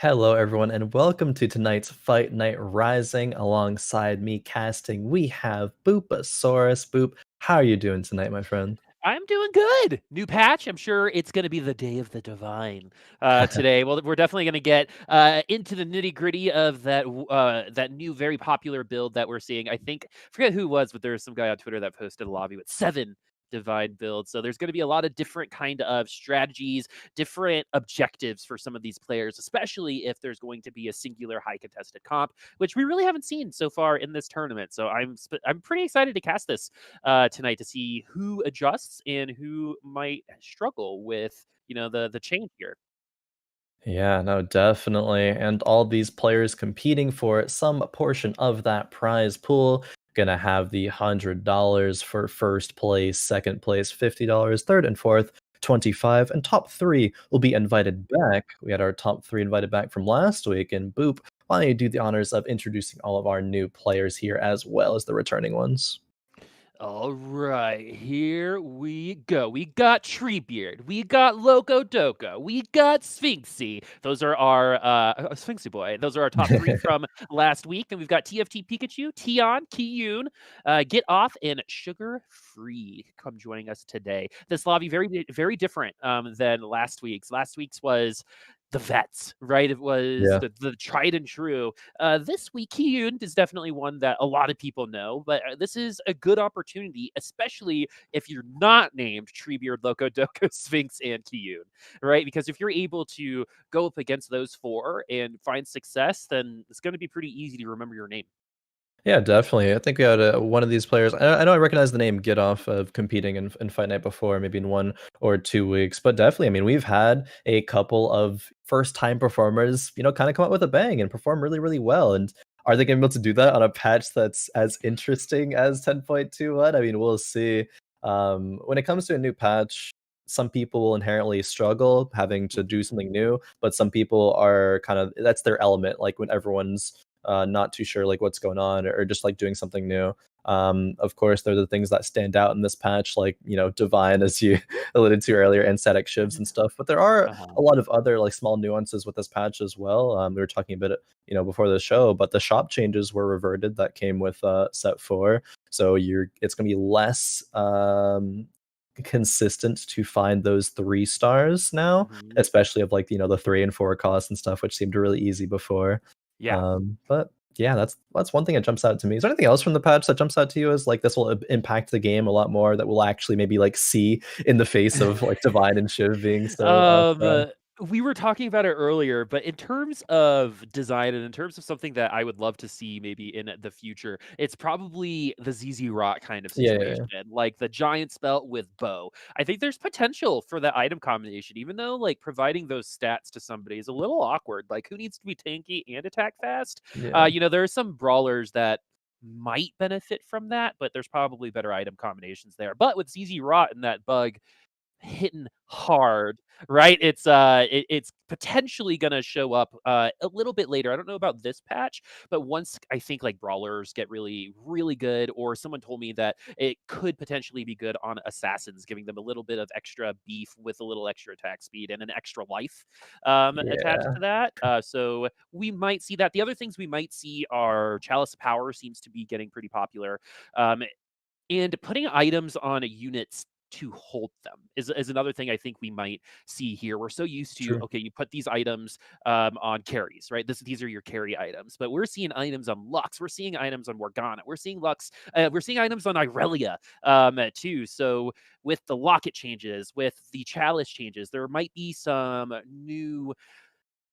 Hello, everyone, and welcome to tonight's Fight Night Rising. Alongside me casting, we have Boopasaurus. Boop, how are you doing tonight, my friend? I'm doing good. New patch. I'm sure it's going to be the day of the divine today. Well, we're definitely going to get into the nitty gritty of that new very popular build that we're seeing. I think forget who it was, but there's some guy on Twitter that posted a lobby with 7 divine builds. So there's going to be a lot of different kind of strategies, different objectives for some of these players, especially if there's going to be a singular high contested comp, which we really haven't seen so far in this tournament. So I'm pretty excited to cast this tonight to see who adjusts and who might struggle with the change here. Yeah, no, definitely. And all these players competing for some portion of that prize pool. Gonna have the $100 for first place, second place, $50, third and fourth, 25, and top three will be invited back. We had our top three invited back from last week, and Boop, why don't you do the honors of introducing all of our new players here as well as the returning ones? All right, here we go. We got Treebeard, we got Locodoco, we got Sphinxy. Those are our Sphinxy boy. Those are our top three from last week, and we've got TFT Pikachu, Tiaan, Kiyoon, Gitoff, and Sugar Free come joining us today. This lobby very different than last week's. Last week's was the vets, right? It was Yeah. the tried and true. This week, Kiyoon is definitely one that a lot of people know, but this is a good opportunity, especially if you're not named Treebeard, Locodoco, Sphinx, and Kiyoon, right? Because if you're able to go up against those four and find success, then it's going to be pretty easy to remember your name. Yeah, definitely. I think we had one of these players. I know I recognize the name Gitoff of competing in Fight Night before, maybe in 1 or 2 weeks. But definitely, I mean, we've had a couple of first-time performers, kind of come out with a bang and perform really, really well. And are they going to be able to do that on a patch that's as interesting as 10.21? I mean, we'll see. When it comes to a new patch, some people will inherently struggle having to do something new, but some people are kind of that's their element. Like when everyone's not too sure like what's going on or just like doing something new. Of course, there are the things that stand out in this patch, like divine, as you alluded to earlier, and static shivs and stuff. But there are Uh-huh. a lot of other like small nuances with this patch as well. We were talking a bit, before the show, but the shop changes were reverted that came with set 4. So it's gonna be less consistent to find those 3 stars now, Mhm. especially of like the 3 and 4 costs and stuff, which seemed really easy before. Yeah. But yeah, that's one thing that jumps out to me. Is there anything else from the patch that jumps out to you as like this will impact the game a lot more that we'll actually maybe like see in the face of like Divine and Shiv being so Um, strong? uh, we were talking about it earlier, but in terms of design and in terms of something that I would love to see maybe in the future, it's probably the ZZ Rot kind of Yeah, yeah, situation, yeah. like the giant spell with bow. I think there's potential for that item combination, even though like providing those stats to somebody is a little awkward. Like who needs to be tanky and attack fast? Yeah. There are some brawlers that might benefit from that, but there's probably better item combinations there. But with ZZ Rot and that bug hitting hard, right? It's potentially gonna show up a little bit later. I don't know about this patch, but once I think like brawlers get really, really good, or someone told me that it could potentially be good on assassins, giving them a little bit of extra beef with a little extra attack speed and an extra life attached Yeah. to that. So we might see that. The other things we might see are Chalice of Power seems to be getting pretty popular. Um, and putting items on units to hold them is another thing I think we might see here. We're so used to, True. okay, you put these items on carries, right? These are your carry items, but we're seeing items on Lux, we're seeing items on Morgana, we're seeing items on Irelia too. So with the locket changes, with the chalice changes, there might be some new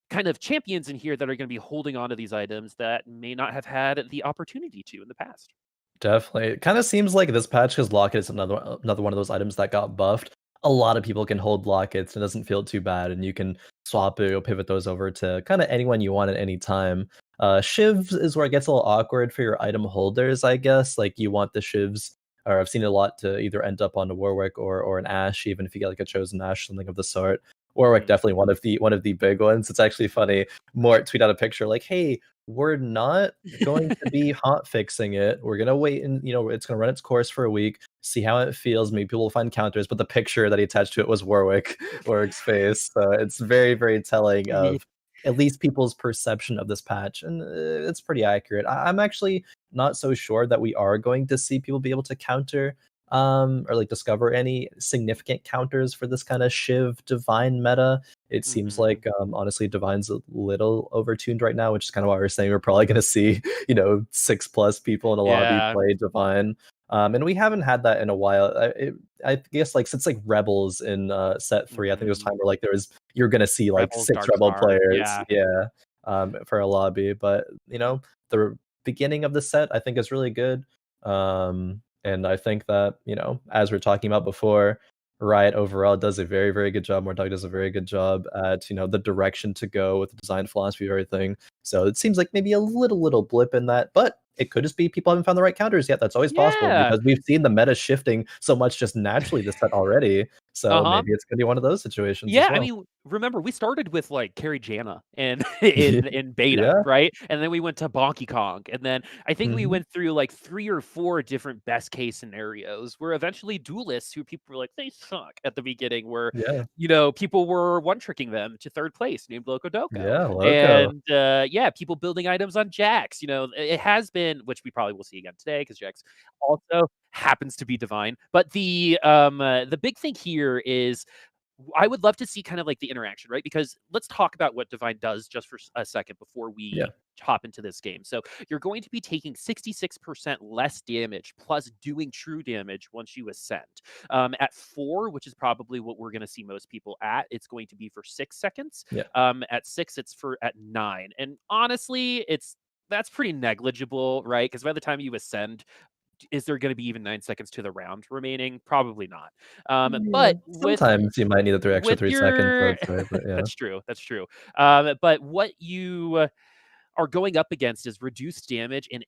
kind of champions in here that are going to be holding on to these items that may not have had the opportunity to in the past. Definitely. It kinda seems like this patch, because Locket is another one of those items that got buffed. A lot of people can hold Lockets, and it doesn't feel too bad, and you can swap it or pivot those over to kinda anyone you want at any time. Shivs is where it gets a little awkward for your item holders, I guess. Like, you want the Shivs, or I've seen it a lot, to either end up on a Warwick or an Ashe, even if you get, like, a Chosen Ashe, something of the sort. Warwick, Mhm. definitely one of the big ones. It's actually funny. Mort tweet out a picture like, "Hey, we're not going to be hot fixing it. We're gonna wait and it's gonna run its course for a week, see how it feels. Maybe people will find counters." But the picture that he attached to it was Warwick's face. So it's very, very telling of at least people's perception of this patch, and it's pretty accurate. I'm actually not so sure that we are going to see people be able to counter or like discover any significant counters for this kind of Shiv Divine meta. It seems like honestly Divine's a little overtuned right now, which is kind of why we're saying we're probably going to see 6+ people in a lobby Yeah. play Divine. And we haven't had that in a while. I guess like since like Rebels in set 3, I think there was time where like you're gonna see like Rebels, 6 Dark Rebel Star, players, yeah. yeah, for a lobby. But the beginning of the set I think is really good. And I think that, as we're talking about before, Riot overall does a very, very good job. Mordog does a very good job at, the direction to go with the design philosophy of everything. So it seems like maybe a little blip in that, but it could just be people haven't found the right counters yet. That's always possible Yeah. because we've seen the meta shifting so much just naturally this set already. So maybe it's gonna be one of those situations as Yeah, I well. mean, remember we started with like Carrie Jana and in beta, Yeah. right? And then we went to Bonky Kong, and then I think we Mhm. went through like 3 or 4 different best case scenarios where eventually duelists who people were like they suck at the beginning, where Yeah. people were one tricking them to 3rd place named Locodoco, Yeah, Loco. and yeah, people building items on Jax. It has been, which we probably will see again today because Jax also happens to be divine. But the big thing here is I would love to see kind of like the interaction, right? Because let's talk about what Divine does just for a second before Yeah. we hop into this game. So you're going to be taking 66% less damage plus doing true damage once you ascend. At 4, which is probably what we're going to see most people at, it's going to be for 6 seconds. Yeah. At 6, it's at 9. And honestly, that's pretty negligible, right? Because by the time you ascend, is there going to be even 9 seconds to the round remaining? Probably not. Yeah, But sometimes you might need the extra with 3 seconds, I your would say, but yeah. that's true. That's true. But what you are going up against is reduced damage and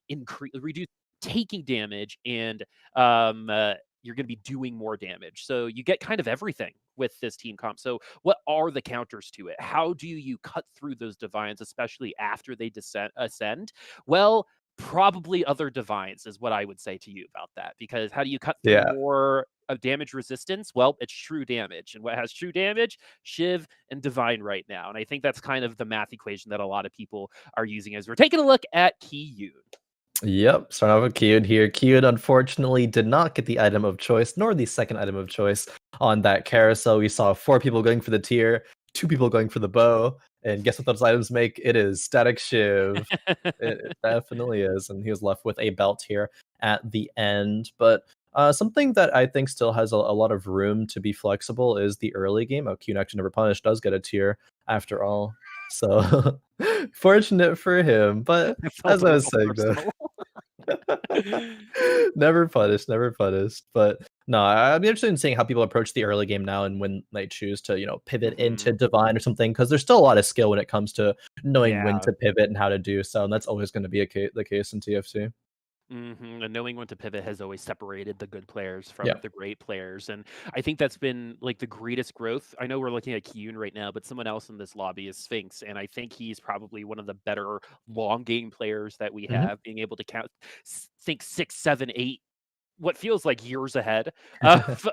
reduce taking damage, and you're going to be doing more damage. So you get kind of everything with this team comp. So what are the counters to it? How do you cut through those divines, especially after they ascend? Well, probably other divines is what I would say to you about that. Because how do you cut through Yeah. more of damage resistance? Well, it's true damage. And what has true damage? Shiv and divine right now. And I think that's kind of the math equation that a lot of people are using as we're taking a look at Kiyoon. Yep, starting off with Kiyoon here. Kiyoon unfortunately did not get the item of choice, nor the second item of choice on that carousel. We saw 4 people going for the tier, 2 people going for the bow, and guess what those items make? It is Static Shiv. It definitely is, and he was left with a belt here at the end. But something that I think still has a lot of room to be flexible is the early game. Oh, Kiyoon actually never punished does get a tier after all. So fortunate for him, but I felt as a I was little saying though, personal. never punished, never punished. But no, I'd be interested in seeing how people approach the early game now and when they choose to, pivot into Divine or something, because there's still a lot of skill when it comes to knowing when Yeah. to pivot and how to do so. And that's always going to be the case in TFT. And knowing when to pivot has always separated the good players from Yeah. the great players. And I think that's been like the greatest growth. I know we're looking at Kiyoon right now, but someone else in this lobby is Sphinx. And I think he's probably one of the better long game players that we Hmm. have, being able to think 6, 7, 8, what feels like years ahead of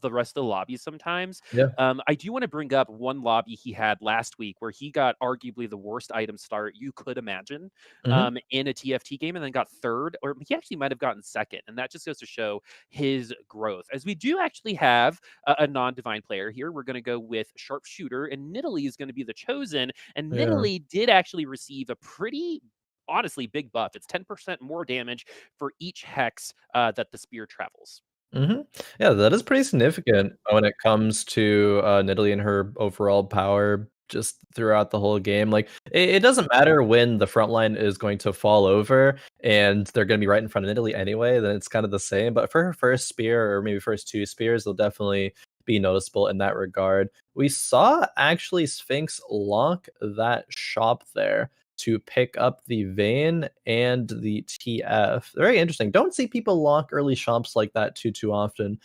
the rest of the lobby sometimes. Yeah. I do want to bring up one lobby he had last week where he got arguably the worst item start you could imagine Hmm. in a TFT game, and then got 3rd, or he actually might have gotten 2nd. And that just goes to show his growth. As we do actually have a non-divine player here, we're going to go with Sharpshooter, and Nidalee is going to be the chosen. And Yeah. Nidalee did actually receive a pretty honestly big buff. It's 10% more damage for each hex that the spear travels. Hmm. Yeah, that is pretty significant when it comes to Nidalee and her overall power just throughout the whole game. Like, it doesn't matter when the front line is going to fall over and they're going to be right in front of Nidalee anyway, then it's kind of the same. But for her first spear, or maybe first 2 spears, they'll definitely be noticeable in that regard. We saw actually Sphinx lock that shop there to pick up the Vayne and the TF. Very interesting. Don't see people lock early shops like that too often.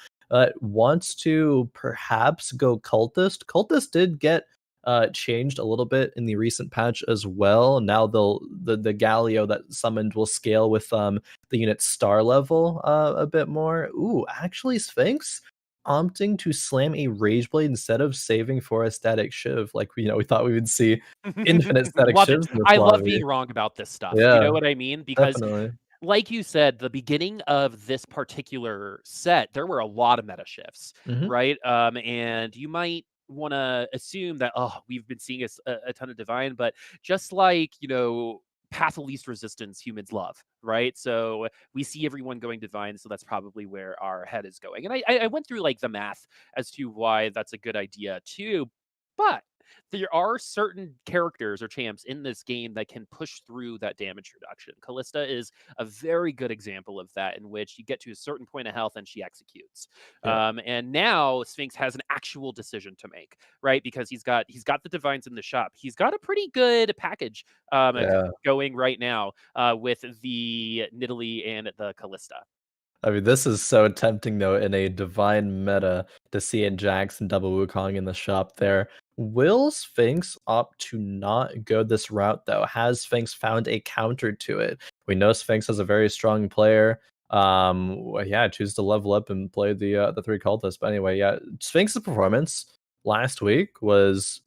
Wants to perhaps go Cultist. Cultist did get changed a little bit in the recent patch as well. Now the Galio that summoned will scale with the unit star level a bit more. Ooh, actually Sphinx opting to slam a Rage Blade instead of saving for a static shiv. Like, we thought we would see infinite static Love it. shivs in this I love lobby. being wrong about this stuff. You know Yeah, what I mean? Because definitely. like you said, the beginning of this particular set, there were a lot of meta shifts, Mhm. right? And you might want to assume that, oh, we've been seeing a ton of divine, but just like, path of least resistance humans love, right? So we see everyone going divine, so that's probably where our head is going. And I went through like the math as to why that's a good idea too, but there are certain characters or champs in this game that can push through that damage reduction. Callista is a very good example of that, in which you get to a certain point of health and she executes. Yeah. And now Sphinx has an actual decision to make, right? Because he's got the divines in the shop. He's got a pretty good package Yeah. going right now with the Nidalee and the Callista. I mean, this is so tempting though in a divine meta to see a Jax and double Wukong in the shop there. Will Sphinx opt to not go this route though? Has Sphinx found a counter to it? We know Sphinx is a very strong player. Yeah, choose to level up and play the three cultists. But anyway, yeah, Sphinx's performance last week was,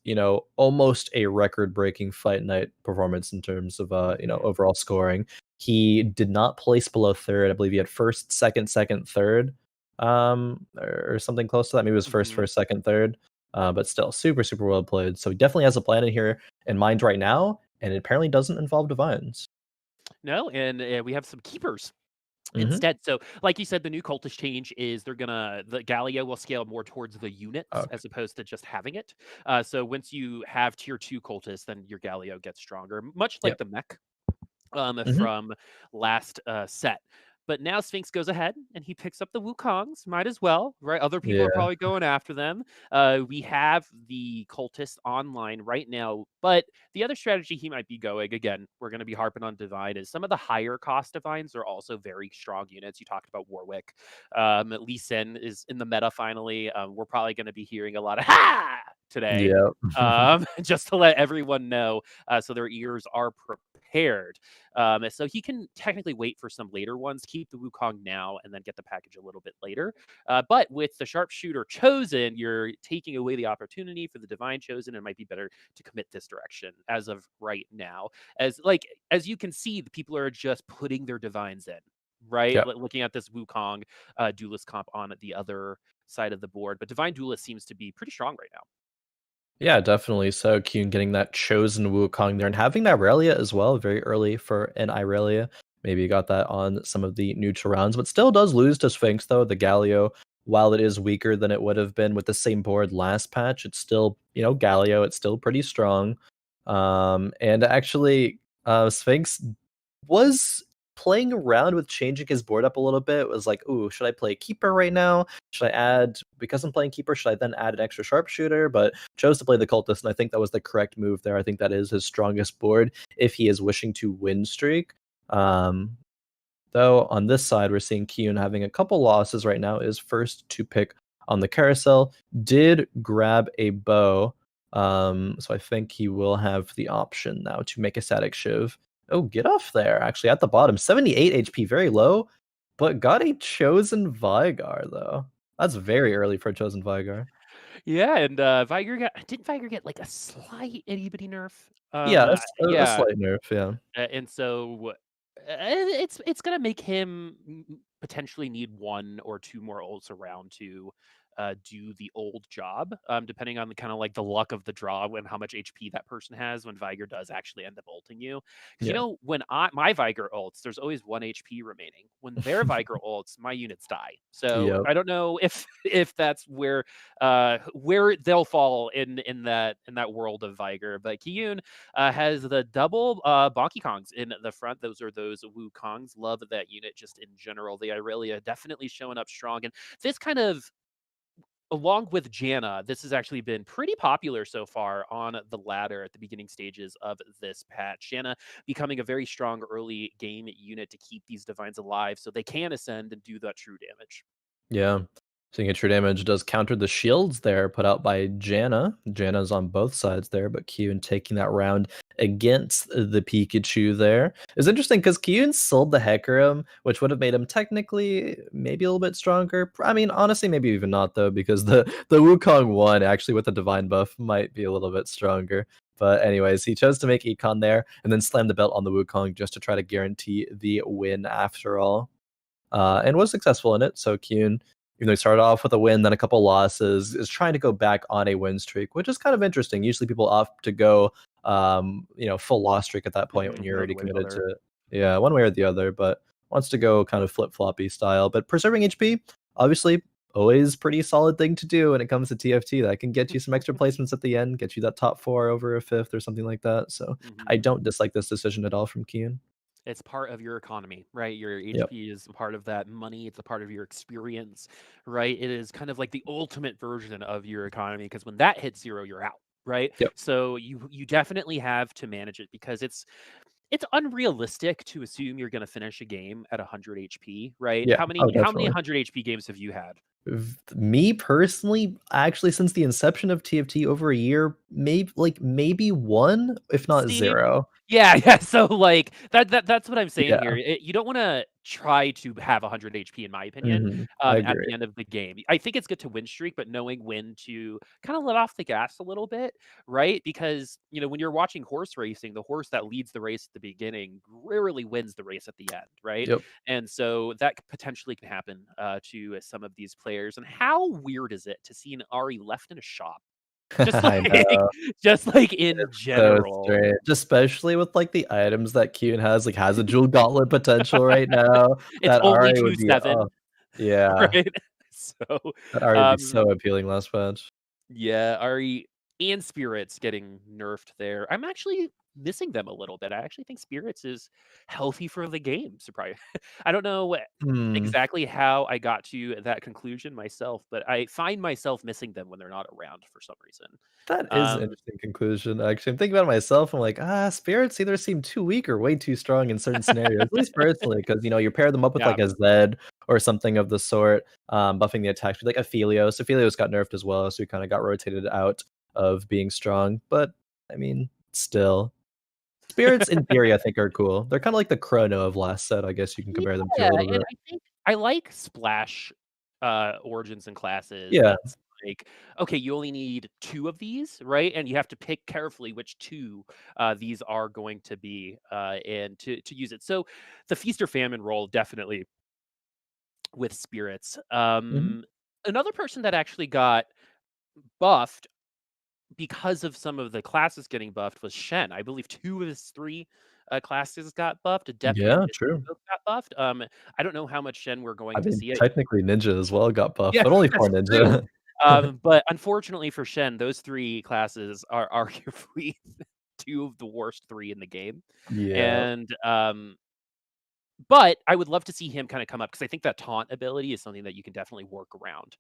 almost a record-breaking fight night performance in terms of overall scoring. He did not place below third. I believe he had first, second, second, third, or something close to that. Maybe it was first, Mhm. first, second, third. But still, super, super well played. So he definitely has a plan in here in mind right now, and it apparently doesn't involve divines. No, and we have some keepers Mm-hmm. instead. So, like you said, the new cultist change is the Galio will scale more towards the units Okay. as opposed to just having it. So once you have tier 2 cultists, then your Galio gets stronger, much like Yep. the mech Mm-hmm. from last set. But now Sphinx goes ahead and he picks up the Wukongs. Might as well, right? Other people are Yeah. probably going after them. We have the cultist online right now, but the other strategy he might be going, again, we're going to be harping on divine, is some of the higher cost divines are also very strong units. You talked about Warwick. Lee Sin is in the meta finally. We're probably going to be hearing a lot of ha today. Yep. Just to let everyone know, so their ears are prepared. So he can technically wait for some later ones, keep the Wukong now, and then get the package a little bit later. But with the sharpshooter chosen, you're taking away the opportunity for the divine chosen. It might be better to commit this direction as of right now. As you can see, the people are just putting their divines in. Right, Yep. looking at this Wukong duelist comp on the other side of the board, but divine duelist seems to be pretty strong right now. Yeah, definitely. So Kiyoon getting that chosen Wukong there and having that Irelia as well, very early for an Irelia. Maybe you got that on some of the neutral rounds, but still does lose to Sphinx though. The Galio, while it is weaker than it would have been with the same board last patch, it's still, Galio, it's still pretty strong. And actually, Sphinx was playing around with changing his board up a little bit. It was like, ooh, should I play Keeper right now? Should I add, because I'm playing Keeper, should I then add an extra Sharpshooter? But chose to play the Cultist, and I think that was the correct move there. I think that is his strongest board if he is wishing to win streak. Um, Though on this side, we're seeing Kiyoon having a couple losses right now. Is first to pick on the carousel. Did grab a bow. So I think he will have the option now to make a static shiv. Oh, Gitoff there, actually at the bottom. 78 HP, very low, but got a chosen Vigar though. That's very early for a chosen Vigar. Yeah, and didn't Viger get like a slight itty-bitty nerf? Yeah, a Yeah, slight nerf, yeah. and so it's gonna make him potentially need one or two more ults around to do the old job, depending on the kind of like the luck of the draw and how much HP that person has when Viger does actually end up ulting you. Because Yeah. when my Viger ults, there's always one HP remaining. When their Viger ults, my units die. So Yep. I don't know if if that's where they'll fall in that world of Viger. But Kiyoon has the double Bonky Kongs in the front. Those are those Wu Kongs. Love that unit just in general. The Irelia definitely showing up strong. And this kind of, along with Janna, this has actually been pretty popular so far on the ladder at the beginning stages of this patch. Janna becoming a very strong early game unit to keep these divines alive so they can ascend and do that true damage. Yeah. Seeing a true damage does counter the shields there put out by Janna. Janna's on both sides there, but Kiyoon taking that round against the Pikachu there. It's interesting because Kiyoon sold the Hecarim, which would have made him technically maybe a little bit stronger. I mean, honestly, maybe even not though, because the Wukong one actually with the Divine buff might be a little bit stronger. But anyways, he chose to make Econ there and then slam the belt on the Wukong just to try to guarantee the win after all. And was successful in it. So Kiyoon, even though he started off with a win, then a couple losses, is trying to go back on a win streak, which is kind of interesting. Usually people opt to go, full loss streak at that point when you're One already way or the committed other. to, yeah, one way or the other, but wants to go kind of flip floppy style. But preserving HP, obviously, always pretty solid thing to do when it comes to TFT. That can get you some extra placements at the end, get you that top 4 over a 5th or something like that. So I Mhm. don't dislike this decision at all from Kiyoon. It's part of your economy, right? Your Yep. HP is a part of that money. It's a part of your experience, right? It is kind of like the ultimate version of your economy because when that hits 0, you're out, right? Yep. So you definitely have to manage it because it's unrealistic to assume you're going to finish a game at 100 HP, right? Yeah. Oh, How many definitely. 100 HP games have you had? Me personally, actually, since the inception of TFT over a year, maybe 1, if not See? 0. Yeah, yeah, so, like, that's what I'm saying here. Yeah. You don't wanna try to have 100 HP in my opinion, Mhm. I at agree. the end of the game. I think it's good to win streak, but knowing when to kinda let off the gas a little bit, right? Because, when you're watching horse racing, the horse that leads the race at the beginning rarely wins the race at the end, right? Yep. And so that potentially can happen, to some of these players, and how weird is it to see an Ari left in a shop? Just I like know. just like in It's so general. strange, especially with, like, the items that Kiyoon has a jewel gauntlet potential right now. It's That only Ari would be, oh 2-7, yeah, right? So, that Ari would be um, so appealing last patch. yeah, Ari and Spirits getting nerfed there. I'm actually missing them a little bit. I actually think Spirits is healthy for the game, surprise I don't know Hmm. exactly how I got to that conclusion myself, but I find myself missing them when they're not around for some reason. That is an Um, interesting conclusion, actually. I'm thinking about it myself, I'm like, spirits either seem too weak or way too strong in certain scenarios, at least personally, because you pair them up with, yeah. like, a Zed or something of the sort, buffing the attack speed, like Aphelios. Aphelios got nerfed as well, so he kinda got rotated out of being strong, but, I mean, still. Spirits, in theory, I think are cool. They're kinda like the Chrono of last set, I guess you can compare them to Yeah, a little and bit. I think I like splash, origins and classes Yeah. that's like, okay, you only need 2 of these, right? And you have to pick carefully which 2, these are going to be, and to use it. So, the feast or famine role definitely with spirits. Mhm. Another person that actually got buffed because of some of the classes getting buffed was Shen. I believe 2 of his 3, classes got buffed. Adepti and Yeah, Mystery true. both got buffed. I don't know how much Shen we're going I to mean, see it. technically Ninja as well got buffed, Yeah, but only that's for true. Ninja. But unfortunately for Shen, those 3 classes are arguably 2 of the worst 3 in the game. Yeah. And, but I would love to see him kinda come up because I think that taunt ability is something that you can definitely work around,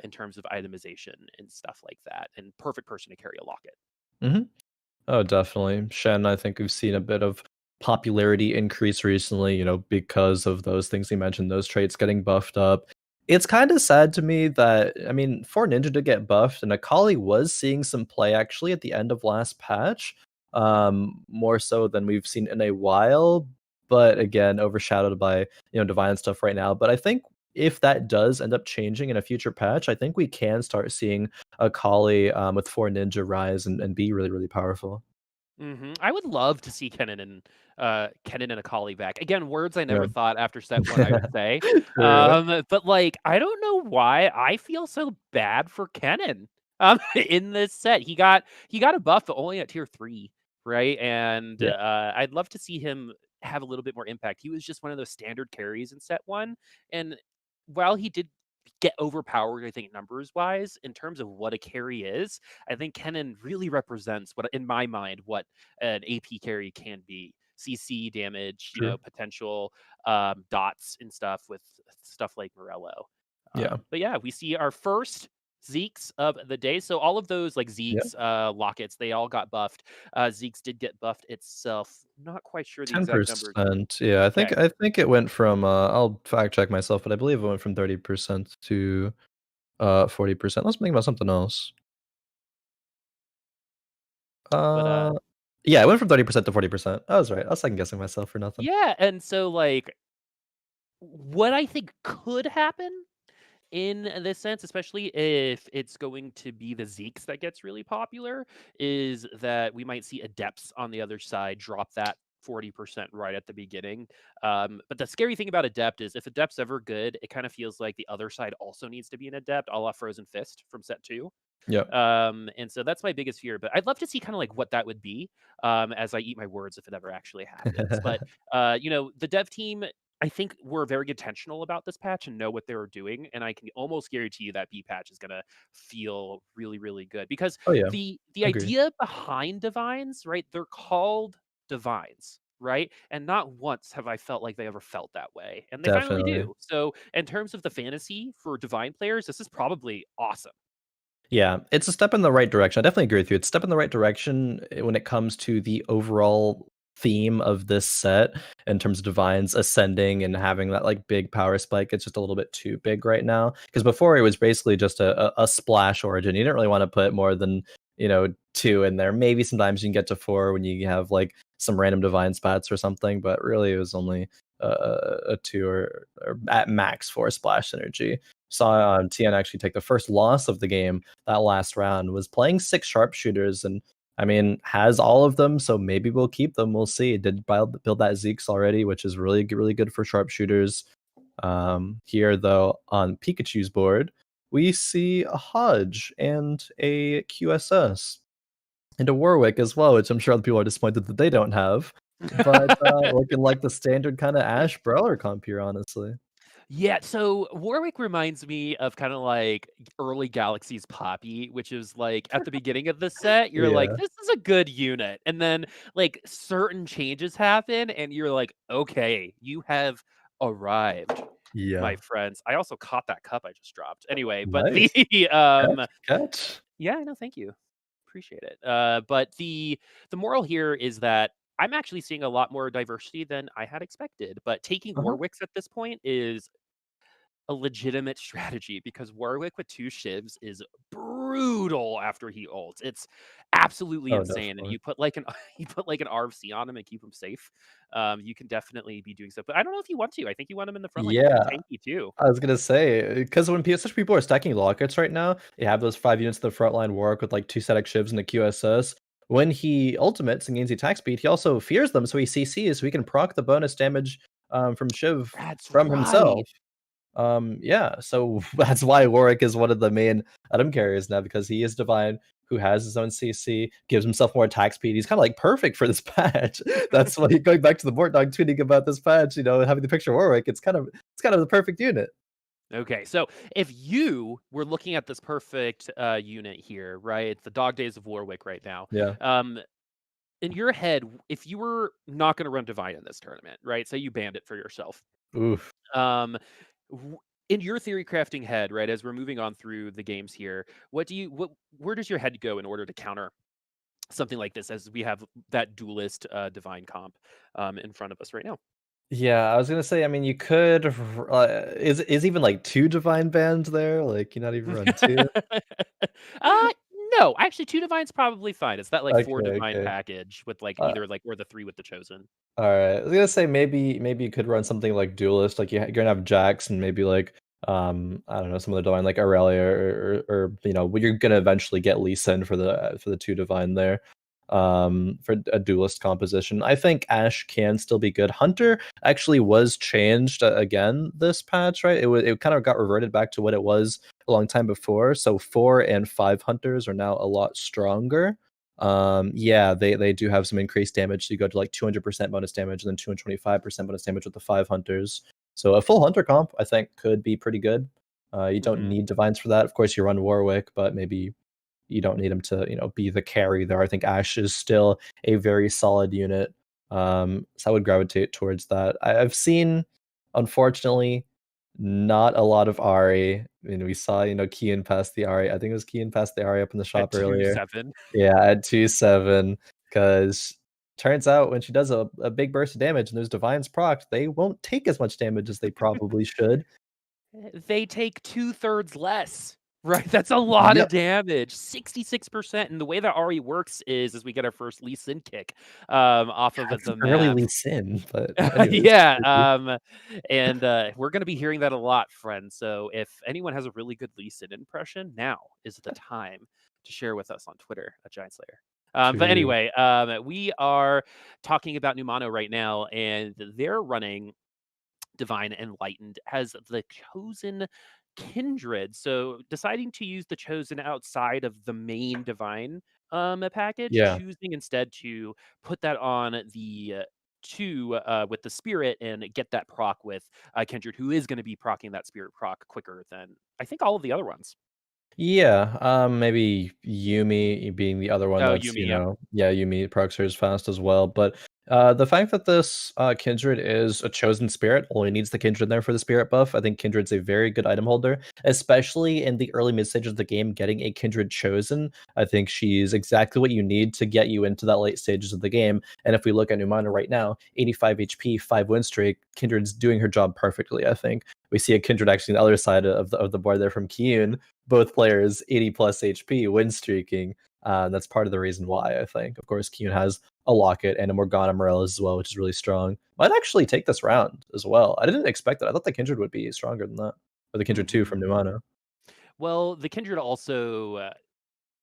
in terms of itemization and stuff like that, and perfect person to carry a locket. Mhm. Oh, definitely. Shen, I think we've seen a bit of popularity increase recently, because of those things you mentioned, those traits getting buffed up. It's kind of sad to me that, I mean, for Ninja to get buffed, and Akali was seeing some play actually at the end of last patch, more so than we've seen in a while, but again, overshadowed by, Divine stuff right now. But I think if that does end up changing in a future patch, I think we can start seeing Akali with 4 Ninja rise and be really, really powerful. Mhm. I would love to see Kennen and Akali back. Again, words I never Yeah. thought after set 1 I would say. True. But, like, I don't know why I feel so bad for Kennen, in this set. He got a buff, but only at tier 3, right? And, Yeah, I'd love to see him have a little bit more impact. He was just one of those standard carries in set 1, and while he did get overpowered, I think numbers-wise, in terms of what a carry is, I think Kennen really represents what in my mind, what an AP carry can be. CC damage, true. potential, dots and stuff with stuff like Morello. Yeah. But yeah, we see our first Zeeks of the day. So all of those like Yeah. Zeeks lockets, they all got buffed. Zeeks did get buffed itself. Not quite sure the exact numbers. 10%. Yeah, I Okay. think I think it went from, I'll fact check myself, but I believe it went from 30% to, 40%. Let's think about something else. But Uh, Yeah, it went from 30% to 40%. I was right. I was second guessing myself for nothing. Yeah, and so, like, what I think could happen in this sense, especially if it's going to be the Zeeks that gets really popular, is that we might see Adepts on the other side drop that 40% right at the beginning. But the scary thing about Adept is if Adept's ever good, it kind of feels like the other side also needs to be an Adept, a la Frozen Fist from set 2. Yep. And so that's my biggest fear, but I'd love to see kind of like what that would be, as I eat my words if it ever actually happens. But the dev team, I think were very intentional about this patch and know what they were doing, and I can almost guarantee you that B patch is gonna feel really, really good because Oh, yeah. the Agreed. idea behind divines, right? They're called divines, right? And not once have I felt like they ever felt that way, and they finally Definitely. do. So in terms of the fantasy for divine players, this is probably awesome. Yeah, it's a step in the right direction. I definitely agree with you. It's a step in the right direction when it comes to the overall theme of this set in terms of divines ascending and having that like big power spike. It's just a little bit too big right now because before it was basically just a splash origin. You didn't really want to put more than 2 in there. Maybe sometimes you can get to 4 when you have like some random divine spats or something, but really it was only a 2 or at max 4 splash synergy. Saw Tiaan actually take the first loss of the game that last round, was playing 6 sharpshooters, and I mean, has all of them, so maybe we'll keep them. We'll see. Did build that Zeeks already, which is really good for sharpshooters. Here, though, on Pikachu's board, we see a Hodge and a QSS and a Warwick as well, which I'm sure other people are disappointed that they don't have. But looking like the standard kind of Ash Brawler comp here, honestly. Yeah, so Warwick reminds me of kind of like early Galaxy's Poppy, which is like at the beginning of the set, you're like, Yeah, this is a good unit. And then like certain changes happen, and you're like, okay, you have arrived, my yeah. friends. I also caught that cup I just dropped. Anyway, but the Nice. Catch. yeah, no, thank you. Appreciate it. But the moral here is that I'm actually seeing a lot more diversity than I had expected. But taking Uh-huh. Warwicks at this point is a legitimate strategy because Warwick with 2 shivs is brutal after he ults. It's absolutely Oh, insane, and definitely. you put like an you put like an RFC on him and keep him safe. You can definitely be doing so, but I don't know if you want to. I think you want him in the front line. He's pretty Yeah, tanky too. I was gonna say because when such people are stacking lockets right now, they have those 5 units in the front line work with like 2 static shivs and a QSS. When he ultimates and gains the attack speed, he also fears them, so he CCs, so he can proc the bonus damage from Shiv That's from right. himself. Yeah, so that's why Warwick is one of the main item carriers now because he is divine, who has his own CC, gives himself more attack speed. He's kind of like perfect for this patch. That's why going back to the board dog tweeting about this patch, having the picture of Warwick, it's kind of the perfect unit. Okay, so if you were looking at this perfect unit here, right? It's the dog days of Warwick right now. Yeah. In your head, if you were not going to run Divine in this tournament, right? Say you banned it for yourself. Oof. Um, in your theory crafting head, right, as we're moving on through the games here, where does your head go in order to counter something like this as we have that duelist divine comp in front of us right now? Yeah, I was gonna say, I mean, you could. Is even like 2 divine bands there? Like, you not even run 2? uh no, actually 2 divines probably fine. It's that like 4 Okay, divine okay. package with like Uh, either like or the 3 with the chosen. Alright, I was gonna say maybe you could run something like Duelist, like you're gonna have Jax and maybe like I don't know, some other divine like Aurelia or you're gonna eventually get Lee Sin for the 2 divine there. For a duelist composition. I think Ash can still be good. Hunter actually was changed again this patch, right? It kind of got reverted back to what it was a long time before. So 4 and 5 hunters are now a lot stronger. Yeah, they do have some increased damage. So you go to like 200% bonus damage and then 225% bonus damage with the 5 hunters. So a full hunter comp, I think, could be pretty good. You don't Mhm. need divines for that. Of course, you run Warwick, but maybe you don't need him to, be the carry there. I think Ash is still a very solid unit. So I would gravitate towards that. I've seen, unfortunately, not a lot lot of Ari. I mean, we saw, Kiyoon pass the Ari. I think it was Kiyoon passed the Ari up in the At shop earlier. 2-7. Yeah, at 2-7, because turns out when she does a big burst of damage and those divines proc, they won't take as much damage as they probably should. They take 2/3 less. Right, that's a lot of Yep. damage, 66%, and the way that Ari works is we get our first Lee Sin kick, off of That's the barely map. Lee Sin, but anyways. Yeah, and, we're gonna be hearing that a lot, friends, so if anyone has a really good Lee Sin impression, now is the time to share with us on Twitter at giantslayer. But True. anyway, we are talking about Numano right now, and they're running Divine Enlightened has the Chosen Kindred. So deciding to use the Chosen outside of the main Divine package, Yeah. choosing instead to put that on the two with the Spirit and get that proc with Kindred, who is going to be procking that Spirit proc quicker than I think all of the other ones. Yeah, maybe Yumi being the other one Oh, that's, Yumi, yep. yeah, Yumi procs her as fast as well. But the fact that this Kindred is a chosen spirit only needs the Kindred there for the spirit buff. I think Kindred's a very good item holder, especially in the early mid stages of the game. Getting a Kindred chosen, I think she's exactly what you need to get you into that late stages of the game. And if we look at Numano right now, 85 HP, 5 win streak, Kindred's doing her job perfectly, I think. We see a Kindred actually on the other side of the board there from Kiyoon, both players 80 plus HP win streaking. That's part of the reason why, I think. Of course, Kiyoon has a Locket and a Morgana Morellas as well, which is really strong. Might actually take this round as well. I didn't expect that. I thought the Kindred would be stronger than that. Or the Kindred 2 from Mhm. Numano. Well, the Kindred also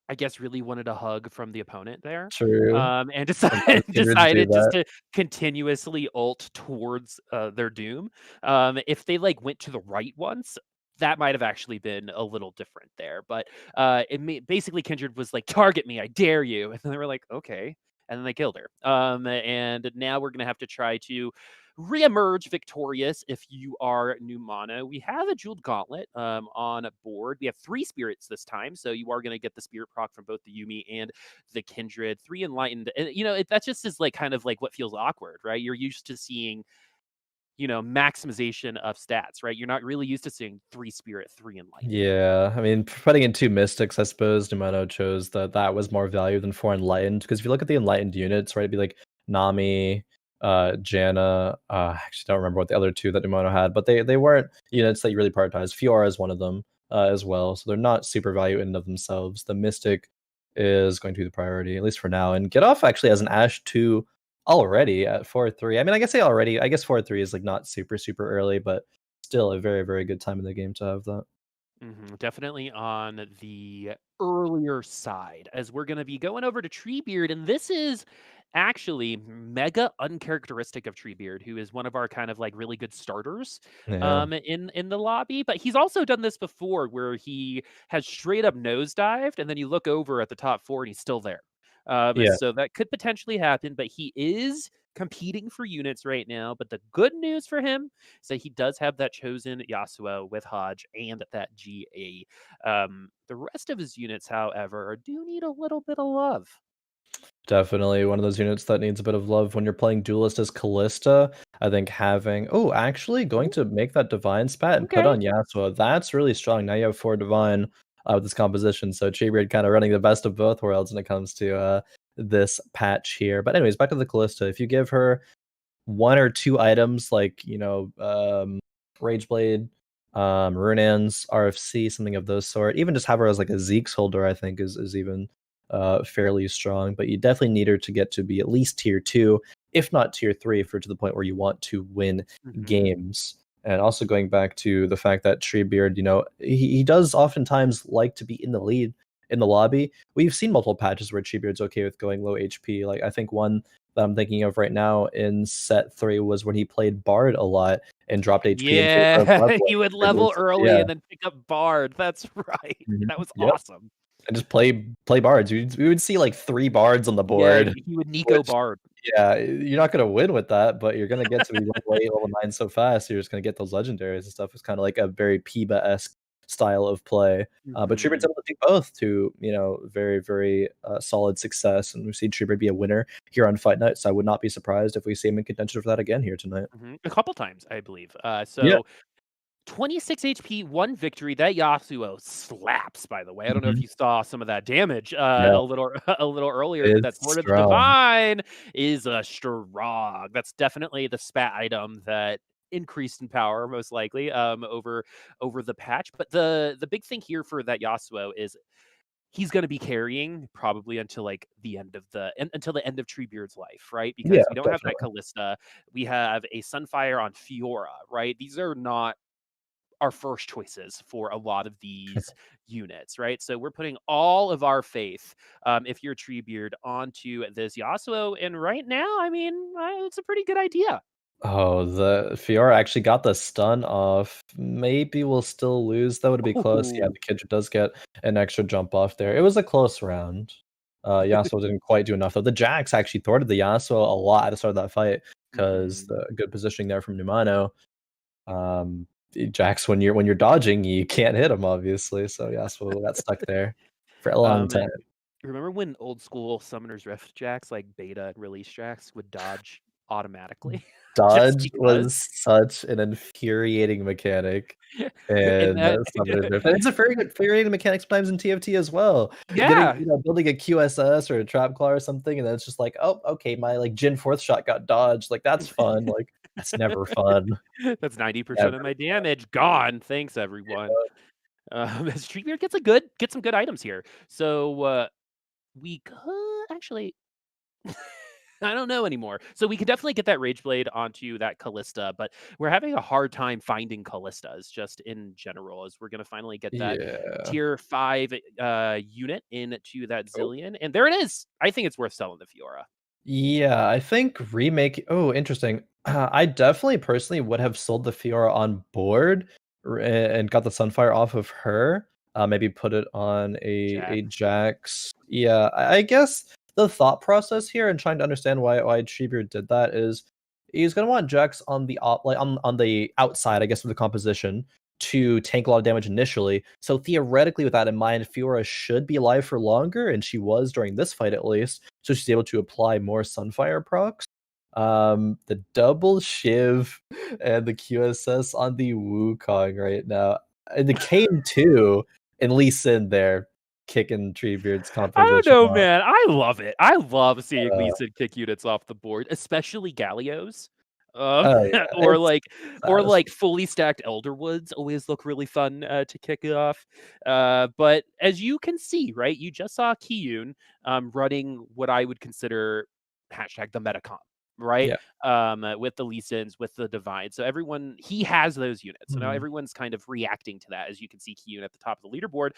I guess, really wanted a hug from the opponent there, True. and Sometimes Kindreds do decided just that. to continuously ult towards, their doom. If they, like, went to the right once, that might have actually been a little different there, but, basically, Kindred was like, "Target me, I dare you," and then they were like, "Okay," and then they killed her. And now we're gonna have to try to reemerge victorious if you are new mono. We have a jeweled gauntlet on board. We have 3 spirits this time, so you are going to get the spirit proc from both the Yumi and the Kindred. 3 enlightened, and that just is like kind of like what feels awkward, right? You're used to seeing maximization of stats, right? You're not really used to seeing 3 spirit, 3 enlightened. Yeah, I mean, putting in 2 Mystics, I suppose Numano chose that was more value than 4 Enlightened. Because if you look at the Enlightened units, right, it'd be like Nami, Janna, I actually don't remember what the other 2 that Numano had, but they weren't units that you really prioritize. Fiora is one of them, as well, so they're not super value in and of themselves. The Mystic is going to be the priority, at least for now, and Gitoff actually has an Ashe 2 already at 4-3. I mean, I guess 4-3 is, like, not super, super early, but still a very, very good time in the game to have that. Definitely on the earlier side, as we're going to be going over to Treebeard, and this is actually mega uncharacteristic of Treebeard, who is one of our kind of like really good starters Yeah. in the lobby. But he's also done this before, where he has straight up nosedived, and then you look over at the top 4, and he's still there. Yeah, So that could potentially happen, but he is competing for units right now. But the good news for him, so he does have that chosen Yasuo with Hodge and that GA. The rest of his units, however, do need a little bit of love. definitely one of those units that needs a bit of love when you're playing Duelist as Callista. I think having actually going Oh, to make that Divine spat and put okay. on Yasuo, that's really strong. Now you have 4 Divine with this composition, so Treebeard kind of running the best of both worlds when it comes to this patch here. But anyways, back to the Callista. If you give her 1 or 2 items like, Rageblade, Runaan's, RFC, something of those sort. Even just have her as like a Zeke's holder, I think is even fairly strong. But you definitely need her to get to be at least tier 2, if not tier 3, for to the point where you want to win hmm games. And also going back to the fact that Treebeard, he does oftentimes like to be in the lead in the lobby. We've seen multiple patches where Treebeard's okay with going low HP. Like I think one that I'm thinking of right now in set 3 was when he played Bard a lot and dropped HP in favor of Yeah, leveling he would for level this. early Yeah. and then pick up Bard. That's right. Mhm. That was Yep. awesome. And just play bards. We would see like 3 bards on the Yeah, board, he would Nico which Bard. yeah, you're not gonna win with that, but you're gonna get to be level 8, level 9 so fast, you're just gonna get those legendaries and stuff. It's kinda like a very Piba-esque style of play. But Treebeard's hmm able to do both to, very, very solid success, and we've seen Treebeard be a winner here on Fight Night, so I would not be surprised if we see him in contention for that again here tonight. A couple times, I believe. Yeah. So 26 HP, 1 victory. That Yasuo slaps, by the way. I don't know if Mhm. you saw some of that damage Yeah, a little a little earlier, but that it's Sword of the strong. Divine is a strong. That's definitely the spat item that increased in power most likely over the patch. But the big thing here for that Yasuo is he's going to be carrying probably until like the end of until the end of Treebeard's life, right? Yeah, Because we don't have that definitely. Callista, we have a Sunfire on Fiora, right? These are not our first choices for a lot of these units, right? So we're putting all of our faith, if you're Treebeard, onto this Yasuo, and right now, I mean, it's a pretty good idea. Oh, the Fiora actually got the stun off. Maybe we'll still lose, though. It'll be close. Yeah, Ooh. the Kindred does get an extra jump off there. It was a close round. Yasuo didn't quite do enough, though. The Jax actually thwarted the Yasuo a lot at the start of that fight because the good positioning there from Numano. Jax, when you're dodging, you can't hit him, obviously. So Yasuo got stuck there for a long time. Remember when old school Summoner's Rift Jax, like beta and release Jax, would dodge automatically? Just Dodge because? was such an infuriating mechanic. And And that Summoner's Rift. And it's a very good infuriating mechanic sometimes in TFT as well. Getting, yeah. building a QSS or a trap claw or something, and then it's just like, oh, okay, my like Jin 4th shot got dodged. Like that's fun. Like that's never fun. That's 90% Ever. of my damage gone. Thanks, everyone. Yeah. Treebeard gets some good items here. So we could actually I don't know anymore. So we could definitely get that Rage Blade onto that Callista, but we're having a hard time finding Callistas just in general, as we're gonna finally get that Yeah. tier 5 unit into that Oh. Zillion. And there it is. I think it's worth selling the Fiora. Yeah, I think remake. Oh, interesting. I definitely personally would have sold the Fiora on board and got the Sunfire off of her. Maybe put it on a Jax. Jax. Yeah, I guess the thought process here and trying to understand why Treebeard did that is he's gonna want Jax on the like on the outside, I guess, of the composition to tank a lot of damage initially. So theoretically, with that in mind, Fiora should be alive for longer, and she was during this fight at least. So she's able to apply more Sunfire procs. The double Shiv and the QSS on the Wukong right now. And the Kane too, and Lee Sin there kicking Treebeard's I don't composition know, off. man. I love it. I love seeing Uh, Lee Sin kick units off the board, especially Gallios. Um, oh yeah, or it's like satisfying. fully stacked Elderwoods always look really fun to kick it off. But as you can see, right, you just saw Kiyoon running what I would consider hashtag the metacomp, right? Yeah. With the Lee Sins, with the Divine. So everyone, he has those units. So now Mhm. everyone's kind of reacting to that. As you can see Kiyoon at the top of the leaderboard.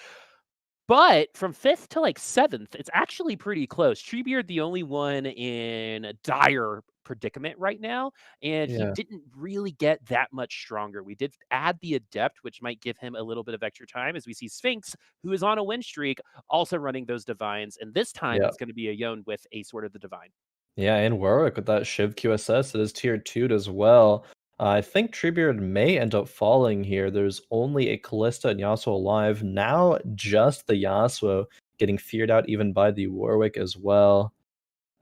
But from 5th to, like, 7th, it's actually pretty close. Treebeard, the only one in a dire predicament right now, and he Yeah. didn't really get that much stronger. We did add the Adept, which might give him a little bit of extra time, as we see Sphinx, who is on a win streak, also running those Divines, and this time Yeah. it's gonna be a Yone with a Sword of the Divine. Yeah, and Warwick with that Shiv QSS, it is tier 2'd as well. I think Treebeard may end up falling here. There's only a Callista and Yasuo alive. Now just the Yasuo getting feared out even by the Warwick as well.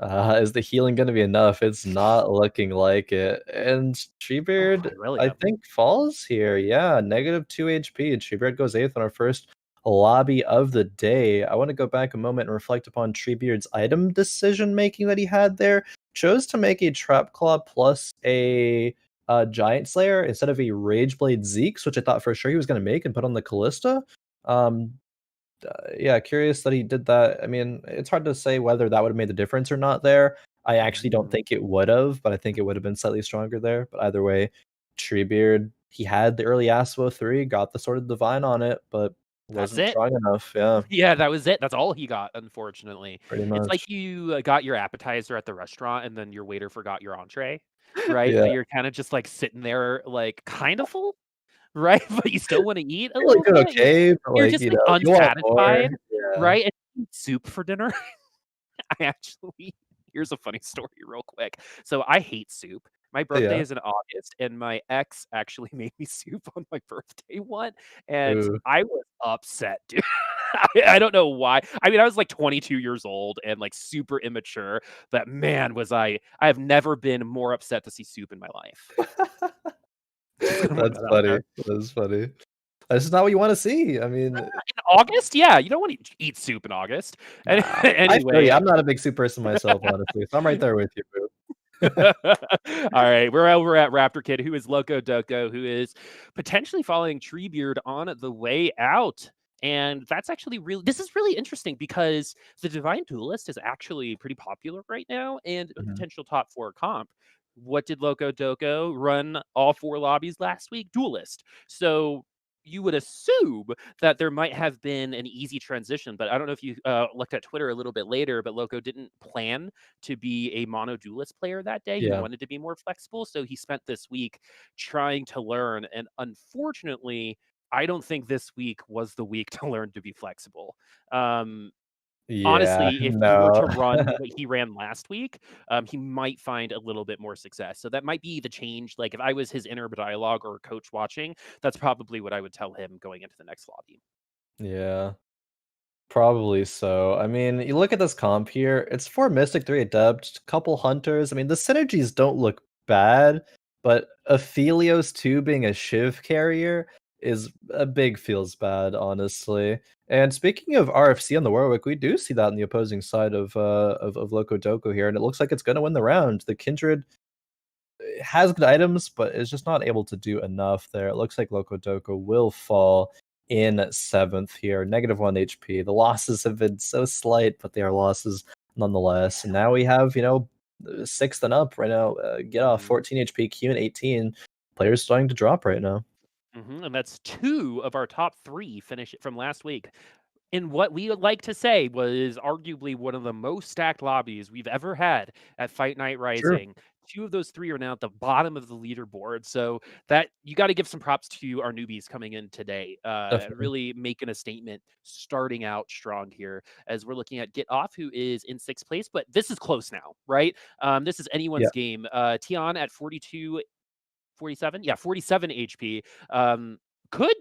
Is the healing going to be enough? It's not looking like it. And Oh, Treebeard, I Irelia. think, falls here. Yeah, -2 HP. Treebeard goes 8th on our first lobby of the day. I want to go back a moment and reflect upon Treebeard's item decision making that he had there. Chose to make a Trap Claw plus a Giant Slayer instead of a Rage Blade Zeeks, which I thought for sure he was going to make and put on the Callista. Um, yeah, curious that he did that. I mean, it's hard to say whether that would have made the difference or not there. I actually don't Mhm. think it would have, but I think it would have been slightly stronger there. But either way, Treebeard, he had the early Aswo 3, got the Sword of Divine on it, but That's wasn't it. strong enough. Yeah, Yeah, that was it. That's all he got, unfortunately. pretty It's like much. you got your appetizer at the restaurant and then your waiter forgot your entree, right? Yeah, But you're kinda just, like, sitting there, like, kinda full, right? But you still wanna eat a really little did bit. okay, but You're like, just, like, you want more. unsatisfied, Yeah. right? And you eat soup for dinner. I actually here's a funny story real quick. So I hate soup. My birthday Yeah. is in August, and my ex actually made me soup on my birthday one, and Ooh. I was upset, dude. I don't know why. I mean, I was like 22 years old and like super immature, but man, was I have never been more upset to see soup in my life. Just gonna put That's that out funny. there. That's funny. That's just not what you wanna see. I mean, In August? Yeah, you don't want to eat soup in August. nah, I feel Anyway, you. I'm not a big soup person myself, honestly, so I'm right there with you, boo. All right, we're over at Raptor Kid, who is Locodoco, who is potentially following Treebeard on the way out. And that's actually this is really interesting because the Divine Duelist is actually pretty popular right now and a Mhm. potential top 4 comp. What did Locodoco run all 4 lobbies last week? Duelist. So you would assume that there might have been an easy transition, but I don't know if you looked at Twitter a little bit later, but Loco didn't plan to be a mono duelist player that day. He Yeah. wanted to be more flexible, so he spent this week trying to learn. And unfortunately, I don't think this week was the week to learn to be flexible. Um, Yeah, Honestly, if he were no. to run what he ran last week, he might find a little bit more success. So that might be the change. Like if I was his inner dialogue or a coach watching, that's probably what I would tell him going into the next lobby. Yeah. Probably so. I mean, you look at this comp here, it's 4 Mystic, 3 Adept, couple Hunters. I mean, the synergies don't look bad, but Aphelios 2 being a Shiv carrier is a big feels bad, honestly. And speaking of RFC on the Warwick, we do see that on the opposing side of Locodoco here, and it looks like it's gonna win the round. The Kindred has good items, but is just not able to do enough there. It looks like Locodoco will fall in 7th here, -1 HP. The losses have been so slight, but they are losses nonetheless. And now we have, 6th and up right now. Gitoff, Mhm. 14 HP, Kiyoon, 18. Players starting to drop right now. And that's 2 of our top 3 finish from last week. In what we would like to say was arguably one of the most stacked lobbies we've ever had at Fight Night Sure. Rising. 2 of those 3 are now at the bottom of the leaderboard, so that you gotta give some props to our newbies coming in today, Definitely. really making a statement, starting out strong here as we're looking at Gitoff, who is in 6th place, but this is close now, right? This is Yeah. anyone's game. Tiaan at 42, 47? Yeah, 47 HP, could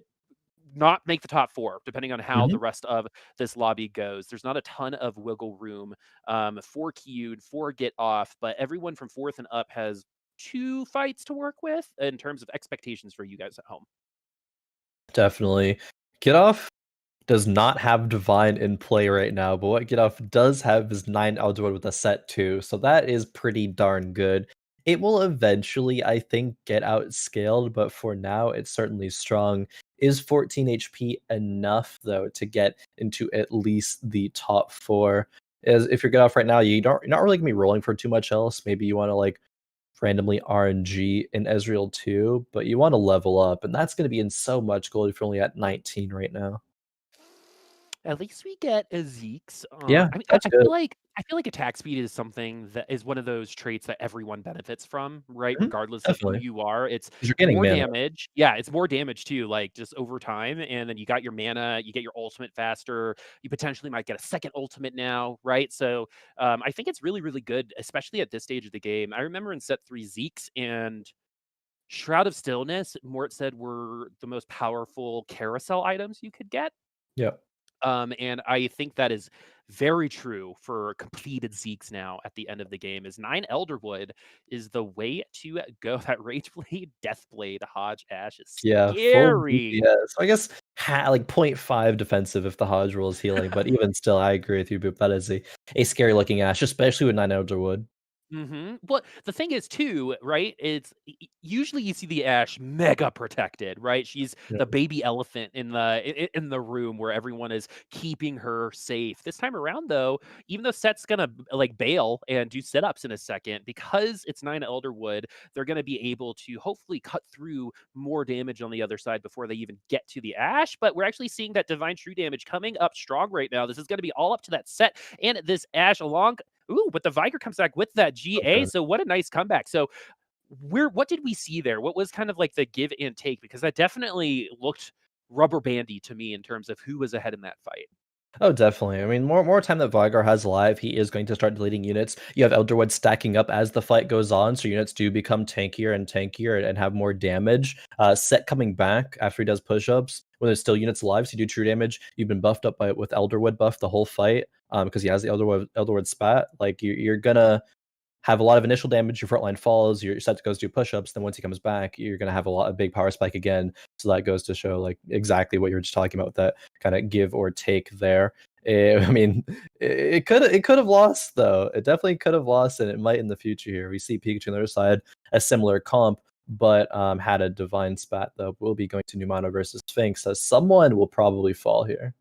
not make the top 4, depending on how the Mhm. rest of this lobby goes. There's not a ton of wiggle room for Kiyoon, for Get Off, but everyone from 4th and up has 2 fights to work with in terms of expectations for you guys at home. Definitely. Gitoff does not have Divine in play right now, but what Gitoff does have is 9 Eldwood with a set 2, so that is pretty darn good. It will eventually, I think, get outscaled, but for now, it's certainly strong. Is 14 HP enough, though, to get into at least the top 4? As if you're Gitoff right now, you're not really gonna be rolling for too much else. Maybe you wanna, like, randomly RNG in Ezreal too, but you wanna level up, and that's gonna be in so much gold if you're only at 19 right now. At least we get a Zeke's. Yeah, I mean, that's good. I feel like attack speed is something that is one of those traits that everyone benefits from, right? Mhm, Regardless of who definitely, you are, it's 'cause you're getting more mana. damage. Yeah, it's more damage too, like just over time. And then you got your mana, you get your ultimate faster. You potentially might get a second ultimate now, right? So I think it's really, really good, especially at this stage of the game. I remember in set 3, Zeke's and Shroud of Stillness, Mort said were the most powerful carousel items you could get. Yep. And I think that is very true for completed Zeeks now at the end of the game is 9 Elderwood is the way to go. That Rageblade, Deathblade, Hodge, Ash is Yeah, full scary. DPS. I guess like 0.5 defensive if the Hodge rolls healing, but even still, I agree with you, Boop. That is a scary looking Ash, especially with 9 Elderwood. But the thing is too, right? It's usually you see the Ash mega protected, right? She's Yeah. the baby elephant in in the room where everyone is keeping her safe. This time around, though, even though Set's gonna like bail and do sit-ups in a second, because it's 9 Elderwood, they're gonna be able to hopefully cut through more damage on the other side before they even get to the Ash. But we're actually seeing that divine true damage coming up strong right now. This is gonna be all up to that Set and this Ash along. Ooh, but the Viger comes back with that GA, Okay. so what a nice comeback. So what did we see there? What was kind of like the give and take? Because that definitely looked rubber bandy to me in terms of who was ahead in that fight. Oh, definitely. I mean, more time that Vigar has alive, he is going to start deleting units. You have Elderwood stacking up as the fight goes on, so units do become tankier and tankier and have more damage. Set coming back after he does push-ups when there's still units alive, so you do true damage. You've been buffed up with Elderwood buff the whole fight, because he has the Elderwood spat. Like you're gonna have a lot of initial damage, your front line falls, your set goes do push-ups, then once he comes back, you're gonna have a big power spike again. So that goes to show like exactly what you were just talking about with that kind of give or take there. I mean, it could have lost though. It definitely could have lost, and it might in the future here. We see Pikachu on the other side, a similar comp, but had a divine spat though. We'll be going to Numano versus Sphinx, as someone will probably fall here.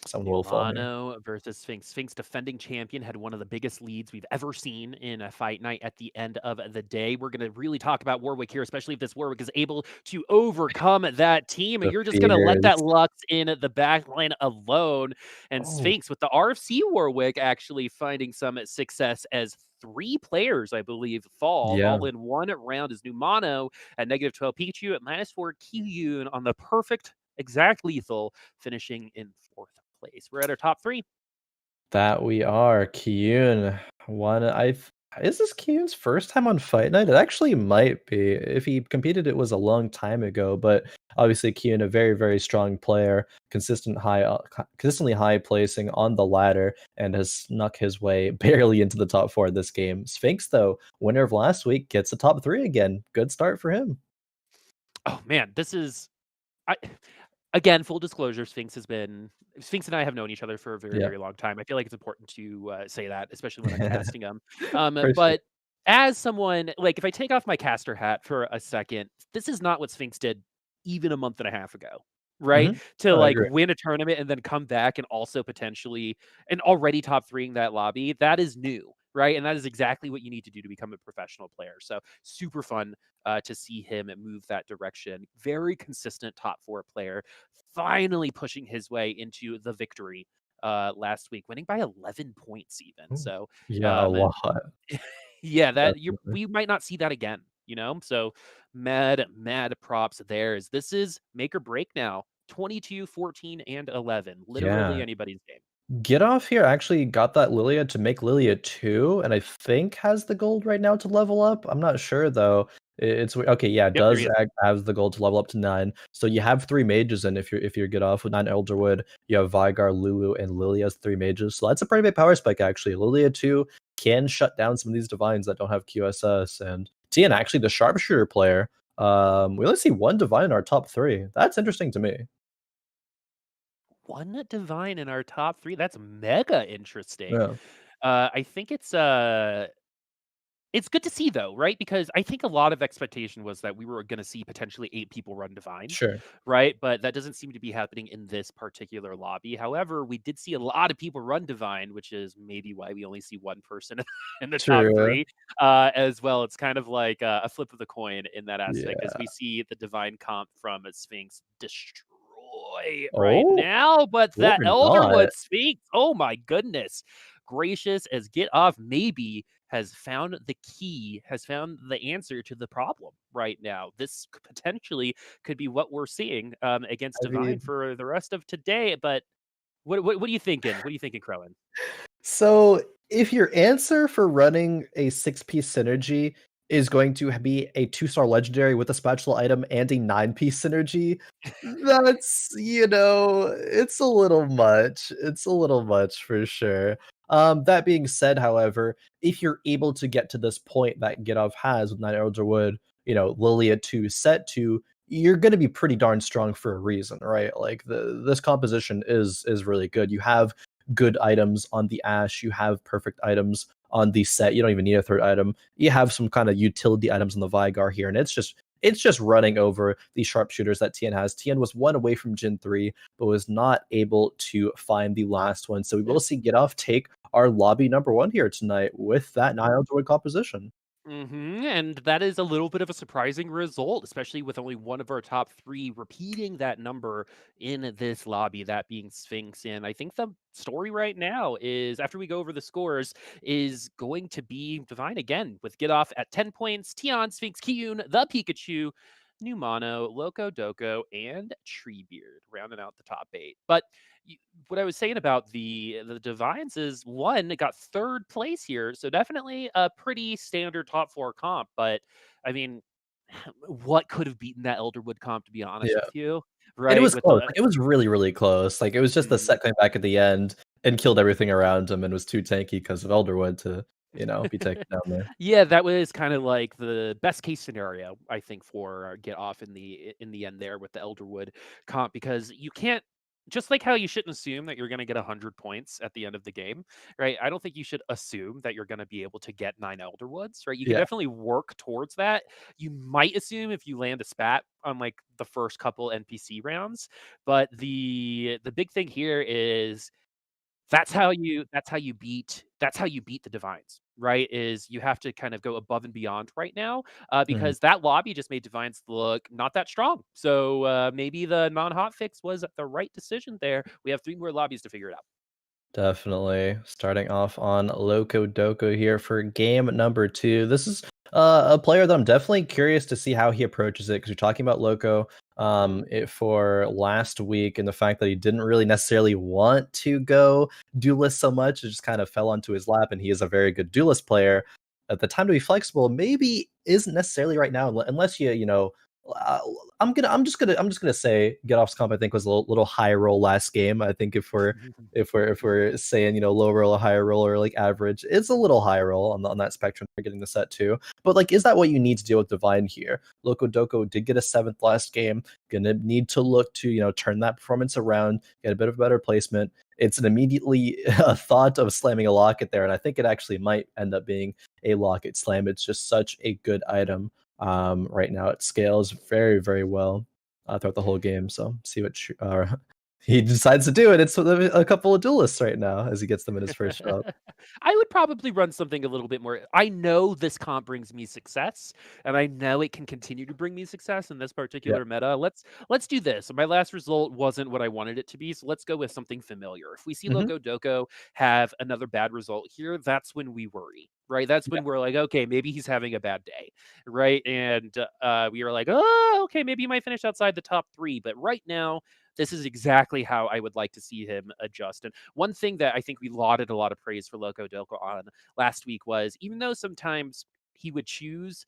Someone will fall here. Numano versus Sphinx. Sphinx, defending champion, had one of the biggest leads we've ever seen in a fight night at the end of the day. We're going to really talk about Warwick here, especially if this Warwick is able to overcome that team. And The you're just going to let that fears. Lux in the back line alone. And Oh, Sphinx with the RFC Warwick actually finding some success as 3 players, I believe, fall yeah. all in one round as Numano at -12, Pikachu at -4, Kiyoon on the perfect exact lethal, finishing in 4th place. We're at our top 3. That we are. Kiyoon. Is this Kiyoon's first time on Fight Night? It actually might be. If he competed, it was a long time ago, but obviously Kiyoon, a very, very strong player, consistently high placing on the ladder, and has snuck his way barely into the top 4 this game. Sphinx, though, winner of last week, gets the top 3 again. Good start for him. Oh man, this is I again, full disclosure, Sphinx and I have known each other for a very, Yeah, very long time. I feel like it's important to say that, especially when I'm casting them. for sure. But as someone like if I take off my caster hat for a second, this is not what Sphinx did even a month and a half ago. Right? Mhm. To I like agree. win a tournament and then come back and also potentially and already top 3ing that lobby, that is new. Right. And that is exactly what you need to do to become a professional player. So super fun to see him move that direction. Very consistent top 4 player, finally pushing his way into the victory last week, winning by 11 points even. Ooh. So, Yeah, a um, lot, yeah, that you definitely. we might not see that again, you know? So, mad props there. As this is make or break now. 22, 14, and 11. Literally Yeah. anybody's game. Gitoff here actually got that Lilia to make Lilia 2, and I think has the gold right now to level up. I'm not sure though. Okay, yeah, it Yep, there he does is. have the gold to level up to 9. So you have 3 mages in if you're Gitoff with 9 Elderwood, you have Vigar, Lulu, and Lilia as 3 mages. So that's a pretty big power spike actually. Lilia 2 can shut down some of these divines that don't have QSS. And Tiaan, actually the sharpshooter player. We only see 1 divine in our top 3. That's interesting to me. One divine in our top 3. That's mega interesting. Yeah, I think it's good to see though, right? Because I think a lot of expectation was that we were going to see potentially 8 people run divine, sure. right? But that doesn't seem to be happening in this particular lobby. However, we did see a lot of people run divine, which is maybe why we only see one person in the top True. 3 as well. It's kind of like a flip of the coin in that aspect as Yeah. we see the divine comp from a Sphinx destroy right Oh, now. But or that not. Elderwood Sphinx, oh my goodness gracious, as Get Off maybe has found the key, has found the answer to the problem right now. This potentially could be what we're seeing against I Divine mean, for the rest of today. But what are you thinking? What are you thinking, Khroen? so if your answer for running a 6-piece synergy is going to be a 2-star legendary with a spatula item and a 9-piece synergy, that's, it's a little much. It's a little much for sure. That being said, however, if you're able to get to this point that Gitoff has with 9 Elderwood, Lilia 2, Set 2, you're going to be pretty darn strong for a reason, right? Like this composition is really good. You have good items on the Ash, you have perfect items on the Set. You don't even need a third item. You have some kind of utility items on the Vigar here, and it's just running over the sharpshooters that Tiaan has. Tiaan was 1 away from Gen 3, but was not able to find the last one. So we will see Gitoff take our lobby number 1 here tonight with that Nile Droid composition. And that is a little bit of a surprising result, especially with only one of our top 3 repeating that number in this lobby, that being Sphinx. And I think the story right now is, after we go over the scores, is going to be Divine again, with Get Off at 10 points, Tiaan, Sphinx, Kiyoon, the Pikachu, Numano, Locodoco, and Treebeard, rounding out the top 8. But what I was saying about the Divines is one, it got 3rd place here, so definitely a pretty standard top 4 comp. But I mean, what could have beaten that Elderwood comp, to be honest Yeah. with you, And it right? was With close. the Like, it was really, really close. Like, it was just the Mhm. Set coming back at the end and killed everything around him and was too tanky because of Elderwood to, be taken down there. Yeah, that was kind of like the best case scenario, I think, for Get Off in the end there with the Elderwood comp, because you can't just like how you shouldn't assume that you're going to get 100 points at the end of the game, right? I don't think you should assume that you're going to be able to get 9 Elderwoods, right? You can Yeah. definitely work towards that. You might assume if you land a spat on like the first couple NPC rounds, but the big thing here is that's how you beat the divines, right? Is you have to kind of go above and beyond right now, Mhm. because that lobby just made divines look not that strong. So maybe the non-hot fix was the right decision there. We have 3 more lobbies to figure it out. Definitely. Starting off on Locodoco here for game number 2. This is a player that I'm definitely curious to see how he approaches it because you're talking about Loco for last week and the fact that he didn't really necessarily want to go duelist so much. It just kind of fell onto his lap, and he is a very good duelist player. At the time to be flexible, maybe isn't necessarily right now unless you know. Uh, I'm just gonna say Gitoff's comp I think was a little high roll last game. I think if we're saying low roll or higher roll or like average, it's a little high roll on that spectrum for getting the set too. But like, is that what you need to deal with Divine here? Locodoco did get a 7th last game. Gonna need to look to turn that performance around, get a bit of better placement. It's an immediately a thought of slamming a locket there, and I think it actually might end up being a locket slam. It's just such a good item. Right now it scales very, very well throughout the whole game. So see what he decides to do it. It's a couple of duelists right now as he gets them in his first shop. I would probably run something a little bit more. I know this comp brings me success, and I know it can continue to bring me success in this Yeah. particular meta. Let's do this. My last result wasn't what I wanted it to be, so let's go with something familiar. If we see Hmm. Loco Doco have another bad result here, that's when we worry, right? That's Yeah. when we're like, okay, maybe he's having a bad day, right? And we were like, oh, okay, maybe he might finish outside the top 3, but right now this is exactly how I would like to see him adjust. And one thing that I think we lauded a lot of praise for Locodoco on last week was, even though sometimes he would choose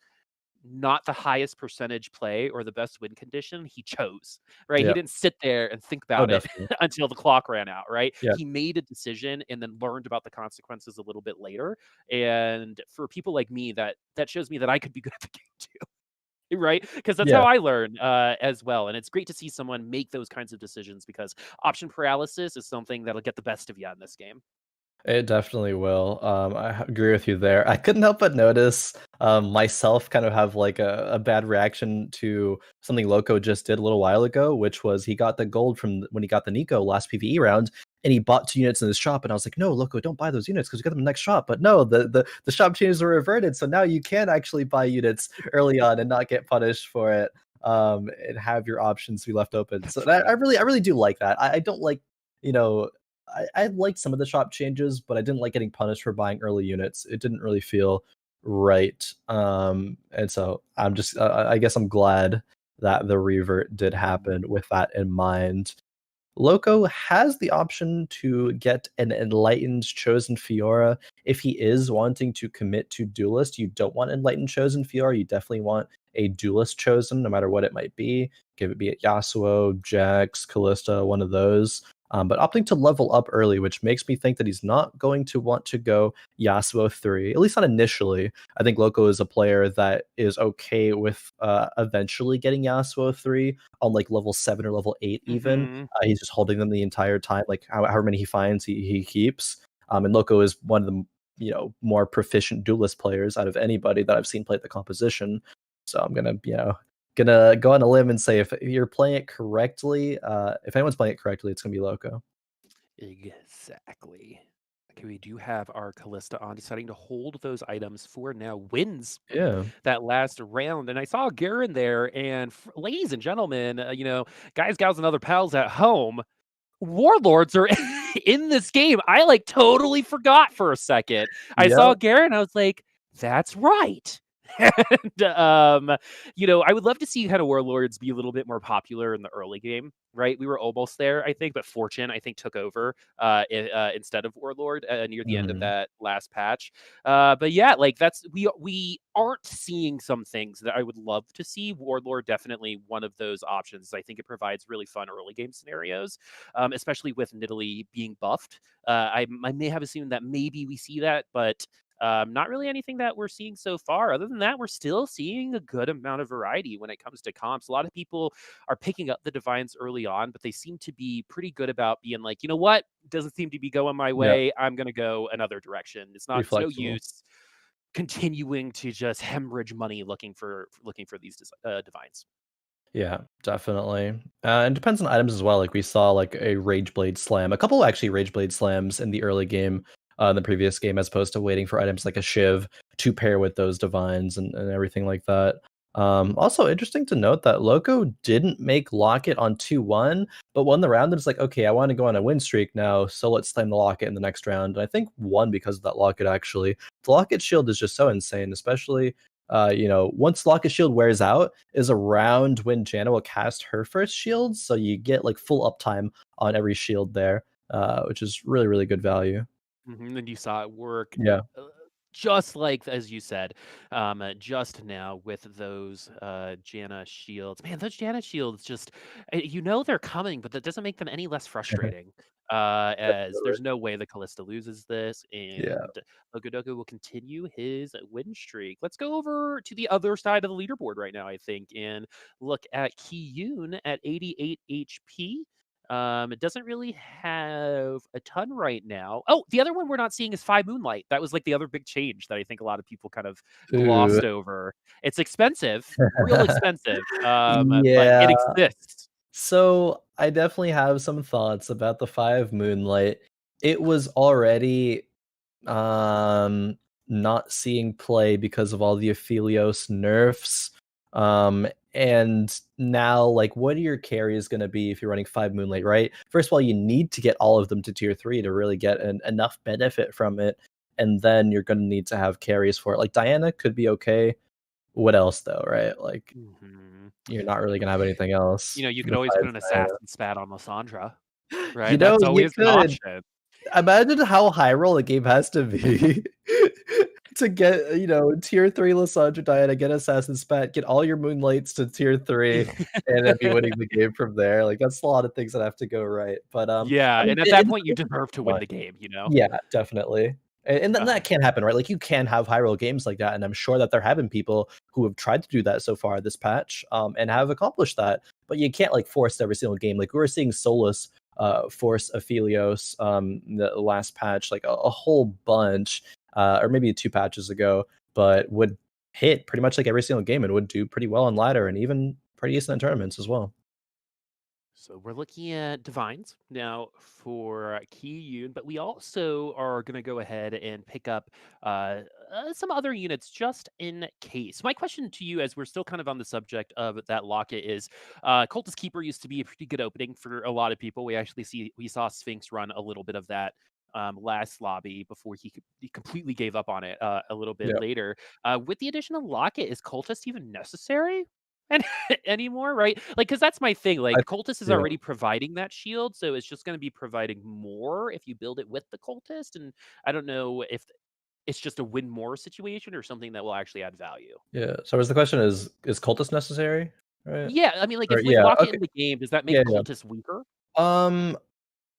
not the highest percentage play or the best win condition, he chose, right? He Yeah. didn't sit there and think Oh, about it definitely. until the clock ran out, right? Yeah. He made a decision and then learned about the consequences a little bit later. And for people like me, that shows me that I could be good at the game too. Right? Because that's Yeah. how I learn as well. And it's great to see someone make those kinds of decisions, because option paralysis is something that'll get the best of you in this game. It definitely will. Agree with you there. I couldn't help but notice myself kind of have like a bad reaction to something Loco just did a little while ago, which was he got the gold from when he got the Nico last PvE round, and he bought 2 units in his shop, and I was like, no, Loco, don't buy those units because you got them in the next shop. But no, the shop changes were reverted, so now you can actually buy units early on and not get punished for it. And have your options be left open. So That's that, right. I really do like that. I don't like you know I liked some of the shop changes, but I didn't like getting punished for buying early units. It didn't really feel right. And so I guess I'm glad that the revert did Mhm. happen with that in mind. Loco has the option to get an Enlightened Chosen Fiora if he is wanting to commit to Duelist. You don't want Enlightened Chosen Fiora. You definitely want a Duelist Chosen, no matter what it might be. Give it be it Yasuo, Jax, Callista, one of those. But opting to level up early, which makes me think that he's not going to want to go Yasuo 3, at least not initially. I think Loco is a player that is okay with eventually getting Yasuo 3 on like level 7 or level 8 even. Mhm. He's just holding them the entire time, like however many he finds, he keeps. And Loco is one of the more proficient duelist players out of anybody that I've seen play the composition. So I'm gonna go on a limb and say if you're playing it correctly, if anyone's playing it correctly, it's gonna be Loco. Exactly. Okay, we do have our Callista on, deciding to hold those items for now. Wins Yeah. that last round. And I saw Garen there. And ladies and gentlemen, guys, gals, and other pals at home, warlords are in this game. I like totally forgot for a second. I saw Yep. Garen. I was like, that's right. And I would love to see kind of warlords be a little bit more popular in the early game, right? We were almost there, I think, but Fortune, I think, took over instead of warlord near the end of Mhm. that last patch. But yeah, like that's we aren't seeing some things that I would love to see. Warlord definitely one of those options. I think it provides really fun early game scenarios, especially with Nidalee being buffed. I may have assumed that maybe we see that, but Not really anything that we're seeing so far. Other than that, we're still seeing a good amount of variety when it comes to comps. A lot of people are picking up the divines early on, but they seem to be pretty good about being like, you know what, doesn't seem to be going my Yeah, way. I'm gonna go another direction. be It's no flexible. use continuing to just hemorrhage money looking for these divines. Yeah, definitely. And depends on items as well. Like we saw like a Rage Blade slam, a couple actually Rage Blade slams in the early game, in the previous game, as opposed to waiting for items like a Shiv to pair with those divines and everything like that. Also interesting to note that Loco didn't make Locket on 2-1, but won the round and it's like, okay, I want to go on a win streak now, so let's slam the Locket in the next round. And I think won because of that Locket actually. The Locket shield is just so insane, especially once Locket Shield wears out, is around when Janna will cast her first shield, so you get like full uptime on every shield there, which is really, really good value. And you saw it work Yeah. uh, just like as you said, just now with those Janna shields. Man, those Janna shields just they're coming, but that doesn't make them any less frustrating. As Definitely. there's no way the Callista loses this, Yeah. and Locodoco will continue his win streak. Let's go over to the other side of the leaderboard right now, I think, and look at Kiyoon at 88 HP. It doesn't really have a ton right now. Oh, the other one we're not seeing is Five Moonlight. That was like the other big change that I think a lot of people kind of Ooh. glossed over. It's expensive, real expensive, but it Yeah. exists. So I definitely have some thoughts about the Five Moonlight. It was already um not seeing play because of all the Aphelios nerfs. And now like what are your carries going to be if you're running 5 Moonlight, right? First of all, you need to get all of them to tier 3 to really get enough benefit from it, and then you're going to need to have carries for it. Like Diana could be okay. What else though, right? Like Mhm. you're not really going to have anything else You could always put besides an Diana. assassin spat on Lysandra, You right? know, That's you always an could. option. Imagine how high roll a game has to be to get, tier 3 Lysandra Diana, get Assassin's Spat, get all your Moonlights to tier 3, and then be winning the game from there. Like, that's a lot of things that have to go right. But, Yeah, I mean, and at that in point, you deserve to win fun. the game, you know? Yeah, definitely. And then that can happen, right? Like, you can have high roll games like that, and I'm sure that there have been people who have tried to do that so far this patch, and have accomplished that. But you can't, like, force every single game. Like, we were seeing Solus force Aphelios the last patch, like a whole bunch, or maybe 2 patches ago, but would hit pretty much like every single game and would do pretty well on ladder and even pretty decent in tournaments as well. So we're looking at divines now for Kiyoon, but we also are going to go ahead and pick up some other units just in case. My question to you, as we're still kind of on the subject of that locket, is Cultist Keeper used to be a pretty good opening for a lot of people. We saw Sphinx run a little bit of that last lobby before he completely gave up on it a little bit Yeah, later. With the addition of locket, is Cultist even necessary? And anymore, right? Like, because that's my thing. I Like, Cultist is yeah. already providing that shield, so it's just going to be providing more if you build it with the Cultist. And I don't know if it's just a win more situation or something that will actually add value. Yeah. So was the question is cultist necessary? Right? Yeah, I mean, like, Or if with yeah, Locket okay. in the game, does that make Yeah, yeah. Cultist weaker? Um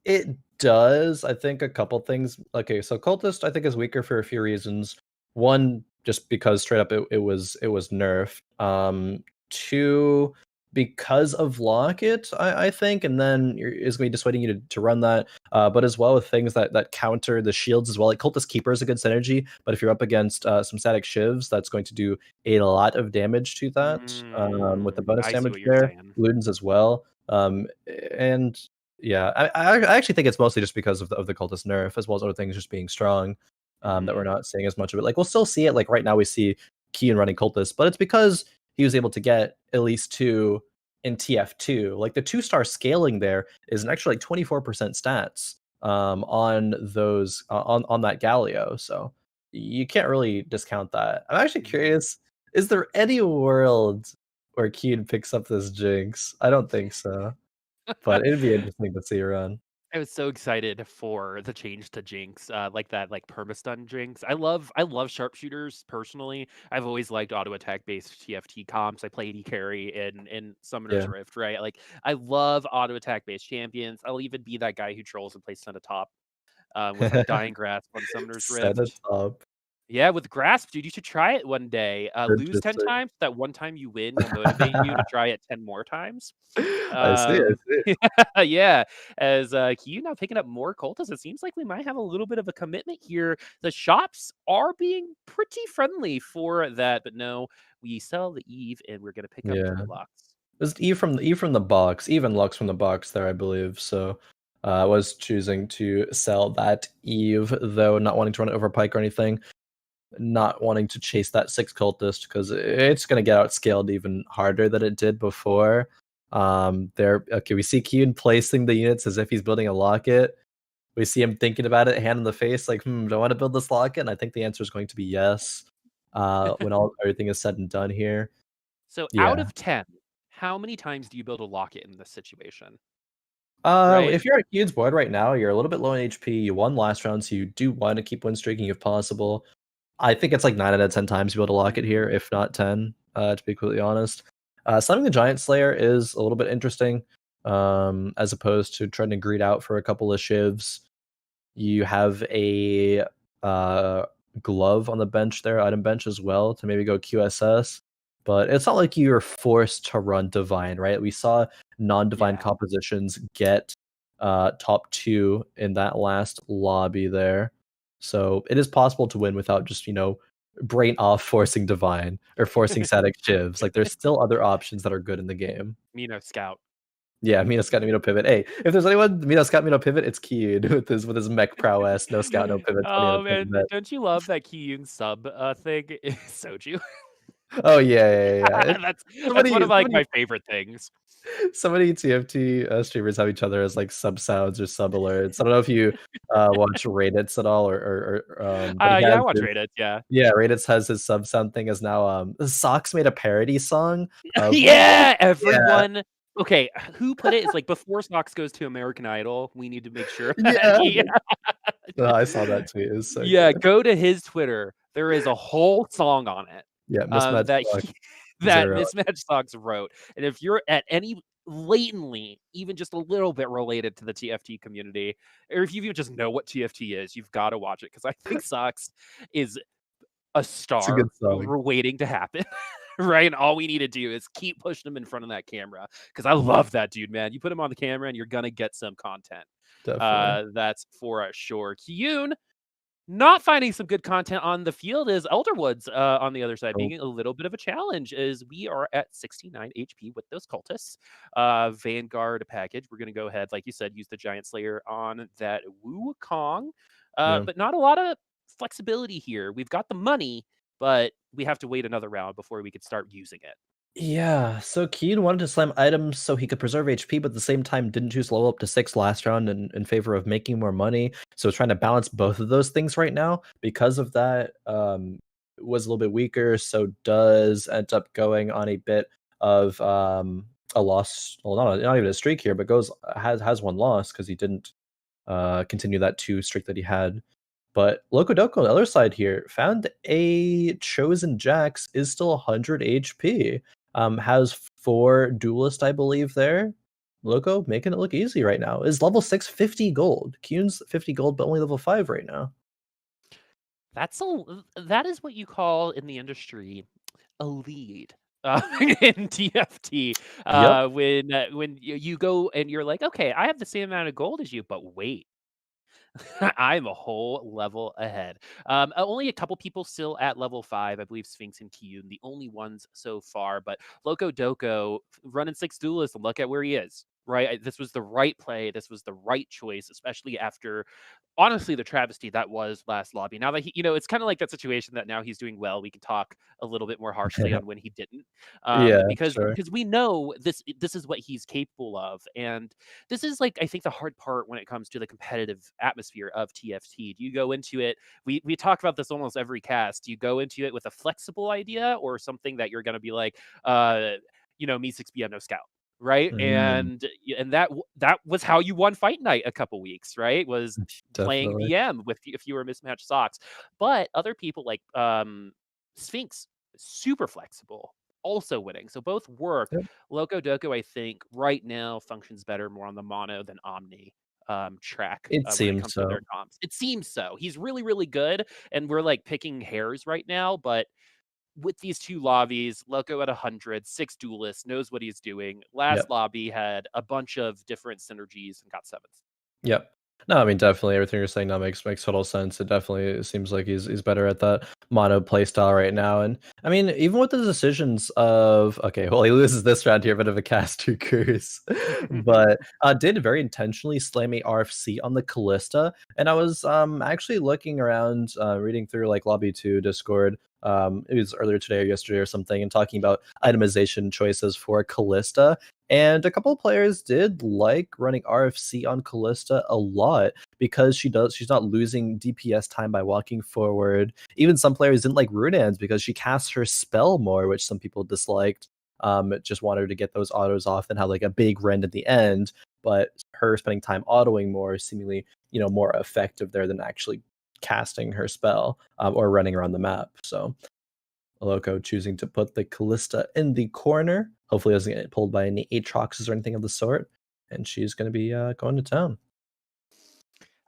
It does. I think a couple things. Okay, so Cultist I think is weaker for a few reasons. One, just because straight up it was nerfed. Two, because of Locket, I think, and then is going to be dissuading you to run that. But as well with things that counter the shields as well. Like Cultist Keeper is a good synergy, but if you're up against some static shivs, that's going to do a lot of damage to that. With the bonus I see damage what you're there, saying. Ludens as well. And yeah, I actually think it's mostly just because of the cultist nerf, as well as other things just being strong, that we're Mhm. not seeing as much of it. Like, we'll still see it, like, right now we see Kiyoon running cultist, but it's because he was able to get at least 2 in TF2. Like, the 2-star scaling there is an extra, like, 24% stats, on those on that Galio, so you can't really discount that. I'm actually Mhm. curious, is there any world where Kiyoon picks up this Jinx? I don't think so. But it'd be interesting to see her run. I was so excited for the change to Jinx, like that, like permastun Jinx. I love sharpshooters personally. I've always liked auto attack based TFT comps. I play AD carry in Summoner's Yeah. Rift, right? Like I love auto attack based champions. I'll even be that guy who trolls and plays Senna top with like Dying Grasp on Summoner's Set it Rift. up. Yeah, with Grasp, dude, you should try it one day. Lose 10 Interesting. times, that one time you win will motivate you to try it 10 more times. I see, I see. Yeah, as, Kiyoon now picking up more cultists, it seems like we might have a little bit of a commitment here. The shops are being pretty friendly for that, but no, we sell the Eve, and we're gonna pick up Yeah. 3 locks. There's E from the box, even Lux from the box there, I believe. So I was choosing to sell that Eve, though not wanting to run it over Pike or anything, not wanting to chase that 6 cultist because it's gonna get outscaled even harder than it did before. There, okay, we see Kiyoon placing the units as if he's building a locket. We see him thinking about it, hand in the face, like, do I want to build this locket? And I think the answer is going to be yes. When everything is said and done here. So out Yeah. of 10, how many times do you build a locket in this situation? Right? If you're at Kiyoon's board right now, you're a little bit low in HP. You won last round, so you do want to keep win streaking if possible. I think it's like 9 out of 10 times you build a locket here, if not 10, to be completely honest. Slamming the Giant Slayer is a little bit interesting, as opposed to trying to greed out for a couple of shivs. You have a glove on the bench there, item bench as well, to maybe go QSS. But it's not like you're forced to run Divine, right? We saw non-Divine Yeah. compositions get top 2 in that last lobby there. So it is possible to win without just, brain off forcing Divine or forcing static shivs. Like there's still other options that are good in the game. Mino Scout. Yeah, Mina Scout, Mino Pivot. Hey, if there's anyone, Mina Scout, Mino Pivot, it's Kiyoon with his mech prowess, no scout, no pivot, 20 out Oh, of 10 man, net. don't you love that Kiyoon sub, thing? Soju. Oh yeah, yeah, yeah. That's one Somebody, of, like, somebody, my favorite things. somebody TFT streamers have each other as like sub sounds or sub alerts. I don't know if you watch Raditz at all, but he Yeah, I has watch his Raditz, yeah. yeah, Raditz has his sub sound thing as now. Socks made a parody song of Yeah, yeah, everyone okay, who put it? It's like, before Socks goes to American Idol, we need to make sure that yeah. he I saw that tweet. It was so Yeah, good. go to his Twitter. There is a whole song on it, Yeah, mismatched that socks that 0. Mismatched Socks wrote, and if you're at any latently, even just a little bit related to the TFT community, or if you even just know what TFT is, you've gotta watch it because I think Socks is a It's a star good song, waiting to happen, right? And all we need to do is keep pushing him in front of that camera because I love that dude, man. You put him on the camera and you're gonna get some content. definitely. That's for sure. Kiyoon not finding some good content on the field is Elderwoods on the other side, Oh, being a little bit of a challenge as we are at 69 HP with those cultists. Vanguard package. We're going to go ahead, like you said, use the Giant Slayer on that Wukong. yeah. But not a lot of flexibility here. We've got the money, but we have to wait another round before we could start using it. Yeah, so Keen wanted to slam items so he could preserve HP, but at the same time didn't choose level up to 6 last round in favor of making more money. So trying to balance both of those things right now. Because of that, was a little bit weaker. So does end up going on a bit of a loss. Well, not even a streak here, but has one loss because he didn't continue that 2 streak that he had. But Locodoco on the other side here found a chosen Jax is still 100 HP. Has 4 duelist, I believe, there. Loco making it look easy right now. Is level 6 50 gold. Kuhn's 50 gold, but only level 5 right now. That is what you call in the industry a lead. In TFT, Yep. when you go and you're like, okay, I have the same amount of gold as you, but wait, I'm a whole level ahead. Only a couple people still at level 5. I believe Sphinx and Kiyoon, the only ones so far. But Locodoco running 6 duelists, and look at where he is. Right, this was the right play. This was the right choice, especially after, honestly, the travesty that was last lobby. Now that it's kind of like that situation that now he's doing well. We can talk a little bit more harshly on when he didn't, Yeah, because sure. we know this is what he's capable of, and this is like I think the hard part when it comes to the competitive atmosphere of TFT. Do you go into it? We talk about this almost every cast. Do you go into it with a flexible idea or something that you're going to be like, me 6 p.m. no scout, right? Mm, And that was how you won Fight Night a couple weeks, right? Was playing definitely. VM with fewer mismatched socks. But other people like Sphinx, super flexible, also winning. So both work. Yep. Locodoco, I think, right now functions better more on the mono than Omni. track It when it seems comes to so. their comps. It seems so. He's really, really good, and we're like picking hairs right now. But with these two lobbies, Loco at 100, 6 duelists, knows what he's doing. Last Yep. lobby had a bunch of different synergies and got seventh. Yep. No, I mean, definitely everything you're saying now makes total sense. It definitely seems like he's better at that mono play style right now. And I mean, even with the decisions of okay, well, he loses this round here, bit of a caster curse, but did very intentionally slam a RFC on the Callista. And I was actually looking around, reading through like Lobby 2 Discord. It was earlier today or yesterday or something, and talking about itemization choices for Callista. And a couple of players did like running RFC on Callista a lot because she's not losing DPS time by walking forward. Even some players didn't like Runaan's because she casts her spell more, which some people disliked. Just wanted her to get those autos off and have like a big rend at the end. But her spending time autoing more is seemingly, more effective there than actually casting her spell, or running around the map. So Loco choosing to put the Callista in the corner. Hopefully doesn't get pulled by any Aatroxes or anything of the sort. And she's going to be going to town.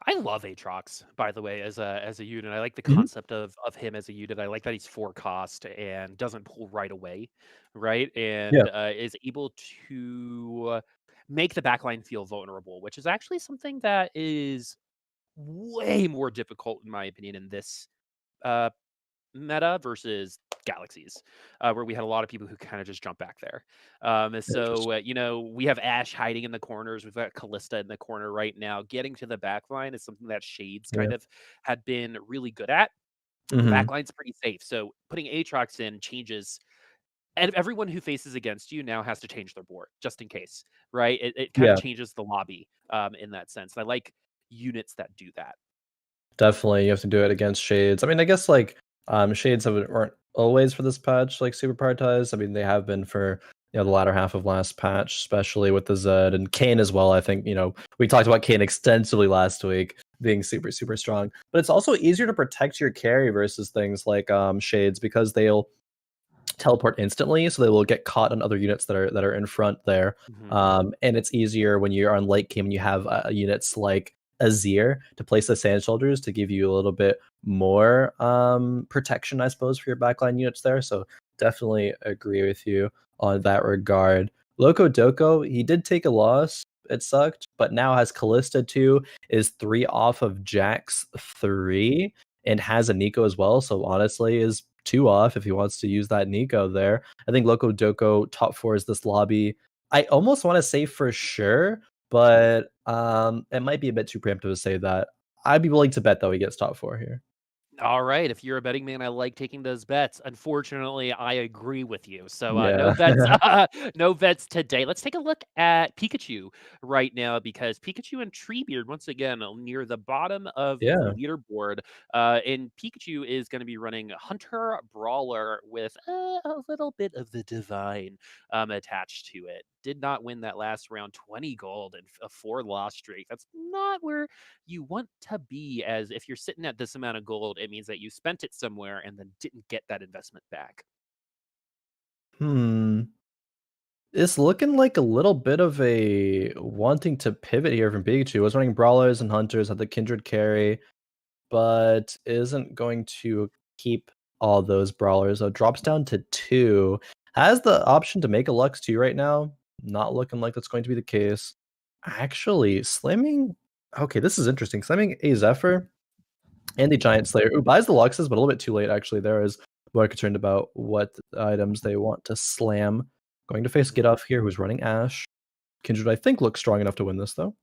I love Aatrox, by the way, as a unit. I like the Mhm. concept of him as a unit. I like that he's 4 cost and doesn't pull right away, right? Yeah, And is able to make the backline feel vulnerable, which is actually something that is way more difficult, in my opinion, in this uh, meta versus galaxies, where we had a lot of people who kind of just jump back there. So, interesting. we have Ash hiding in the corners. We've got Callista in the corner right now. Getting to the back line is something that Shades Yeah. kind of had been really good at. The Hmm. back line's pretty safe. So putting Aatrox in changes. And everyone who faces against you now has to change their board just in case, right? It kind of Yeah, changes the lobby in that sense. And I like units that do that. definitely. You have to do it against Shades. I mean, I guess like Shades weren't always for this patch like super prioritized. I mean, they have been for the latter half of last patch, especially with the Zed and Kane as well. I think we talked about Kane extensively last week being super super strong, but it's also easier to protect your carry versus things like Shades because they'll teleport instantly, so they will get caught on other units that are in front there. Mhm. And it's easier when you're on late game and you have units like Azir to place the Sand Soldiers to give you a little bit more protection, I suppose, for your backline units there. So definitely agree with you on that regard. Locodoco, he did take a loss. It sucked, but now has Callista 2, is 3 off of Jack's 3, and has a Nico as well. So honestly, is 2 off if he wants to use that Nico there. I think Locodoco top 4 is this lobby. I almost want to say for sure, but it might be a bit too preemptive to say that. I'd be willing to bet though he gets top 4 here. All right. If you're a betting man, I like taking those bets. Unfortunately, I agree with you. So no Yeah. bets, no bets today. Let's take a look at Pikachu right now because Pikachu and Treebeard once again near the bottom of the Yeah. leaderboard. And Pikachu is going to be running Hunter Brawler with a little bit of the divine attached to it. Did not win that last round. 20 gold and a 4 loss streak. That's not where you want to be, as if you're sitting at this amount of gold, it means that you spent it somewhere and then didn't get that investment back. Hmm. It's looking like a little bit of a wanting to pivot here from Pikachu. Was running Brawlers and Hunters, had the Kindred carry, but isn't going to keep all those brawlers. So it drops down to 2. Has the option to make a Lux 2 right now. Not looking like that's going to be the case. Actually, slamming. Okay, this is interesting. Slamming a Zephyr and the Giant Slayer, who buys the Luxes, but a little bit too late, actually. There is more concerned about what items they want to slam. Going to face Mhm. Gitoff here, who's running Ash. Kindred, I think, looks strong enough to win this, though.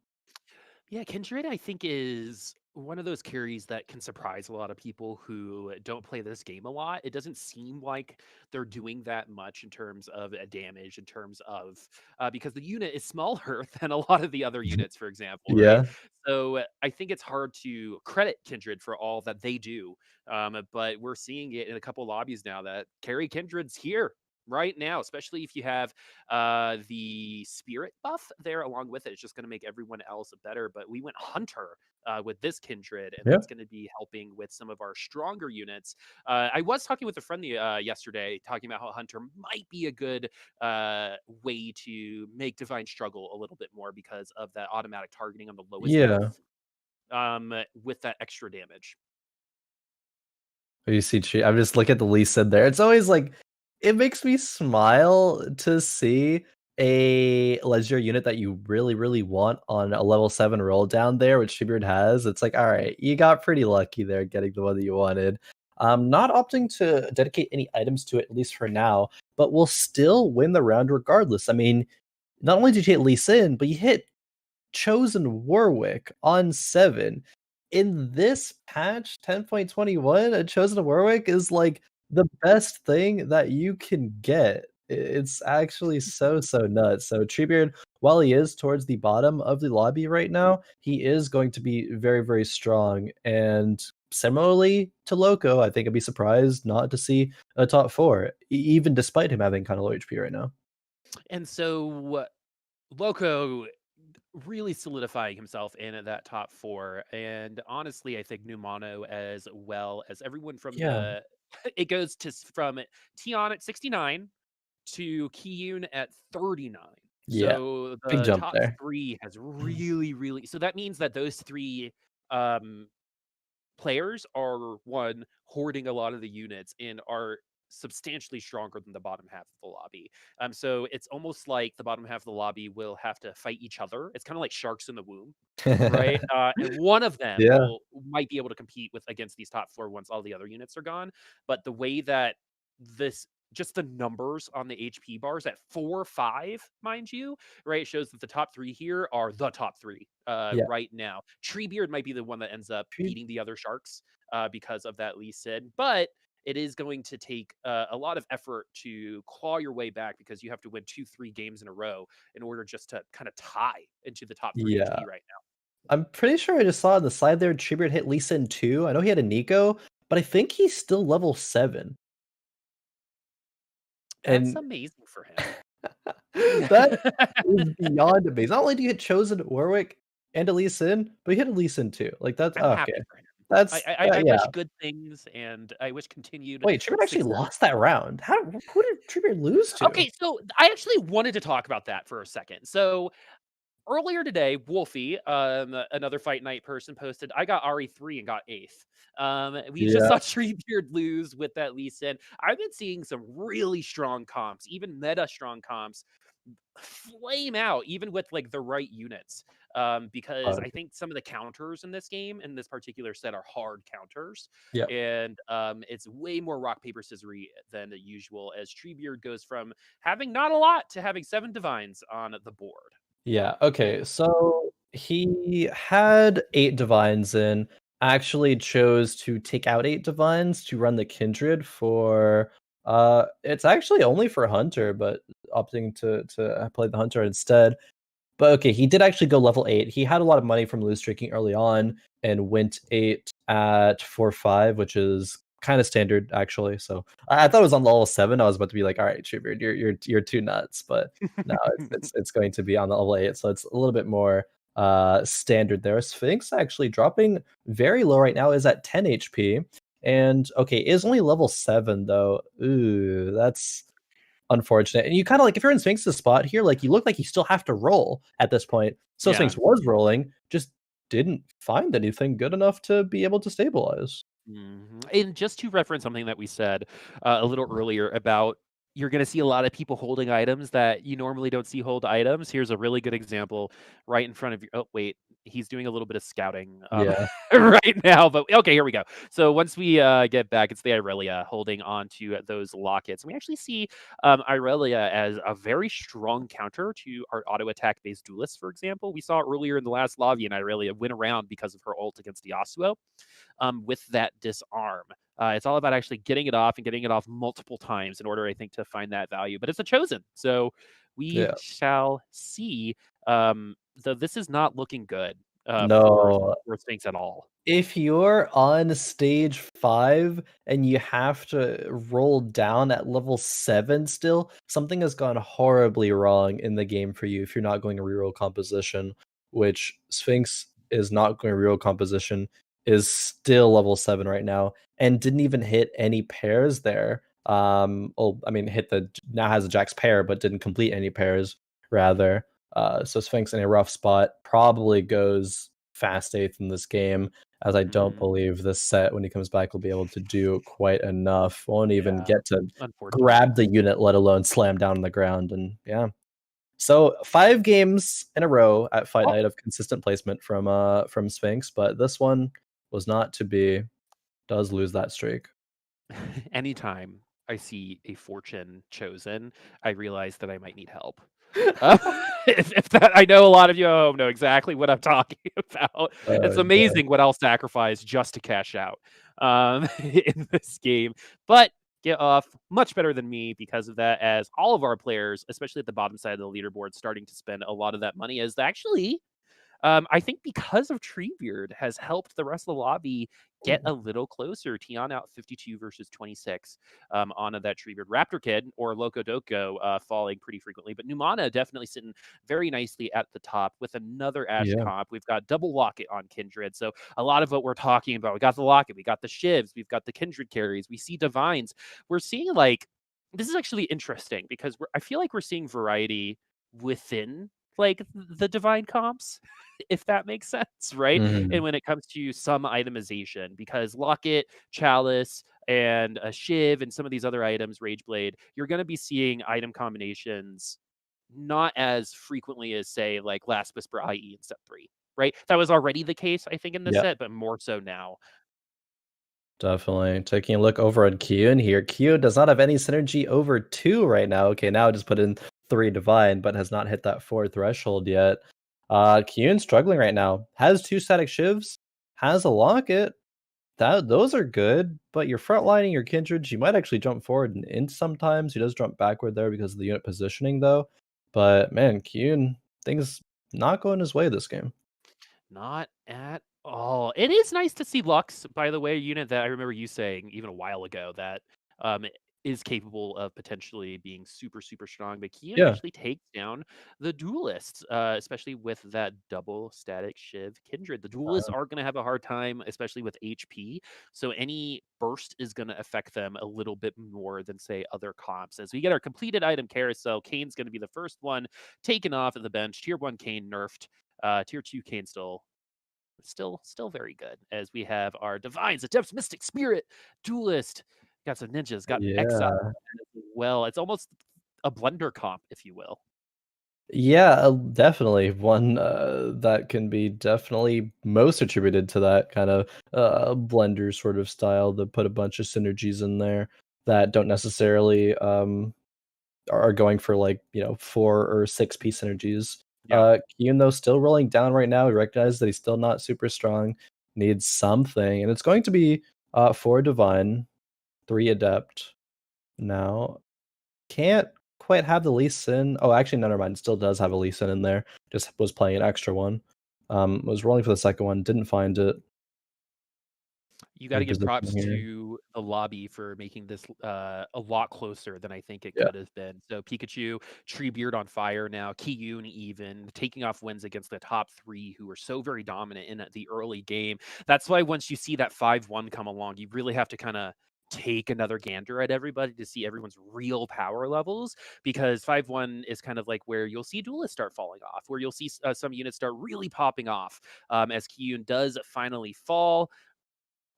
Yeah, Kindred, I think, is one of those carries that can surprise a lot of people who don't play this game a lot. It doesn't seem like they're doing that much in terms of damage, in terms of because the unit is smaller than a lot of the other units, for example, right? Yeah. So I think it's hard to credit Kindred for all that they do. But we're seeing it in a couple lobbies now that carry Kindred's here right now, especially if you have the spirit buff there along with it. It's just going to make everyone else better. But we went Hunter with this kindred, and Yeah. that's going to be helping with some of our stronger units. I was talking with a friend yesterday, talking about how Hunter might be a good way to make Divine struggle a little bit more because of that automatic targeting on the lowest Yeah. health, with that extra damage. You see, I'm just looking at the Lee Sin there. It's always like, it makes me smile to see a legendary unit that you really, really want on a level 7 roll down there, which Treebeard has. It's like, all right, you got pretty lucky there getting the one that you wanted. Not opting to dedicate any items to it, at least for now, but will still win the round regardless. I mean, not only did you hit Lee Sin, but you hit chosen Warwick on 7. In this patch 10.21, a chosen Warwick is like the best thing that you can get. It's actually so nuts. So Treebeard, while he is towards the bottom of the lobby right now, he is going to be very, very strong. And similarly to Loco, I think I'd be surprised not to see a top 4, even despite him having kind of low HP right now. And so Loco really solidifying himself in at that top 4. And honestly, I think Numano, as well as everyone from Yeah. the it goes to from Tiaan at 69 to Kiyoon at 39. Yeah. So Big the jump top there. 3 has really, so that means that those 3 um players are one hoarding a lot of the units and are substantially stronger than the bottom half of the lobby. So it's almost like the bottom half of the lobby will have to fight each other. It's kind of like sharks in the womb, right? And one of them Yeah. might be able to compete with against these top 4 once all the other units are gone. But the way that this just the numbers on the HP bars at 4, 5, mind you, right? Shows that the top 3 here are the top 3 Yeah. right now. Treebeard might be the one that ends up Tree beating the other sharks because of that Lee Sin, but it is going to take a lot of effort to claw your way back because you have to win 2, 3 games in a row in order just to kind of tie into the top 3 Yeah. HP right now. I'm pretty sure I just saw on the side there, Treebeard hit Lee Sin 2. I know he had a Nico, but I think he's still level 7. That's And amazing for him. that is beyond amazing. Not only do you hit chosen Warwick and a Lee Sin, but you hit a Lee Sin too. Like, that's I'm okay. happy for him. That's I yeah. wish good things, and I wish continued Wait, Treebeard actually success. lost that round. Who did Treebeard lose to? Okay, so I actually wanted to talk about that for a second. So earlier today, Wolfie, another Fight Night person, posted, I got RE3 and got 8th. We just Yeah. saw Treebeard lose with that Lee Sin. I've been seeing some really strong comps, even meta strong comps, flame out, even with like the right units. Because I think some of the counters in this game, in this particular set, are hard counters. Yeah. And it's way more rock, paper, scissory than the usual, as Treebeard goes from having not a lot to having 7 divines on the board. Yeah, okay, so he had 8 divines in, actually chose to take out 8 divines to run the kindred for it's actually only for Hunter, but opting to play the Hunter instead. But okay, he did actually go level 8. He had a lot of money from loose streaking early on and went 8 at 4-5, which is kind of standard actually. So I thought it was on level 7. I was about to be like, all right, Treebeard, you're too nuts, but no, it's going to be on the level 8, so it's a little bit more standard there. Sphinx actually dropping very low right now, is at 10 HP. And okay, is only level 7 though. Ooh, that's unfortunate. And you kind of like, if you're in Sphinx's spot here, like you look like you still have to roll at this point. So Yeah. Sphinx was rolling, just didn't find anything good enough to be able to stabilize. And just to reference something that we said a little earlier about you're going to see a lot of people holding items that you normally don't see hold items. Here's a really good example right in front of you. Oh, wait, he's doing a little bit of scouting Yeah. right now. But okay, here we go. So once we get back, it's the Irelia holding on to those lockets. And we actually see Irelia as a very strong counter to our auto attack based duelists, for example. We saw earlier in the last lobby, and Irelia win around because of her ult against Yasuo. With that disarm. It's all about actually getting it off and getting it off multiple times in order, I think, to find that value. But it's a chosen, so we Yeah. shall see. Though this is not looking good No. for Sphinx at all. If you're on stage 5 and you have to roll down at level 7 still, something has gone horribly wrong in the game for you if you're not going to reroll composition, which Sphinx is not going real composition, is still level 7 right now, and didn't even hit any pairs there. Well, I mean, now has a Jack's pair, but didn't complete any pairs, rather. So Sphinx in a rough spot, probably goes fast 8th in this game, as I don't believe this set, when he comes back, will be able to do quite enough. Won't even get to unfortunately. grab the unit, let alone slam down on the ground. And yeah. So 5 games in a row at Fight Night of consistent placement from Sphinx, but this one was not to be. Does lose that streak. Anytime I see a fortune chosen, I realize that I might need help. If that, I know a lot of you at home know exactly what I'm talking about. It's amazing what I'll sacrifice just to cash out in this game. But Gitoff much better than me because of that, as all of our players, especially at the bottom side of the leaderboard, starting to spend a lot of that money, as actually I think because of Treebeard has helped the rest of the lobby get a little closer. Tiaan out 52 versus 26 on that Treebeard. Raptor Kid or Locodoco falling pretty frequently, but Numana definitely sitting very nicely at the top with another Ash comp. We've got double Locket on Kindred. So a lot of what we're talking about, we got the Locket, we got the Shivs, we've got the Kindred carries, we see Divines. We're seeing like, this is actually interesting because I feel like we're seeing variety within like the divine comps, if that makes sense, right? And when it comes to some itemization, because Locket, Chalice, and a Shiv, and some of these other items, Rageblade, you're going to be seeing item combinations not as frequently as, say, like Last Whisper IE in set 3, right? That was already the case, I think, in this set, but more so now. Definitely. Taking a look over at Kiyoon here. Kiyoon does not have any synergy over 2 right now. Okay, now just put in 3 divine, but has not hit that 4 threshold yet. Kiyoon struggling right now. Has 2 static shivs, has a locket. Those are good, but you're frontlining your kindred. You might actually jump forward and in sometimes. He does jump backward there because of the unit positioning, though. But man, Kiyoon, things not going his way this game. Not at all. It is nice to see Lux, by the way, a unit that I remember you saying even a while ago that is capable of potentially being super, super strong. But Kiyoon Yeah. actually takes down the duelists, especially with that double static Shiv Kindred. The duelists are going to have a hard time, especially with HP. So any burst is going to affect them a little bit more than, say, other comps. As we get our completed item carousel, Kane's going to be the first one taken off of the bench. Tier 1 Kane nerfed. Tier 2 Kane still very good, as we have our Divines, Adepts, Mystic, Spirit, Duelist, got some ninjas, got Exile as well. It's almost a blender comp, if you will. Yeah, definitely. One that can be definitely most attributed to that kind of blender sort of style, that put a bunch of synergies in there that don't necessarily are going for, like, 4 or 6 piece synergies. Kiyoon, though, still rolling down right now. We recognize that he's still not super strong, needs something, and it's going to be 4 divine, 3 adept now. Can't quite have the Lee Sin. Oh, actually, no, never mind. Still does have a Lee Sin in there. Just was playing an extra one. Was rolling for the second one, didn't find it. You got to give props to the lobby for making this a lot closer than I think it could have been. So Pikachu, Treebeard on fire now, Kiyoon even taking off wins against the top 3 who were so very dominant in the early game. That's why once you see that 5-1 come along, you really have to kind of take another gander at everybody to see everyone's real power levels, because 5-1 is kind of like where you'll see duelists start falling off, where you'll see some units start really popping off as Kiyoon does finally fall.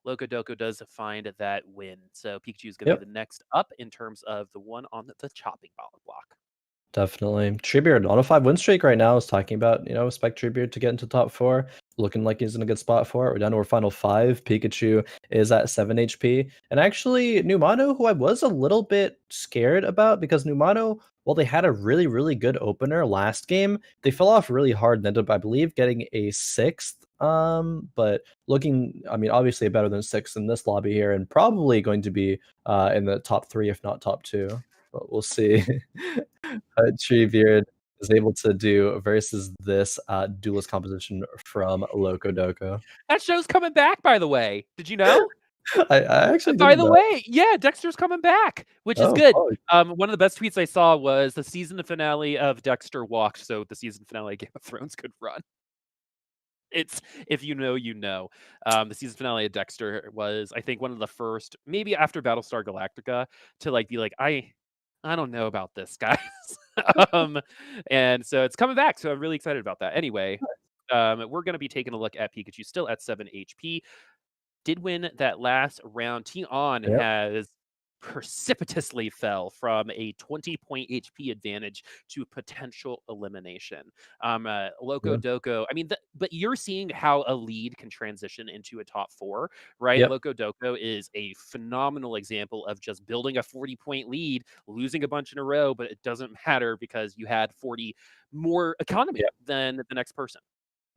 Locodoco does find that win. So Pikachu is going to be the next up in terms of the one on the chopping block. Definitely. Treebeard on a 5 win streak right now. I was talking about, expect Treebeard to get into top 4. Looking like he's in a good spot for it. We're down to our final 5. Pikachu is at 7 HP. And actually, Numano, who I was a little bit scared about, because Numano, while they had a really, really good opener last game, they fell off really hard and ended up, I believe, getting a 6th. But looking, I mean, obviously better than 6th in this lobby here, and probably going to be in the top 3, if not top 2. But we'll see. Treebeard is able to do versus this duelist composition from Locodoco. That show's coming back, by the way. Did you know? I actually By didn't the know. way, yeah, Dexter's coming back, which is good. Oh. One of the best tweets I saw was the season finale of Dexter walked, so the season finale of Game of Thrones could run. It's if you know, you know. The season finale of Dexter was, I think, one of the first, maybe after Battlestar Galactica, to like be like, I don't know about this, guys. um, and so it's coming back. So I'm really excited about that. Anyway, we're gonna be taking a look at Pikachu, still at 7 HP. Did win that last round. Tiaan Yep. has precipitously fell from a 20-point HP advantage to potential elimination. Yeah. Locodoco, I mean, but you're seeing how a lead can transition into a top 4, right? Yep. Locodoco is a phenomenal example of just building a 40-point lead, losing a bunch in a row, but it doesn't matter because you had 40 more economy Yep. than the next person.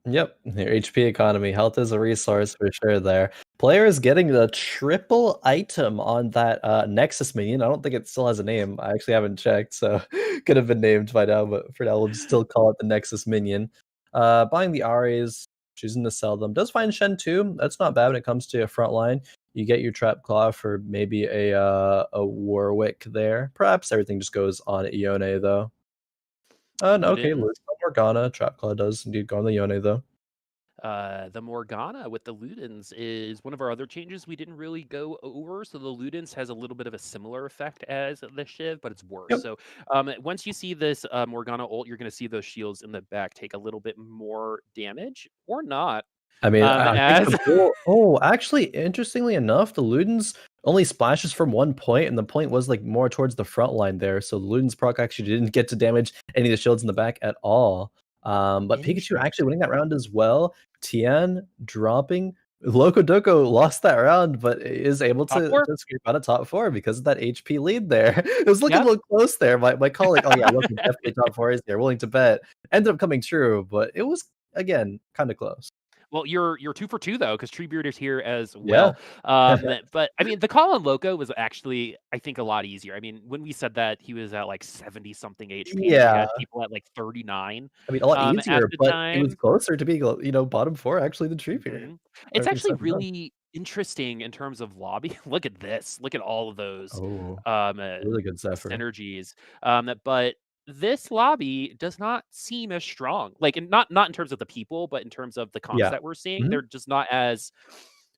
Yep. Your HP economy. Health is a resource for sure there. Players getting the triple item on that Nexus minion. I don't think it still has a name. I actually haven't checked, so could have been named by now, but for now we'll just still call it the Nexus minion. Buying the Ares, choosing to sell them. Does find Shen too. That's not bad when it comes to a front line. You get your Trap Claw for maybe a Warwick there. Perhaps everything just goes on Ione though. No, okay, Ludens, Morgana. Trap Claw does indeed go on the Ione though. the Morgana with the Ludens is one of our other changes we didn't really go over. So the Ludens has a little bit of a similar effect as the Shiv, but it's worse. Yep. So once you see this Morgana ult, you're going to see those shields in the back take a little bit more damage or not. I mean, I think As the bull actually, interestingly enough, the Ludens only splashes from 1 point, and the point was, like, more towards the front line there, so Luden's proc actually didn't get to damage any of the shields in the back at all. But Pikachu actually winning that round as well. Tiaan dropping. Locodoco lost that round, but is able top to 4. scrape out a top 4 because of that HP lead there. It was looking a Yep. little close there. My colleague, "Oh, yeah, Loco definitely top 4 is there, willing to bet." Ended up coming true, but it was, again, kinda close. Well, you're 2 for 2 though, because Treebeard is here as Yeah. well. But I mean, the call on Loco was actually, I think, a lot easier. I mean, when we said that he was at like 70 something HP, we Yeah. had people at like 39 I mean, a lot at easier, the but it was time. closer to being, bottom 4 actually than Treebeard. It's Or actually 7 really interesting in terms of lobby. Look at this. Look at all of those Oh, um, uh, really good Zephyr. synergies. But this lobby does not seem as strong. Like, not in terms of the people, but in terms of the comps Yeah. that we're seeing. Mhm. They're just not as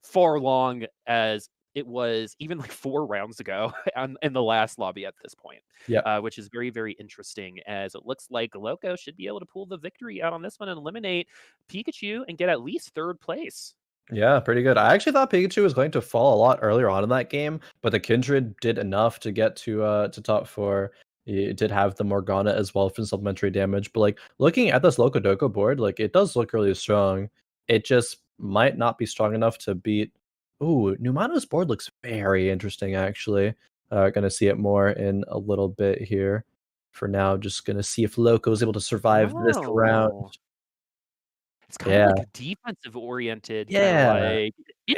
far along as it was even like 4 rounds ago in the last lobby at this point, Yeah. which is very, very interesting, as it looks like Loco should be able to pull the victory out on this one and eliminate Pikachu and get at least 3rd place. Yeah, pretty good. I actually thought Pikachu was going to fall a lot earlier on in that game, but the Kindred did enough to get to top 4. It did have the Morgana as well for supplementary damage, but, like, looking at this Locodoco board, like, it does look really strong. It just might not be strong enough to beat. Ooh, Numano's board looks very interesting, actually. Gonna see it more in a little bit here. For now, just gonna see if Loco is able to survive this round. Oh. It's kind of Yeah. like a defensive oriented, kind of Yeah. like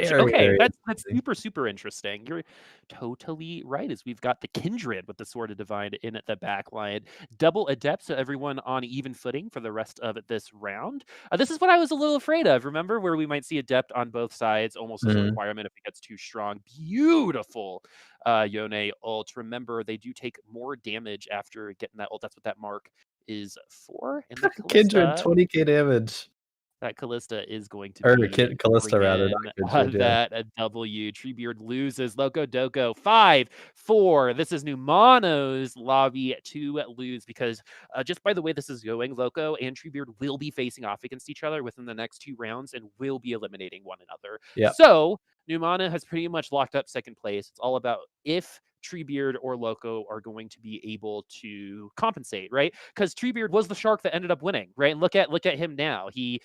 Very, okay, very that's interesting. super, super interesting. You're totally right, as we've got the Kindred with the Sword of Divine in at the back line. Double Adept, so everyone on even footing for the rest of this round. This is what I was a little afraid of. Remember, where we might see Adept on both sides almost as a Mhm. requirement if it gets too strong. Beautiful Yone ult. Remember, they do take more damage after getting that ult. That's what that mark is for. And the Kindred, Callista, 20k damage. that Callista is going to Or be Callista rather, bringing not Kindred, yeah. that a W. Treebeard loses. Locodoco 5-4. This is Numano's lobby to lose because just by the way this is going, Loco and Treebeard will be facing off against each other within the next 2 rounds and will be eliminating one another. Yeah. So Numano has pretty much locked up 2nd place. It's all about if Treebeard or Loco are going to be able to compensate, right? Because Treebeard was the shark that ended up winning, right? And look at him now. He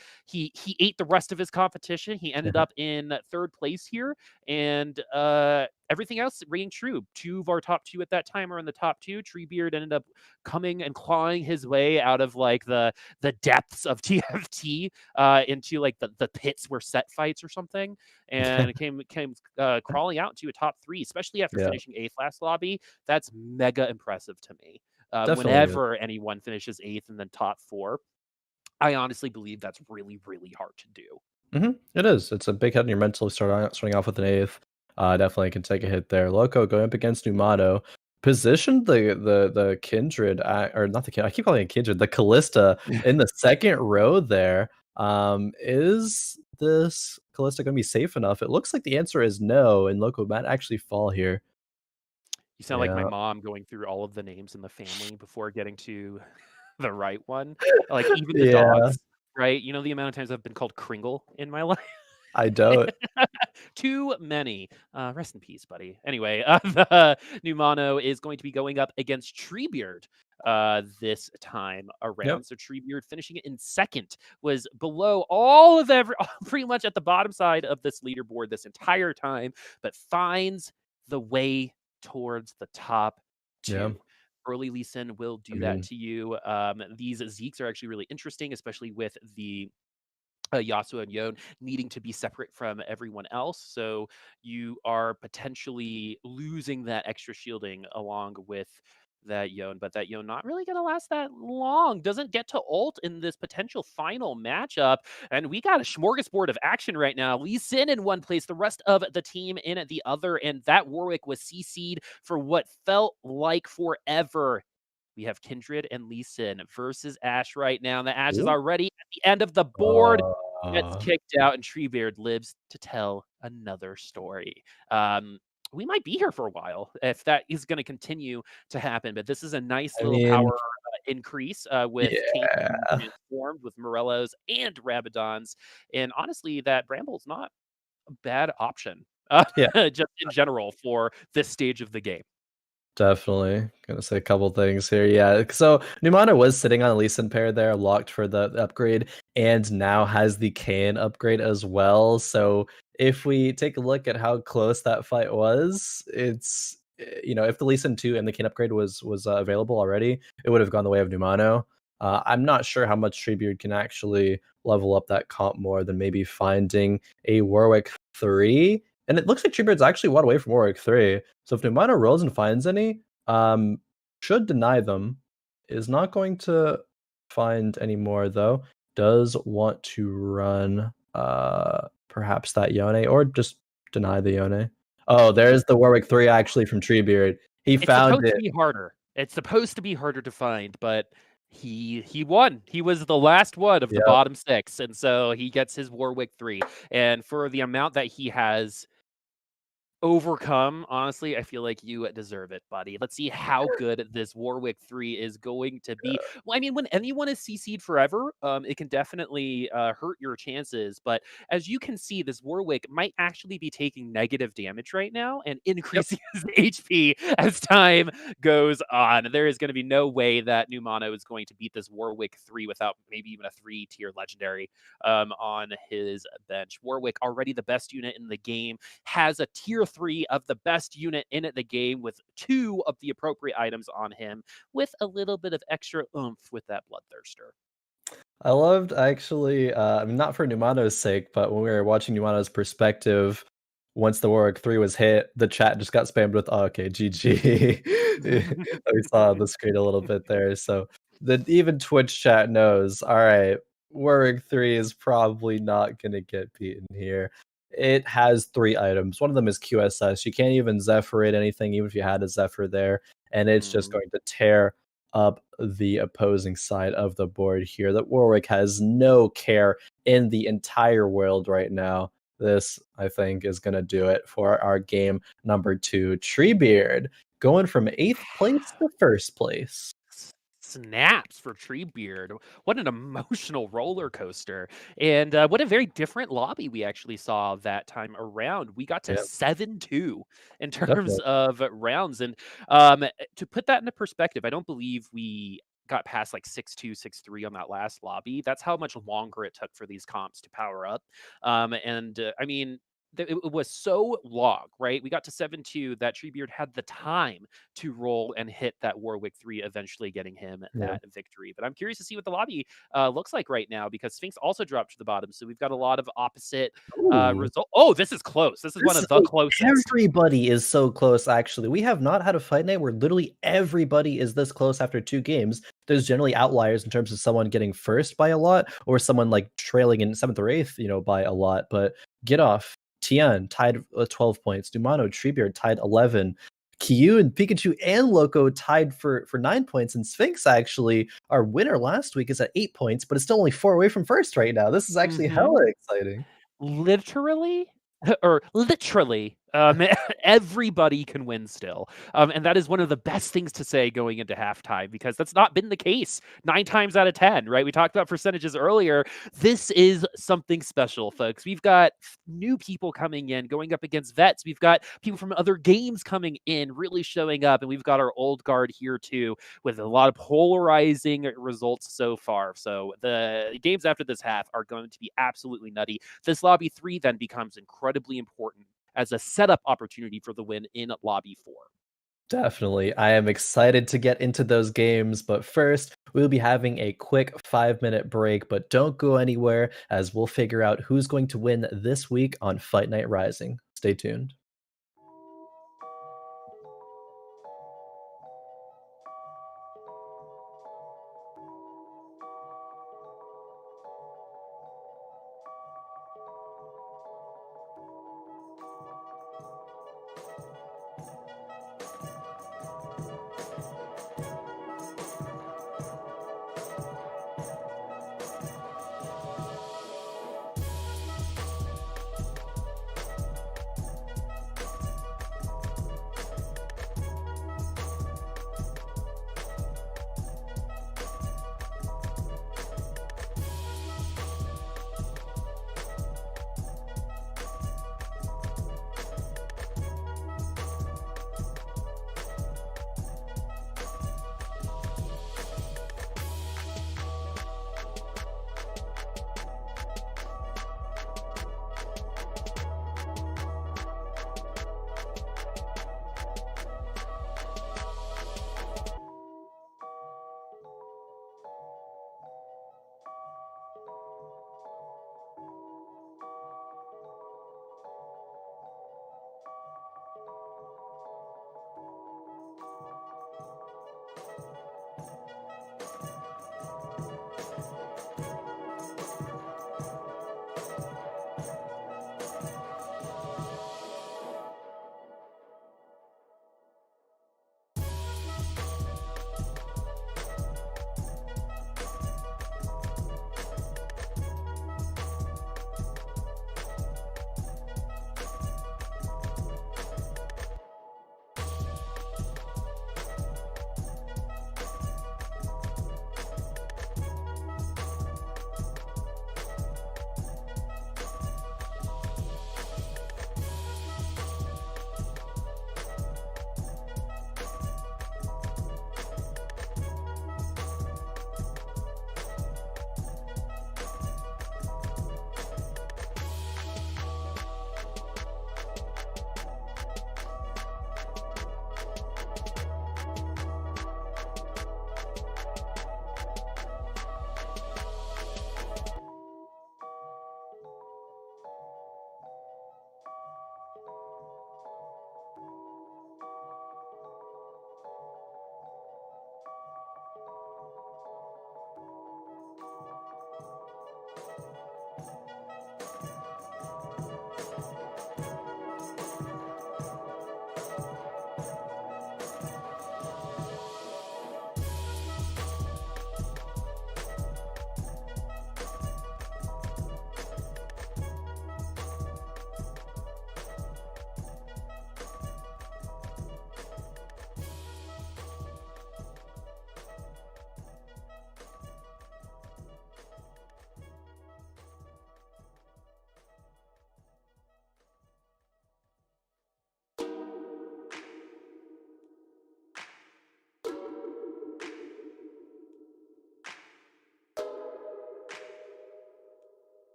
ate the rest of his competition. He ended up in 3rd place here, and everything else ringing true. 2 of our top 2 at that time are in the top 2. Treebeard ended up coming and clawing his way out of like the depths of TFT into like the pits where set fights or something, and came crawling out to a top 3, especially after Yeah, finishing 8th last lobby. That's mega impressive to me. definitely is. Whenever anyone finishes 8th and then top 4, I honestly believe that's really, really hard to do. It is. It's a big hit on your mental starting off with an 8th. Definitely can take a hit there. Loco going up against Numano. Positioned the Kindred, or not the Kindred, I keep calling it Kindred, the Callista in the 2nd row there. Is this Kalista going to be safe enough? It looks like the answer is no, and Loco might actually fall here. You sound like my mom going through all of the names in the family before getting to the right one. Like even the Yeah, dogs, right? You know the amount of times I've been called Kringle in my life? I don't. Too many. Rest in peace, buddy. Anyway, the Numano is going to be going up against Treebeard this time Yep. around. So Treebeard finishing in second was below all of pretty much at the bottom side of this leaderboard this entire time, but finds the way towards the top Yeah. two. Early Lee Sin will I do that mean, to you. These Zeeks are actually really interesting, especially with the Yasuo and Yon needing to be separate from everyone else. So you are potentially losing that extra shielding along with that Yon, but that Yon not really going to last that long. Doesn't get to ult in this potential final matchup. And we got a smorgasbord of action right now. Lee Sin in one place, the rest of the team in the other. And that Warwick was CC'd for what felt like forever. We have Kindred and Lee Sin versus Ashe right now. And the Ashe is ooh. already at the end of the board. Gets Uh, kicked out, and Treebeard lives to tell another story. We might be here for a while if that is going to continue to happen. But this is a nice I little mean, power increase with Kane being yeah, transformed with Morellos and Rabadons. And honestly, that Bramble's not a bad option yeah. just in general for this stage of the game. Definitely. Gonna say a couple things here. Yeah. So Numano was sitting on a Lee Sin pair there, locked for the upgrade, and now has the Kayn upgrade as well. So if we take a look at how close that fight was, it's if the Lee Sin 2 and the Kayn upgrade was available already, it would have gone the way of Numano. I'm not sure how much Treebeard can actually level up that comp more than maybe finding a Warwick 3. And it looks like Treebeard's actually one away from Warwick 3. So if Numano rolls and finds any, should deny them. Is not going to find any more though. Does want to run perhaps that Yone or just deny the Yone. Oh, there's the Warwick 3 actually from Treebeard. He It's found supposed to it. be harder. It's supposed to be harder to find, but he won. He was the last one of the Yep. bottom 6, and so he gets his Warwick 3. And for the amount that he has overcome, honestly, I feel like you deserve it, buddy. Let's see how good this Warwick 3 is going to be. Well, I mean, when anyone is CC'd forever, it can definitely hurt your chances. But as you can see, this Warwick might actually be taking negative damage right now and Yep. increasing his HP as time goes on. There is going to be no way that Numano is going to beat this Warwick 3 without maybe even a 3-tier legendary on his bench. Warwick, already the best unit in the game, has a tier 3 of the best unit in the game with 2 of the appropriate items on him with a little bit of extra oomph with that Bloodthirster. I loved actually, I mean, not for Numano's sake, but when we were watching Numano's perspective, once the Warwick 3 was hit, the chat just got spammed with, oh, okay, GG. We saw on the screen a little bit there. So even Twitch chat knows, all right, Warwick 3 is probably not going to get beaten here. It has 3 items. One of them is QSS. You can't even Zephyr it anything, even if you had a Zephyr there. And it's just going to tear up the opposing side of the board here. That Warwick has no care in the entire world right now. This, I think, is going to do it for our game number 2. Treebeard going from 8th place to 1st place. Snaps for Treebeard. What an emotional roller coaster. And what a very different lobby we actually saw that time around. We got to Yeah, 7-2 in terms definitely. of rounds. And to put that into perspective, I don't believe we got past like 6-2, 6-3 on that last lobby. That's how much longer it took for these comps to power up. I mean, it was so long, right? We got to 7-2 that Treebeard had the time to roll and hit that Warwick 3, eventually getting him Yeah. that victory. But I'm curious to see what the lobby looks like right now because Sphinx also dropped to the bottom. So we've got a lot of opposite Ooh. result. Oh, this is close. This is one of the closest. Everybody is so close, actually. We have not had a fight night where literally everybody is this close after 2 games. There's generally outliers in terms of someone getting first by a lot or someone like trailing in 7th or 8th, by a lot. But Gitoff, Tiaan tied 12 points. Numano, Treebeard tied 11. Kiyoon, Pikachu, and Loco tied for 9 points, and Sphinx actually, our winner last week, is at 8 points, but it's still only 4 away from first right now. This is actually hella exciting. Literally or literally, everybody can win still. And that is one of the best things to say going into halftime, because that's not been the case 9 times out of 10, right? We talked about percentages earlier. This is something special, folks. We've got new people coming in, going up against vets. We've got people from other games coming in, really showing up. And we've got our old guard here too, with a lot of polarizing results so far. So the games after this half are going to be absolutely nutty. This lobby 3 then becomes incredibly important as a setup opportunity for the win in lobby 4. Definitely. I am excited to get into those games, but first, we'll be having a quick 5-minute break, but don't go anywhere as we'll figure out who's going to win this week on Fight Night Rising. Stay tuned.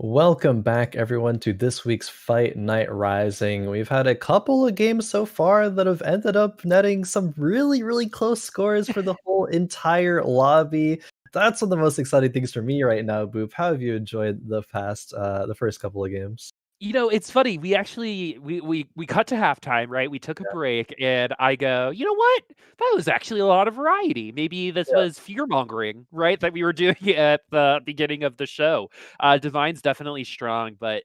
Welcome back, everyone, to this week's Fight Night Rising. We've had a couple of games so far that have ended up netting some really, really close scores for the whole entire lobby. That's one of the most exciting things for me right now, Boop. How have you enjoyed the first couple of games? It's funny. We actually we cut to halftime, right? We took a break, and I go, you know what? That was actually a lot of variety. Maybe this Yeah, was fear mongering, right? That we were doing at the beginning of the show. Divine's definitely strong, but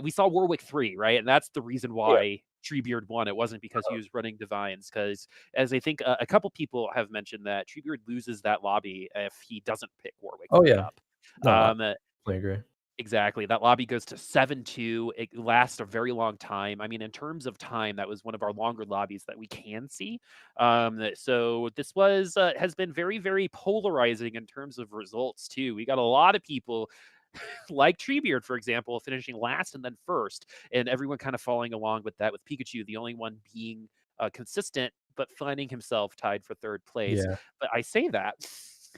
we saw Warwick 3, right? And that's the reason yeah. why Treebeard won. It wasn't because he was running Divines, because as I think a couple people have mentioned that Treebeard loses that lobby if he doesn't pick Warwick Oh 3 yeah. up. No, I Um, totally agree. Exactly. That lobby goes to 7-2. It lasts a very long time. I mean, in terms of time, that was one of our longer lobbies that we can see. So this has been very, very polarizing in terms of results too. We got a lot of people like Treebeard, for example, finishing last and then first, and everyone kind of following along with that. With Pikachu, the only one being consistent, but finding himself tied for third place. Yeah, But I say that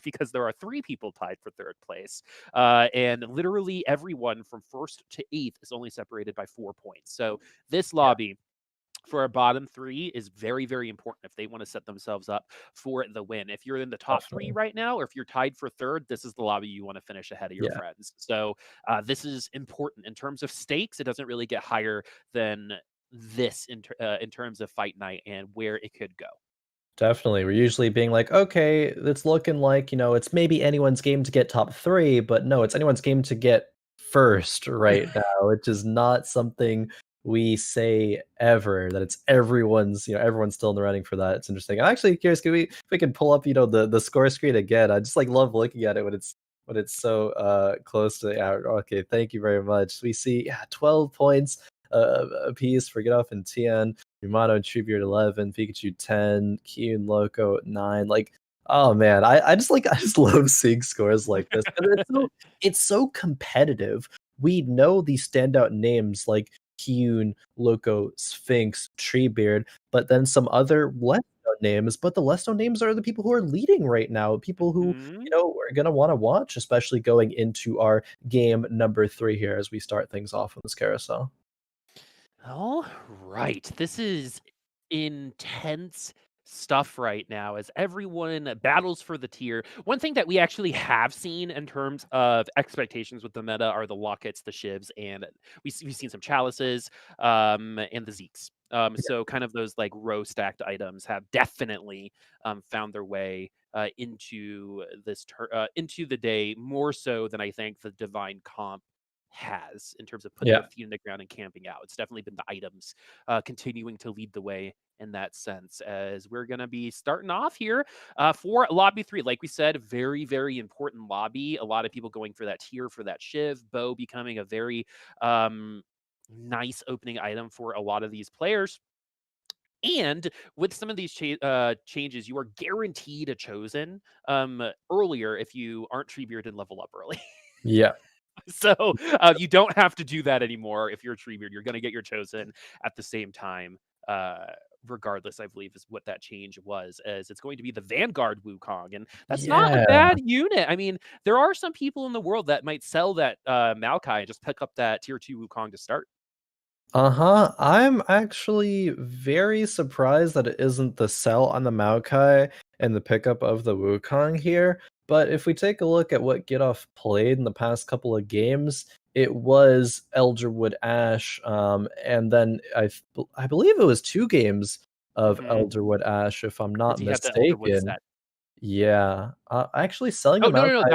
because there are three people tied for third place, and literally everyone from first to eighth is only separated by 4 points. So this yeah, lobby for our bottom three is very, very important if they want to set themselves up for the win. If you're in the top three definitely. right now, or if you're tied for third, this is the lobby you want to finish ahead of your Yeah. friends. So this is important in terms of stakes. It doesn't really get higher than this in terms of fight night and where it could go. Definitely. We're usually being like, okay, it's looking like, it's maybe anyone's game to get top three, but no, it's anyone's game to get first right now, which is not something we say ever, that it's everyone's still in the running for that. It's interesting. I'm actually curious, if we can pull up, the score screen again. I just like love looking at it when it's so close to, yeah, okay, thank you very much. We see, yeah, 12 points a piece for Gitoff and Tiaan. Yamato and Treebeard 11, Pikachu 10, Kiyoon Loco 9. Like, oh man, I just love seeing scores like this. And it's so competitive. We know these standout names like Kiyoon, Loco, Sphinx, Treebeard, but then some other less known names. But the less known names are the people who are leading right now. People who, Hmm. are gonna want to watch, especially going into our game number 3 here as we start things off on this carousel. All right. This is intense stuff right now as everyone battles for the tier. One thing that we actually have seen in terms of expectations with the meta are the lockets, the shivs, and we've seen some chalices and the zeeks. So kind of those like row stacked items have definitely found their way into the day more so than I think the divine comp has in terms of putting their Yeah. feet in the ground and camping out. It's definitely been the items continuing to lead the way in that sense. As we're going to be starting off here for lobby three, like we said, very, very important lobby. A lot of people going for that tier for that shiv, bow becoming a very nice opening item for a lot of these players. And with some of these changes, you are guaranteed a chosen earlier if you aren't Treebeard and level up early. Yeah. So you don't have to do that anymore if you're a Treebeard. You're going to get your chosen at the same time, uh, regardless. I believe is what that change was. As it's going to be the Vanguard Wukong, and that's not a Yeah. bad unit. I mean, there are some people in the world that might sell that Maokai and just pick up that tier 2 Wukong to start. Uh-huh. I'm actually very surprised that it isn't the sell on the Maokai and the pickup of the Wukong here. But if we take a look at what Gitoff played in the past couple of games, it was Elderwood Ash, and then I believe it was 2 games of Hmm. Elderwood Ash, if I'm Because not he had the Elderwood mistaken. set. Yeah. Actually selling Oh the no, no, no, Maokai.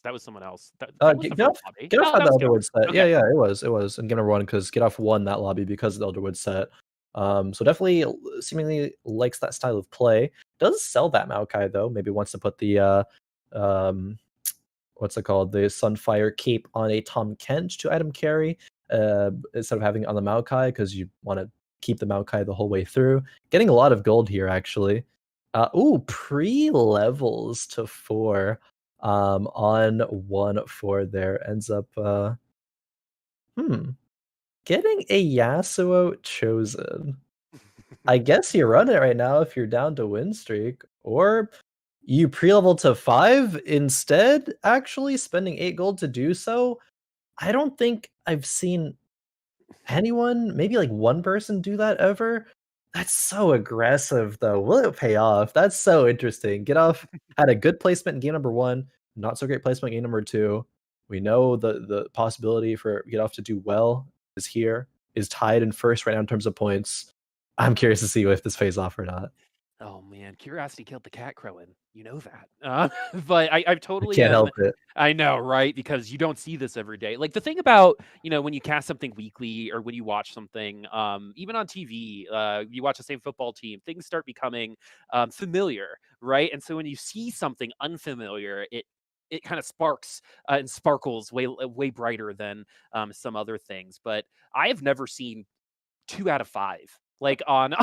that was someone else. That was the Get off first lobby. get off No, had that the was Gitoff. Elderwood set. Yeah, Okay. yeah, it was, and gonna run because Get Off won that lobby because of the Elderwood set. So definitely seemingly likes that style of play. Does sell that Maokai though. Maybe wants to put the um what's it called? The Sunfire cape on a Tom Kent to item carry, instead of having it on the Maokai because you want to keep the Maokai the whole way through. Getting a lot of gold here actually. Ooh, pre-levels to 4 on 1-4 there. Ends up hmm, getting a Yasuo chosen. I guess you run it right now if you're down to win streak, or you pre-level to 5 instead, actually spending 8 gold to do so. I don't think I've seen anyone, maybe like one person do that ever. That's so aggressive, though. Will it pay off? That's so interesting. Gitoff had a good placement in game number 1, not so great placement in game number 2. We know the possibility for Gitoff to do well is here, is tied in first right now in terms of points. I'm curious to see if this pays off or not. Oh man, curiosity killed the cat, Khroen. You know that. But I I totally can't am. help it. I know, right? Because you don't see this every day. Like the thing about, when you cast something weekly or when you watch something, even on TV, you watch the same football team, things start becoming familiar, right? And so when you see something unfamiliar, it kind of sparks and sparkles way brighter than some other things. But I have never seen 2 out of 5 like on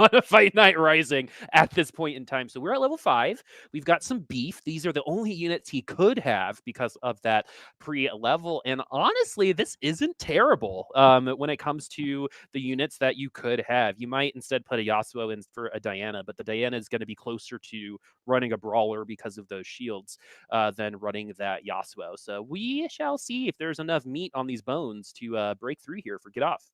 on a Fight Night Rising at this point in time. So we're at level 5. We've got some beef. These are the only units he could have because of that pre-level. And honestly, this isn't terrible when it comes to the units that you could have. You might instead put a Yasuo in for a Diana, but the Diana is going to be closer to running a brawler because of those shields than running that Yasuo. So we shall see if there's enough meat on these bones to break through here for Gitoff.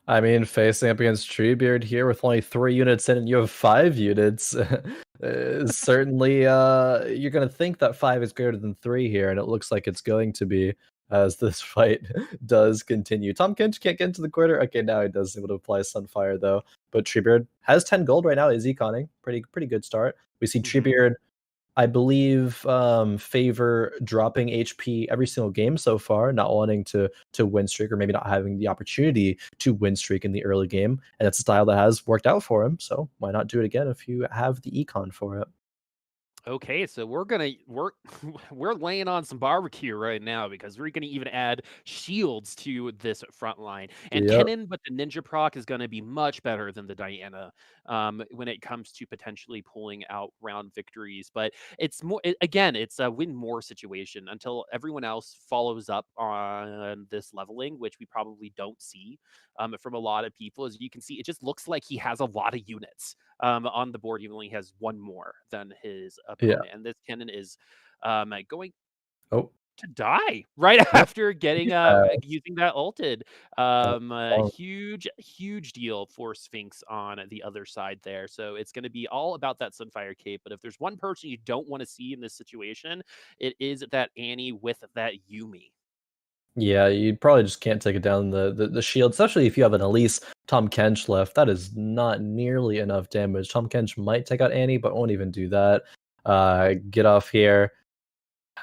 I mean, facing up against Treebeard here with only 3 units in and you have 5 units, certainly, you're gonna think that 5 is greater than 3 here, and it looks like it's going to be as this fight does continue. Tahm Kench can't get into the quarter. Okay, now he does able to apply Sunfire, though. But Treebeard has 10 gold right now, is econing. Pretty good start. We see Treebeard, I believe, favor dropping HP every single game so far, not wanting to win streak or maybe not having the opportunity to win streak in the early game. And it's a style that has worked out for him. So why not do it again if you have the econ for it? Okay, so we're laying on some barbecue right now because we're gonna even add shields to this front line. And Yep. Kennen with the ninja proc is gonna be much better than the Diana when it comes to potentially pulling out round victories. But it's more again, it's a win more situation until everyone else follows up on this leveling, which we probably don't see from a lot of people. As you can see, it just looks like he has a lot of units on the board. He only has one more than his Yeah. opponent, and this cannon is going Oh. to die right Yep. after getting Yeah. using that ulted. Oh, Huge deal for Sphinx on the other side there. So it's going to be all about that Sunfire cape. But if there's one person you don't want to see in this situation, it is that Annie with that Yumi. yeah, you probably just can't take it down the shield, especially if you have an Elise Tahm Kench left. That is not nearly enough damage. Tahm Kench might take out Annie, but won't even do that. Get off here.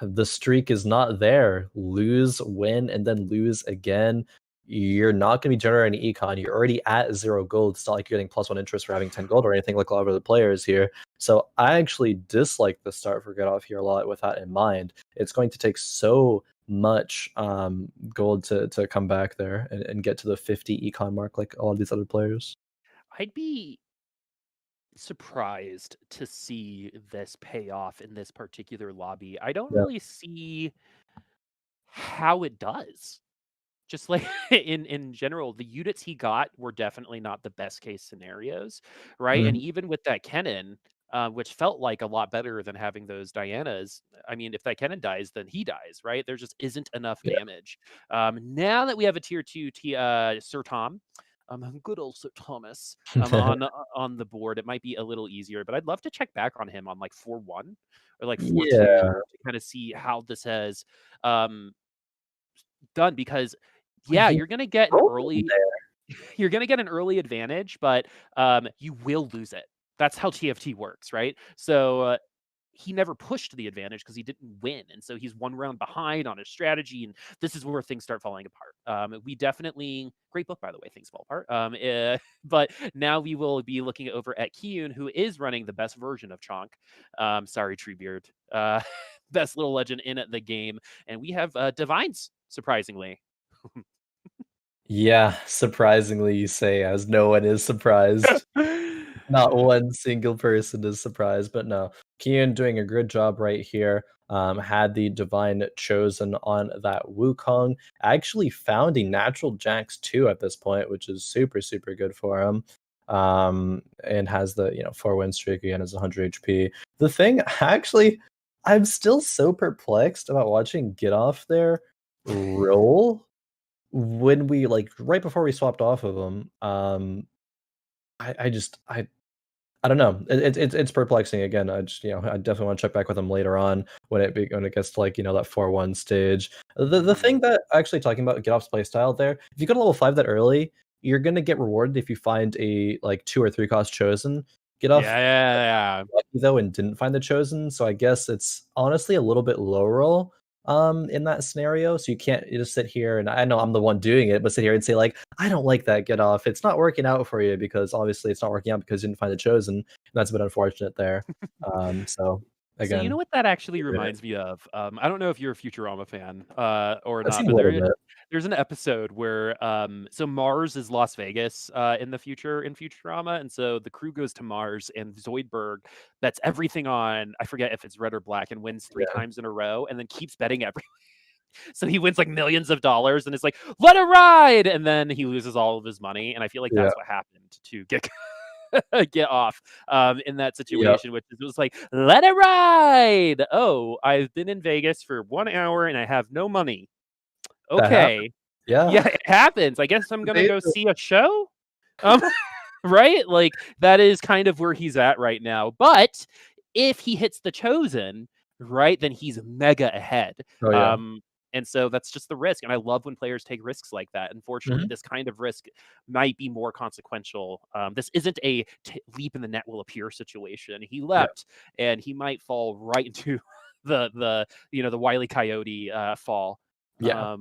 The streak is not there. Lose, win, and then lose again. You're not going to be generating econ. You're already at 0 gold. It's not like you're getting +1 interest for having 10 gold or anything like a lot of other players here. So I actually dislike the start for Get Off here a lot with that in mind. It's going to take so much gold to come back there and get to the 50 econ mark like all of these other players. I'd be surprised to see this pay off in this particular lobby. I don't Yeah. really see how it does. Just like in general, the units he got were definitely not the best case scenarios, right? And Mhm. even with that Kennen, which felt like a lot better than having those Dianas. I mean, if that Kennen dies, then he dies, right? There just isn't enough Yeah. damage. Now that we have a tier 2 Sir Tom, good old Sir Thomas, on the board, it might be a little easier. But I'd love to check back on him on like 4-1 or like 4-2 Yeah. to kind of see how this has um, done because Well, yeah, he you're gonna get an broke him early there. you're gonna get an early advantage, but you will lose it. That's how TFT works, right? So he never pushed the advantage because he didn't win, and so he's one round behind on his strategy, and this is where things start falling apart. We definitely great book by the way, things fall apart. But now we will be looking over at Kiyoon, who is running the best version of Chonk. Sorry, Treebeard. Best little legend in the game, and we have Divines surprisingly. Yeah, surprisingly, you say, as no one is surprised. Not one single person is surprised, but no. Kiyoon doing a good job right here. Had the Divine chosen on that Wukong. Actually found a natural Jax too at this point, which is super good for him. And has the 4-win streak again, has 100 HP. The thing, actually, I'm still so perplexed about watching Get Off there when we like right before we swapped off of him. I don't know. It's perplexing again. I just I definitely want to check back with him later on when it gets to like that 4-1 stage. The Mhm. thing that actually talking about Gitoff's playstyle there, if you go to level 5 that early, you're gonna get rewarded if you find a like 2 or 3 cost chosen. Gitoff Yeah, yeah, yeah. lucky though and didn't find the chosen, so I guess it's honestly a little bit low roll in that scenario. So you just sit here, and I know I'm the one doing it, but sit here and say like, I don't like that, get off. It's not working out for you because obviously it's not working out because you didn't find the chosen. And that's a bit unfortunate there. So So you know again, what that actually yeah, reminds me of? I don't know if you're a Futurama fan or I've not, seen a but little bit. there's an episode where so Mars is Las Vegas in the future in Futurama, and so the crew goes to Mars, and Zoidberg bets everything on I forget if it's red or black, and wins three Yeah, times in a row, and then keeps betting every. So he wins like millions of dollars, and it's like let it ride, and then he loses all of his money, and I feel like yeah, that's what happened to get get off in that yeah. situation, which is, it was like, let it ride. Oh, I've been in Vegas for 1 hour and I have no money. That happened. Okay. Yeah, Yeah, it happens. I guess I'm gonna they go see a show. Um, right? Like that is kind of where he's at right now. But if he hits the chosen, right, then he's mega ahead. oh yeah. Um, and so that's just the risk. And I love when players take risks like that. Unfortunately, Mhm. this kind of risk might be more consequential. This isn't a leap in the net will appear situation. He Yeah, leapt, and he might fall right into the Wile E. Coyote fall yeah.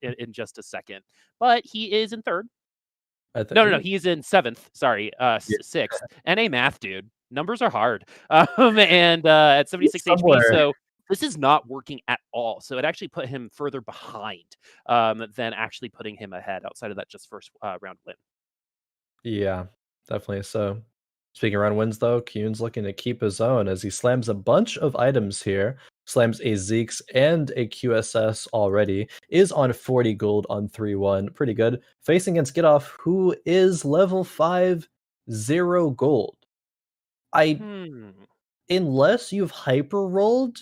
in just a second. But he is in third. I think No, he's in 7th, sorry, yeah. 6th. NA math, dude. Numbers are hard. And, at He's 76 HP, somewhere. so this is not working at all. So it actually put him further behind, than actually putting him ahead outside of that just first, round win. Yeah, definitely. So, speaking around wins though, Kiyoon's looking to keep his own as he slams a bunch of items here. Slams a Zeeks and a QSS already. Is on 40 gold on 3-1. Pretty good. Facing against Gitoff, who is level 5, 0 gold. I Hmm. Unless you've hyper rolled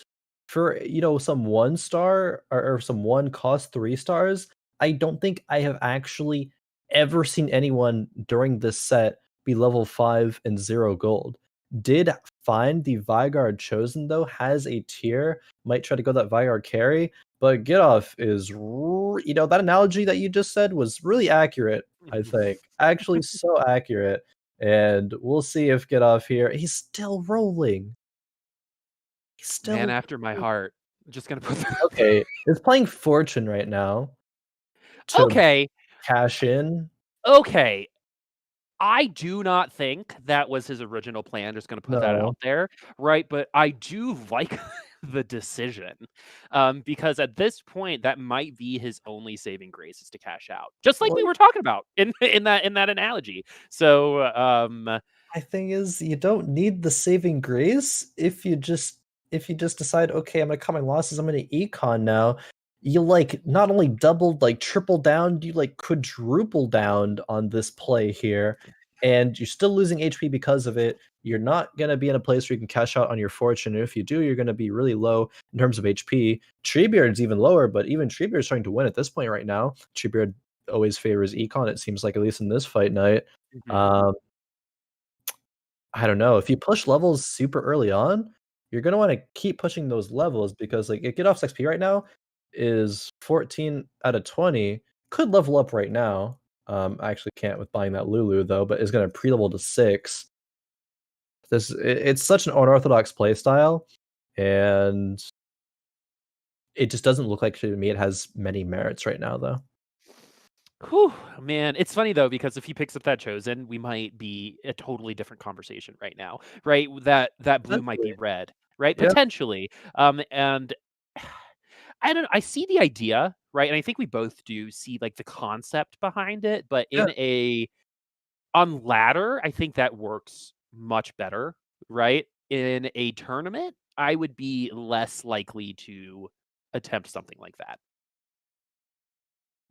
for some 1 star or some 1 cost 3 stars, I don't think I have actually ever seen anyone during this set be level 5 and 0 gold. Did find the Vigard chosen though, has a tier, might try to go that Vigard carry, but Gitoff is that analogy that you just said was really accurate, I think. Actually so accurate. And we'll see if Gitoff here. He's still rolling. He's Man still after my heart. I'm just gonna put that. okay. He's playing Fortune right now to Okay, cash in. okay. I do not think that was his original plan, just gonna put that No. out there, right? But I do like the decision, because at this point, that might be his only saving grace is to cash out, just like we Well, were talking about in in that analogy. So, my thing is you don't need the saving grace if you just decide, okay, I'm gonna cut my losses, I'm gonna econ now. You like not only doubled, like triple down, you like quadruple down on this play here, and you're still losing HP because of it. You're not gonna be in a place where you can cash out on your fortune. And if you do, you're gonna be really low in terms of HP. Treebeard's even lower, but even Treebeard's starting to win at this point right now. Treebeard always favors econ, it seems like, at least in this fight night. mhm. Um, I don't know. If you push levels super early on, you're gonna wanna keep pushing those levels because, like, Gitoff's XP right now is 14 out of 20. Could level up right now. I actually can't with buying that Lulu though, but is gonna pre-level to 6. It's such an unorthodox play style, and it just doesn't look like to me it has many merits right now though. Whew, man, it's funny though because if he picks up that chosen, we might be a totally different conversation right now, right? That blue might be Potentially. red, right? Yeah, Potentially. And I don't know, I see the idea, right? And I think we both do see like the concept behind it, but yeah. in a on ladder, I think that works much better, right? In a tournament, I would be less likely to attempt something like that.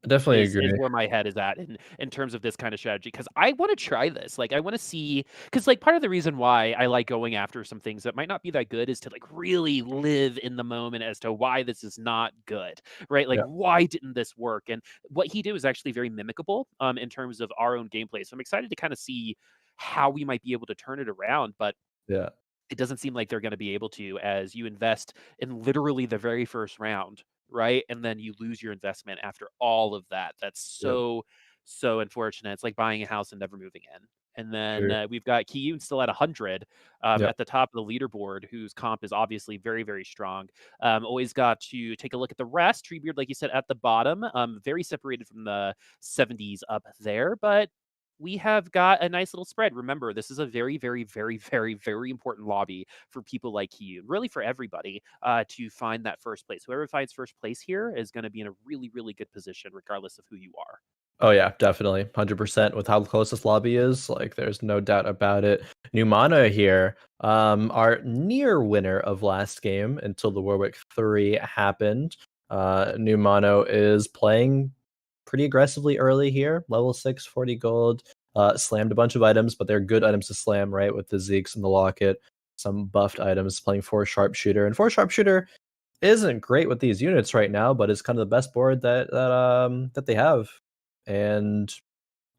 I definitely Is agree. where my head is at in terms of this kind of strategy, because I want to try this. Like, I want to see, because like part of the reason why I like going after some things that might not be that good is to like really live in the moment as to why this is not good, right? Like, Yeah. why didn't this work? And what he did was actually very mimicable in terms of our own gameplay. So I'm excited to kind of see how we might be able to turn it around. But Yeah. it doesn't seem like they're going to be able to, as you invest in literally the very first round, right? And then you lose your investment after all of that. That's Yep. so unfortunate. It's like buying a house and never moving in. And then Sure. we've got Kiyoon still at 100 Yep. at the top of the leaderboard, whose comp is obviously very, very strong. Always got to take a look at the rest. Treebeard, like you said, at the bottom, very separated from the 70s up there. But we have got a nice little spread. Remember, this is a very, very, very, very, very important lobby for people like you, really for everybody, to find that first place. Whoever finds first place here is going to be in a really, really good position, regardless of who you are. Oh yeah, definitely. 100% with how close this lobby is. Like there's no doubt about it. Numana here, our near winner of last game until the Warwick 3 happened. Numano is playing pretty aggressively early here. Level 6, 40 gold. Slammed a bunch of items, but they're good items to slam, right? With the Zeeks and the Locket. Some buffed items, playing 4 Sharpshooter. And 4 Sharpshooter isn't great with these units right now, but it's kind of the best board that they have. And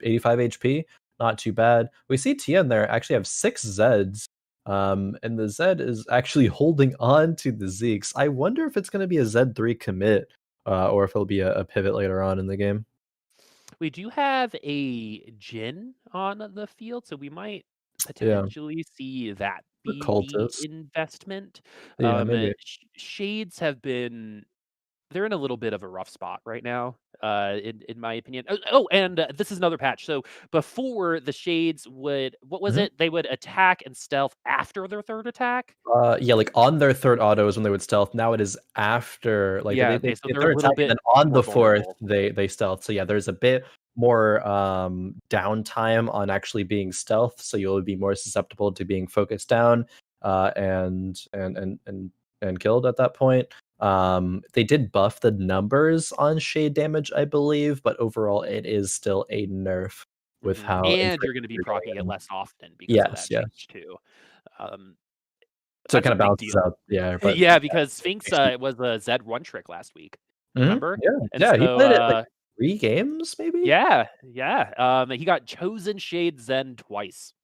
85 HP, not too bad. We see Tiaan there actually have 6 Zeds. And the Zed is actually holding on to the Zeeks. I wonder if it's going to be a Z3 commit, or if it'll be a pivot later on in the game. We do have a Jin on the field, so we might Yeah, potentially see that the be the cultists. investment. Yeah, maybe. Shades have been, they're in a little bit of a rough spot right now, in my opinion. And this is another patch. So before, the Shades would, what was Mhm. it? They would attack and stealth after their third attack. Yeah, like on their third auto is when they would stealth. Now it is after, like Yeah. Okay. So if they're they're a little attacking, then bit on more the fourth vulnerable. they stealth. So yeah, there's a bit more downtime on actually being stealth. So you'll be more susceptible to being focused down and killed at that point. They did buff the numbers on shade damage, I believe, but overall it is still a nerf with how And you're infrequent going to be they're proccing going it in. less often because of Yes, that yeah. change too. Um, So it that's kind a of big balances deal. out. Yeah, but Yeah, because Sphinx makes sense. was a Z1 trick last week, Mhm. remember? Yeah, And yeah, he so, played it, like, 3 games, maybe? yeah, yeah, he got chosen Shade Zen twice,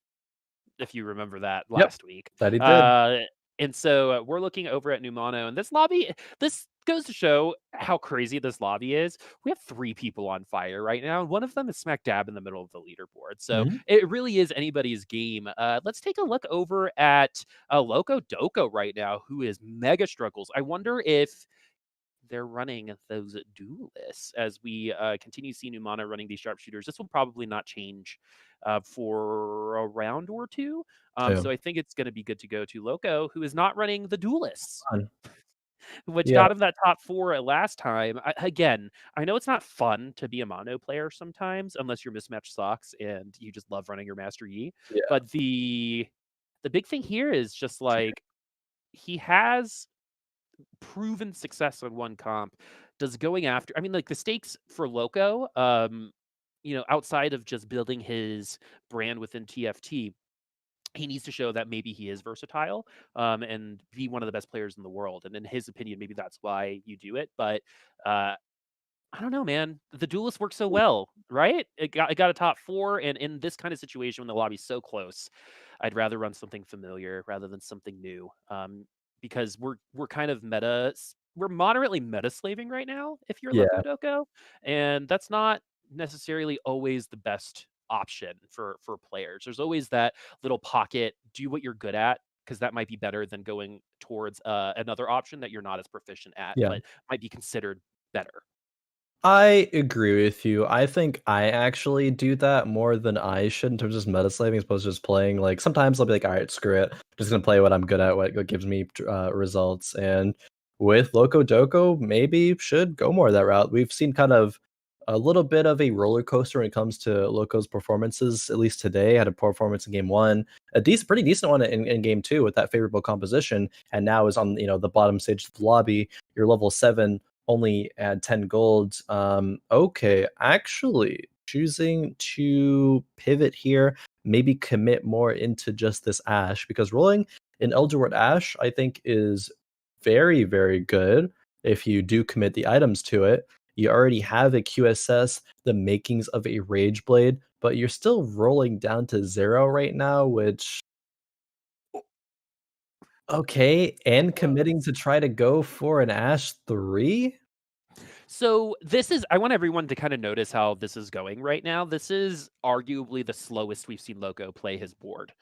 if you remember that Yep, last week. that he did. Uh, and so we're looking over at Numano, and this lobby, this goes to show how crazy this lobby is. We have 3 people on fire right now, and one of them is smack dab in the middle of the leaderboard. So Mhm. it really is anybody's game. Let's take a look over at Locodoco right now, who is mega struggles. I wonder if they're running those duelists as we continue to see Numana running these sharpshooters. This will probably not change for a round or two. Yeah, So I think it's going to be good to go to Loco, who is not running the duelists, fun. which Yeah, got him that top 4 at last time. Again, I know it's not fun to be a mono player sometimes, unless your mismatch sucks and you just love running your Master Yi. yeah, But the big thing here is just like he has proven success on one comp. Does going after, I mean, like the stakes for Loco, outside of just building his brand within TFT, he needs to show that maybe he is versatile, and be one of the best players in the world. And in his opinion, maybe that's why you do it. But uh, I don't know, man. The duelist works so well, right? It got a top 4, and in this kind of situation when the lobby's so close, I'd rather run something familiar rather than something new. Because we're kind of we're moderately meta slaving right now if you're yeah, Locodoco, and that's not necessarily always the best option for players. There's always that little pocket, do what you're good at, because that might be better than going towards another option that you're not as proficient at, yeah. but might be considered better. I agree with you. I think I actually do that more than I should in terms of just meta slaving as opposed to just playing. Like sometimes I'll be like, all right, screw it. Just gonna play what I'm good at, what gives me results. And with Loco Doco, maybe should go more that route. We've seen kind of a little bit of a roller coaster when it comes to Loco's performances. At least today, had a performance in game one, pretty decent one in game two with that favorable composition, and now is on the bottom stage of the lobby. You're level 7 only add 10 gold. Okay, actually choosing to pivot here, maybe commit more into just this Ash, because rolling an Elderwood Ash, I think, is very, very good if you do commit the items to it. You already have a QSS, the makings of a Rage Blade, but you're still rolling down to 0 right now, which okay, and committing to try to go for an Ash 3? So this is I want everyone to kind of notice how this is going right now. This is arguably the slowest we've seen Loco play his board.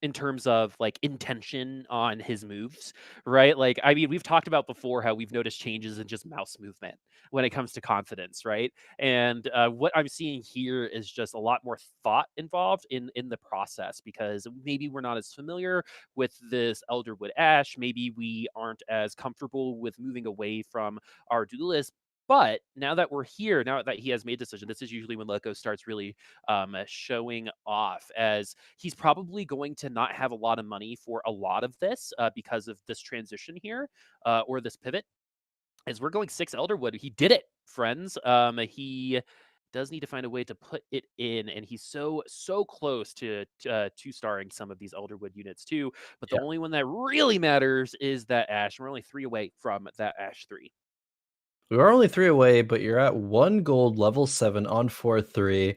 In terms of like intention on his moves, right? Like I mean, we've talked about before how we've noticed changes in just mouse movement when it comes to confidence, right? And what I'm seeing here is just a lot more thought involved in the process because maybe we're not as familiar with this Elderwood Ash. Maybe we aren't as comfortable with moving away from our duelist. But now that we're here, now that he has made a decision, this is usually when Loco starts really showing off, as he's probably going to not have a lot of money for a lot of this because of this transition here or this pivot. As we're going 6 Elderwood, he did it, friends. He does need to find a way to put it in, and he's so close to two-starring some of these Elderwood units too. But the Yeah. only one that really matters is that Ash. We're only 3 away from that Ash 3. We are only 3 away, but you're at 1 gold, level 7 on 4-3.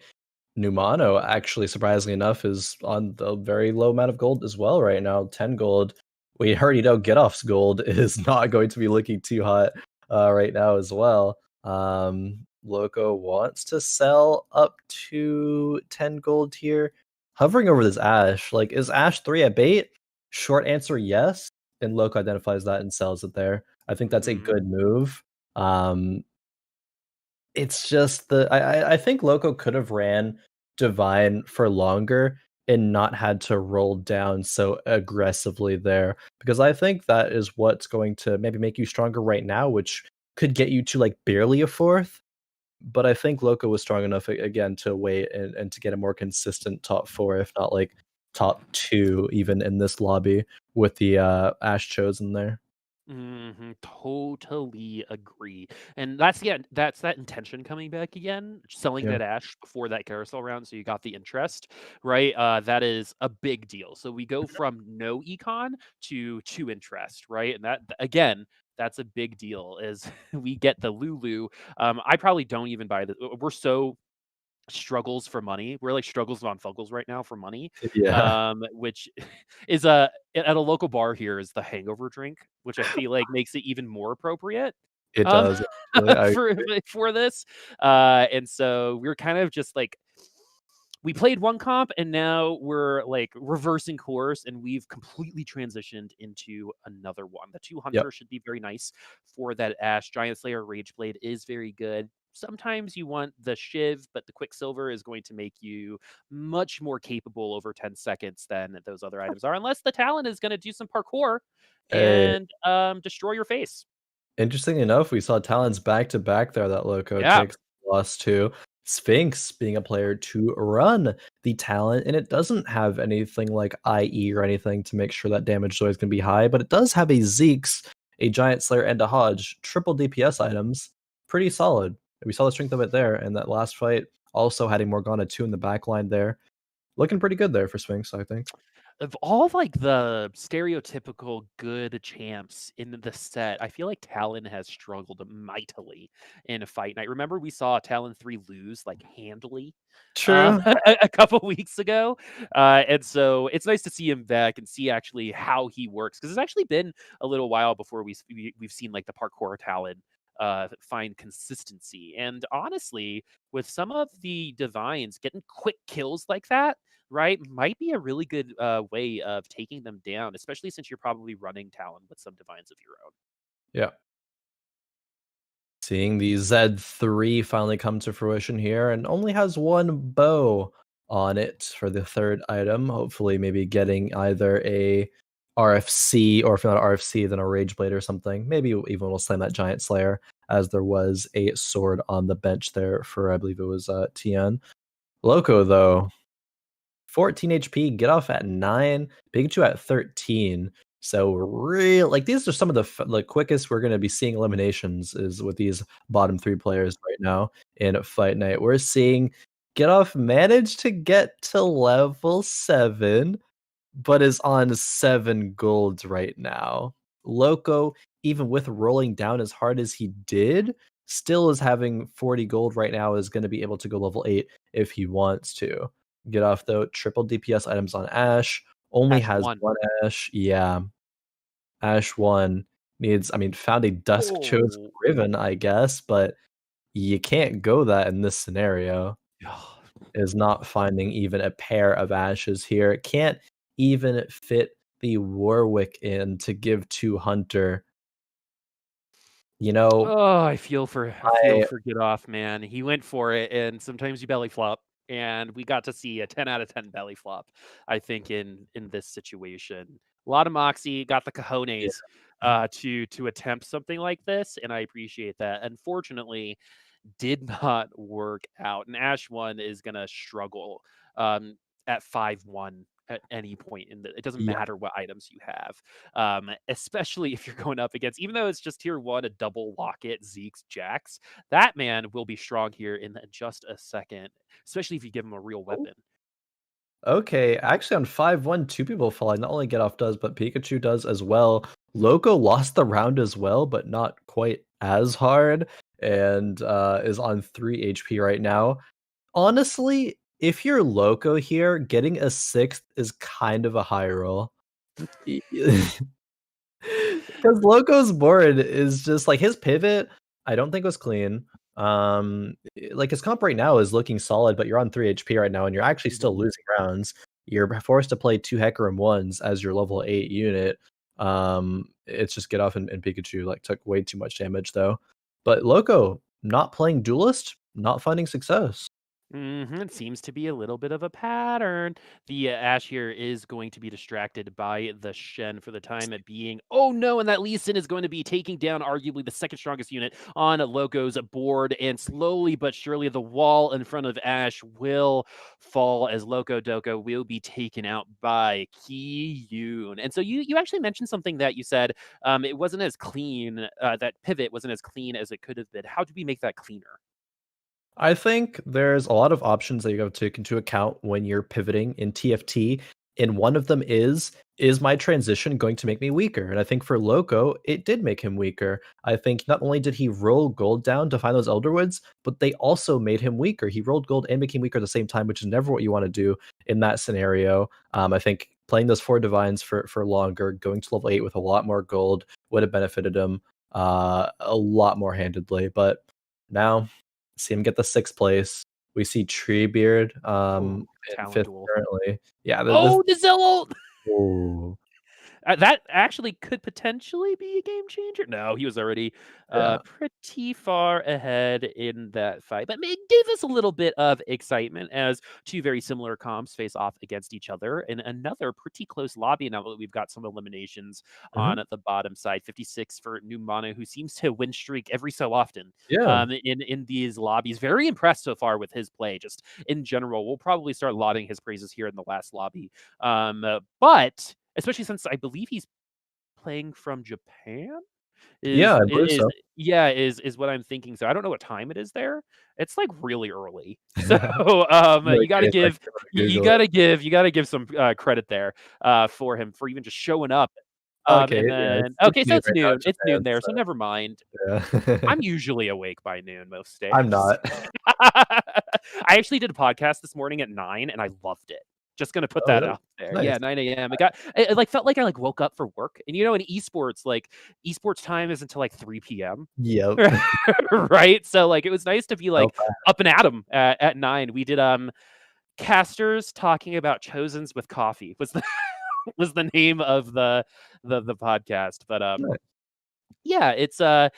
Numano, actually, surprisingly enough, is on the very low amount of gold as well right now, 10 gold. We already know Gitoff's gold is not going to be looking too hot right now as well. Loco wants to sell up to 10 gold here. Hovering over this Ash, like, is Ash 3 a bait? Short answer, yes. And Loco identifies that and sells it there. I think that's a Mhm. good move. Um, it's just I think Loco could have ran Divine for longer and not had to roll down so aggressively there, because I think that is what's going to maybe make you stronger right now, which could get you to like barely a fourth. But I think Loco was strong enough again to wait and to get a more consistent top 4, if not like top 2, even in this lobby with the Ash chosen there. Totally agree. And that's that intention coming back again, selling Yeah. that Ash before that carousel round, so you got the interest, right? That is a big deal. So we go from no econ to 2 interest, right? And that again, that's a big deal is we get the Lulu. I probably don't even buy the we're so struggles for money. We're like struggles on Fuggles right now for money, Yeah, which is a at a local bar here is the hangover drink, which I feel like makes it even more appropriate it um, does. Actually, I for this. And so we're kind of just like we played one comp and now we're like reversing course and we've completely transitioned into another one. The 2 Yep. hunter should be very nice for that Ash. Giant Slayer Rage Blade is very good. Sometimes you want the Shiv, but the Quicksilver is going to make you much more capable over 10 seconds than those other items are, unless the Talon is going to do some parkour Hey, and destroy your face. interesting enough, we saw Talons back to back there that Loco Yeah. takes loss to. Sphinx being a player to run the talent, and it doesn't have anything like IE or anything to make sure that damage is always going to be high, but it does have a Zeke's, a Giant Slayer, and a Hodge. Triple DPS items. Pretty solid. We saw the strength of it there, and that last fight also had a Morgana 2 in the backline there. Looking pretty good there for Sphinx, I think. Of all of, like, the stereotypical good champs in the set, I feel like Talon has struggled mightily in a fight night. Remember we saw Talon 3 lose, like, handily, True. a couple weeks ago? And so it's nice to see him back and see actually how he works, because it's actually been a little while before we've seen, like, the parkour Talon, find consistency. And honestly, with some of the divines, getting quick kills like that, right, might be a really good way of taking them down, especially since you're probably running Talon with some divines of your own. Yeah. Seeing the Z3 finally come to fruition here, and only has one bow on it for the third item. Hopefully, maybe getting either a RFC, or if not RFC, then a Rage Blade or something. Maybe even we'll slam that Giant Slayer, as there was a sword on the bench there for, I believe it was Tiaan. Loco, though, 14 HP, Gitoff at 9, Pikachu at 13. So real like these are some of the quickest we're going to be seeing eliminations is with these bottom 3 players right now in Fight Night. We're seeing Gitoff manage to get to level 7, but is on 7 golds right now. Loco, even with rolling down as hard as he did, still is having 40 gold right now, is going to be able to go level 8 if he wants to. Gitoff, though, triple DPS items on Ashe, only Ash has one. 1 Ashe. Yeah. Ashe 1 needs, I mean, found a Dusk Chose Oh. Riven, I guess, but you can't go that in this scenario. Is not finding even a pair of Ashes here. It can't even fit the Warwick in to give to Hunter. You know, Oh, I feel I for Gitoff, man. He went for it, and sometimes you belly flop, and we got to see a 10 out of 10 belly flop, I think, in this situation. A lot of moxie, got the yeah. cojones to attempt something like this, and I appreciate that. Unfortunately, did not work out. And Ash 1 is going to struggle at 5-1 at any point in the it doesn't Yeah. matter what items you have, especially if you're going up against, even though it's just tier 1, a double locket Zeke's Jax, that man will be strong here in just a second, especially if you give him a real Oh, weapon. okay, actually on 5-1, 2 people falling. Not only Gitoff does, but Pikachu does as well. Loco lost the round as well, but not quite as hard, and is on 3 HP right now. Honestly, if you're Loco here, getting a 6th is kind of a high roll. Because Loco's board is just like his pivot, I don't think was clean. Like his comp right now is looking solid, but you're on 3 HP right now, and you're actually Mhm. still losing rounds. You're forced to play 2 Hecarim 1s as your level 8 unit. It's just Gitoff and Pikachu like took way too much damage though. But Loco not playing Duelist, not finding success. It seems to be a little bit of a pattern. The Ash here is going to be distracted by the Shen for the time at being. Oh no, and that Lee Sin is going to be taking down arguably the second strongest unit on Loco's board, and slowly but surely the wall in front of Ash will fall as Locodoco will be taken out by Kiyoon. And so you actually mentioned something that you said it wasn't as clean, that pivot wasn't as clean as it could have been. How do we make that cleaner? I think there's a lot of options that you have to take into account when you're pivoting in TFT, and one of them is my transition going to make me weaker? And I think for Loco, it did make him weaker. I think not only did he roll gold down to find those Elderwoods, but they also made him weaker. He rolled gold and became weaker at the same time, which is never what you want to do in that scenario. I think playing those 4 divines for longer, going to level 8 with a lot more gold would have benefited him a lot more handedly. But now see him get the 6th place. We see Treebeard Oh, in talent 5th duel. currently. Yeah, this Oh, the Zello! ooh, That actually could potentially be a game changer. No, he was already yeah. pretty far ahead in that fight, but it gave us a little bit of excitement as two very similar comps face off against each other in another pretty close lobby. Now that we've got some eliminations Mhm. on the bottom side, 56 for Numano, who seems to win streak every so often Yeah. in these lobbies. Very impressed so far with his play, just in general. We'll probably start lauding his praises here in the last lobby, but especially since I believe he's playing from Japan? Yeah, Is I believe is so. yeah, is what I'm thinking. So I don't know what time it is there. It's like really early. So In you gotta case I give can Google it. you gotta give some credit there for him for even just showing up. Okay, And yeah, then it's okay, so noon it's right now in noon. It's Japan, noon there, so so never mind. yeah. I'm usually awake by noon most I'm days. not. I actually did a podcast this morning at 9 and I loved it. Just gonna put Oh, that really? out there. Nice. Yeah, 9 AM. It like felt like I like woke up for work. And in esports, like esports time is until like 3 PM. Yep. Right? So like it was nice to be So like up and at 'em at 9. We did casters talking about chosens with coffee was the was the name of the podcast. But nice. yeah, it's a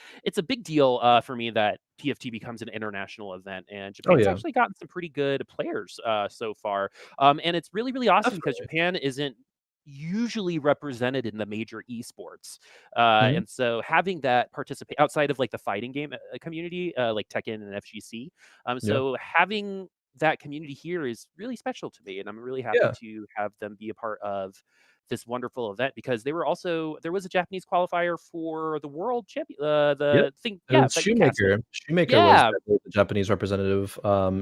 big deal for me that TFT becomes an international event, and Oh, Japan's yeah, actually gotten some pretty good players so far. And it's really really awesome because definitely. Japan isn't usually represented in the major esports, Mhm. and so having that participate outside of like the fighting game community, like Tekken and FGC, Yeah. so having that community here is really special to me, and I'm really happy Yeah. to have them be a part of this wonderful event because there was a Japanese qualifier for the world champion, Yep. the thing, It was that you casted. Shoemaker. Shoemaker was Yeah. the Japanese representative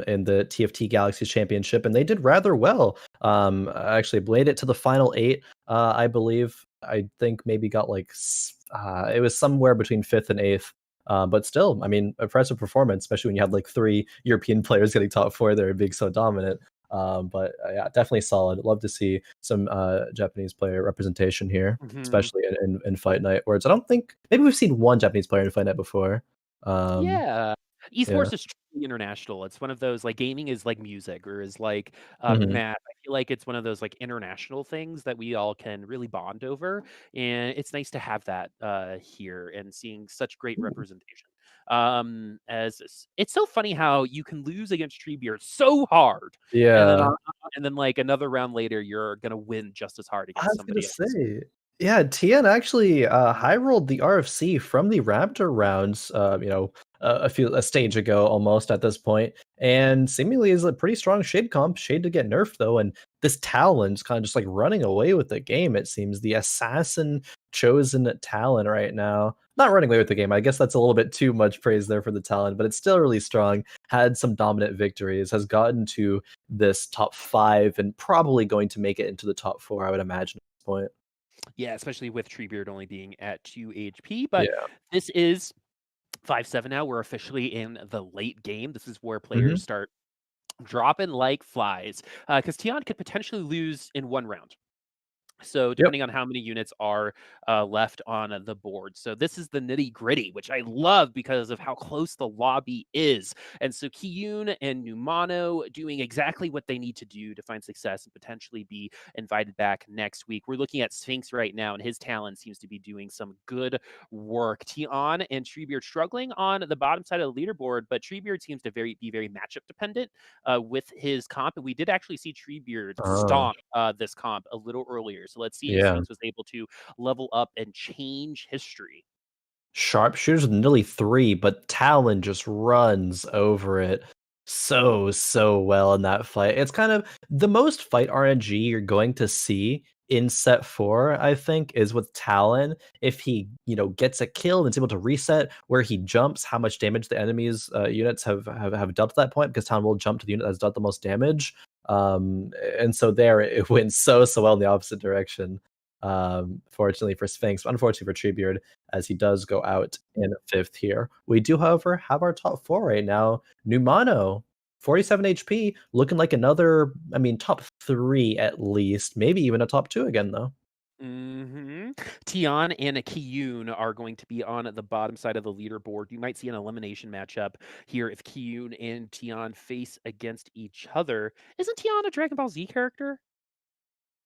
in the TFT Galaxies Championship, and they did rather well. Actually made it to the final 8, I believe. I think maybe got like it was somewhere between 5th and 8th. But still, I mean, impressive performance, especially when you had like 3 European players getting top 4 there and being so dominant. But yeah, definitely solid. Love to see some Japanese player representation here, Mhm. especially in Fight Night. Whereas I don't think maybe we've seen one Japanese player in Fight Night before. Um, Yeah. yeah. Esports is truly international. It's one of those, like, gaming is like music or is like, Hmm. math. I feel like it's one of those, like, international things that we all can really bond over, and it's nice to have that, here and seeing such great representation. As it's so funny how you can lose against Treebeard so hard, and then, Yeah. like, another round later, you're gonna win just as hard I against was gonna somebody else. say, yeah, Tian actually high rolled the RFC from the Raptor rounds, a stage ago almost at this point, and seemingly is a pretty strong Shade comp. Shade to get nerfed though, and this Talon's kind of just like running away with the game. It seems the assassin chosen Talon right now. Not running away with the game. I guess that's a little bit too much praise there for the Talon, but it's still really strong. Had some dominant victories. Has gotten to this top 5 and probably going to make it into the top 4, I would imagine at this point. Yeah, especially with Treebeard only being at 2 HP, but Yeah. this is 5-7 now. We're officially in the late game. This is where players Mhm. start dropping like flies, because Tiaan could potentially lose in 1 round. So Yep. depending on how many units are left on the board. So this is the nitty gritty, which I love because of how close the lobby is. And so Kiyoon and Numano doing exactly what they need to do to find success and potentially be invited back next week. We're looking at Sphinx right now, and his talent seems to be doing some good work. Tiaan and Treebeard struggling on the bottom side of the leaderboard, but Treebeard seems to be very matchup dependent with his comp. And we did actually see Treebeard Oh, stomp this comp a little earlier. So let's see if yeah. Sphinx was able to level up and change history. Sharpshooters with nearly 3, but Talon just runs over it so well in that fight. It's kind of the most fight RNG you're going to see in set 4, I think, is with Talon. If he, gets a kill and is able to reset where he jumps, how much damage the enemy's units have dealt at that point, because Talon will jump to the unit that's dealt the most damage. And so there it wins so well in the opposite direction. Fortunately for Sphinx, but unfortunately for Treebeard, as he does go out in 5th here. We do, however, have our top 4 right now. Numano, 47 HP, looking like another, I mean, top 3 at least, maybe even a top 2 again, though. Tiaan and Kiyoon are going to be on the bottom side of the leaderboard. You might see an elimination matchup here if Kiyoon and Tiaan face against each other. Isn't Tiaan a Dragon Ball Z character?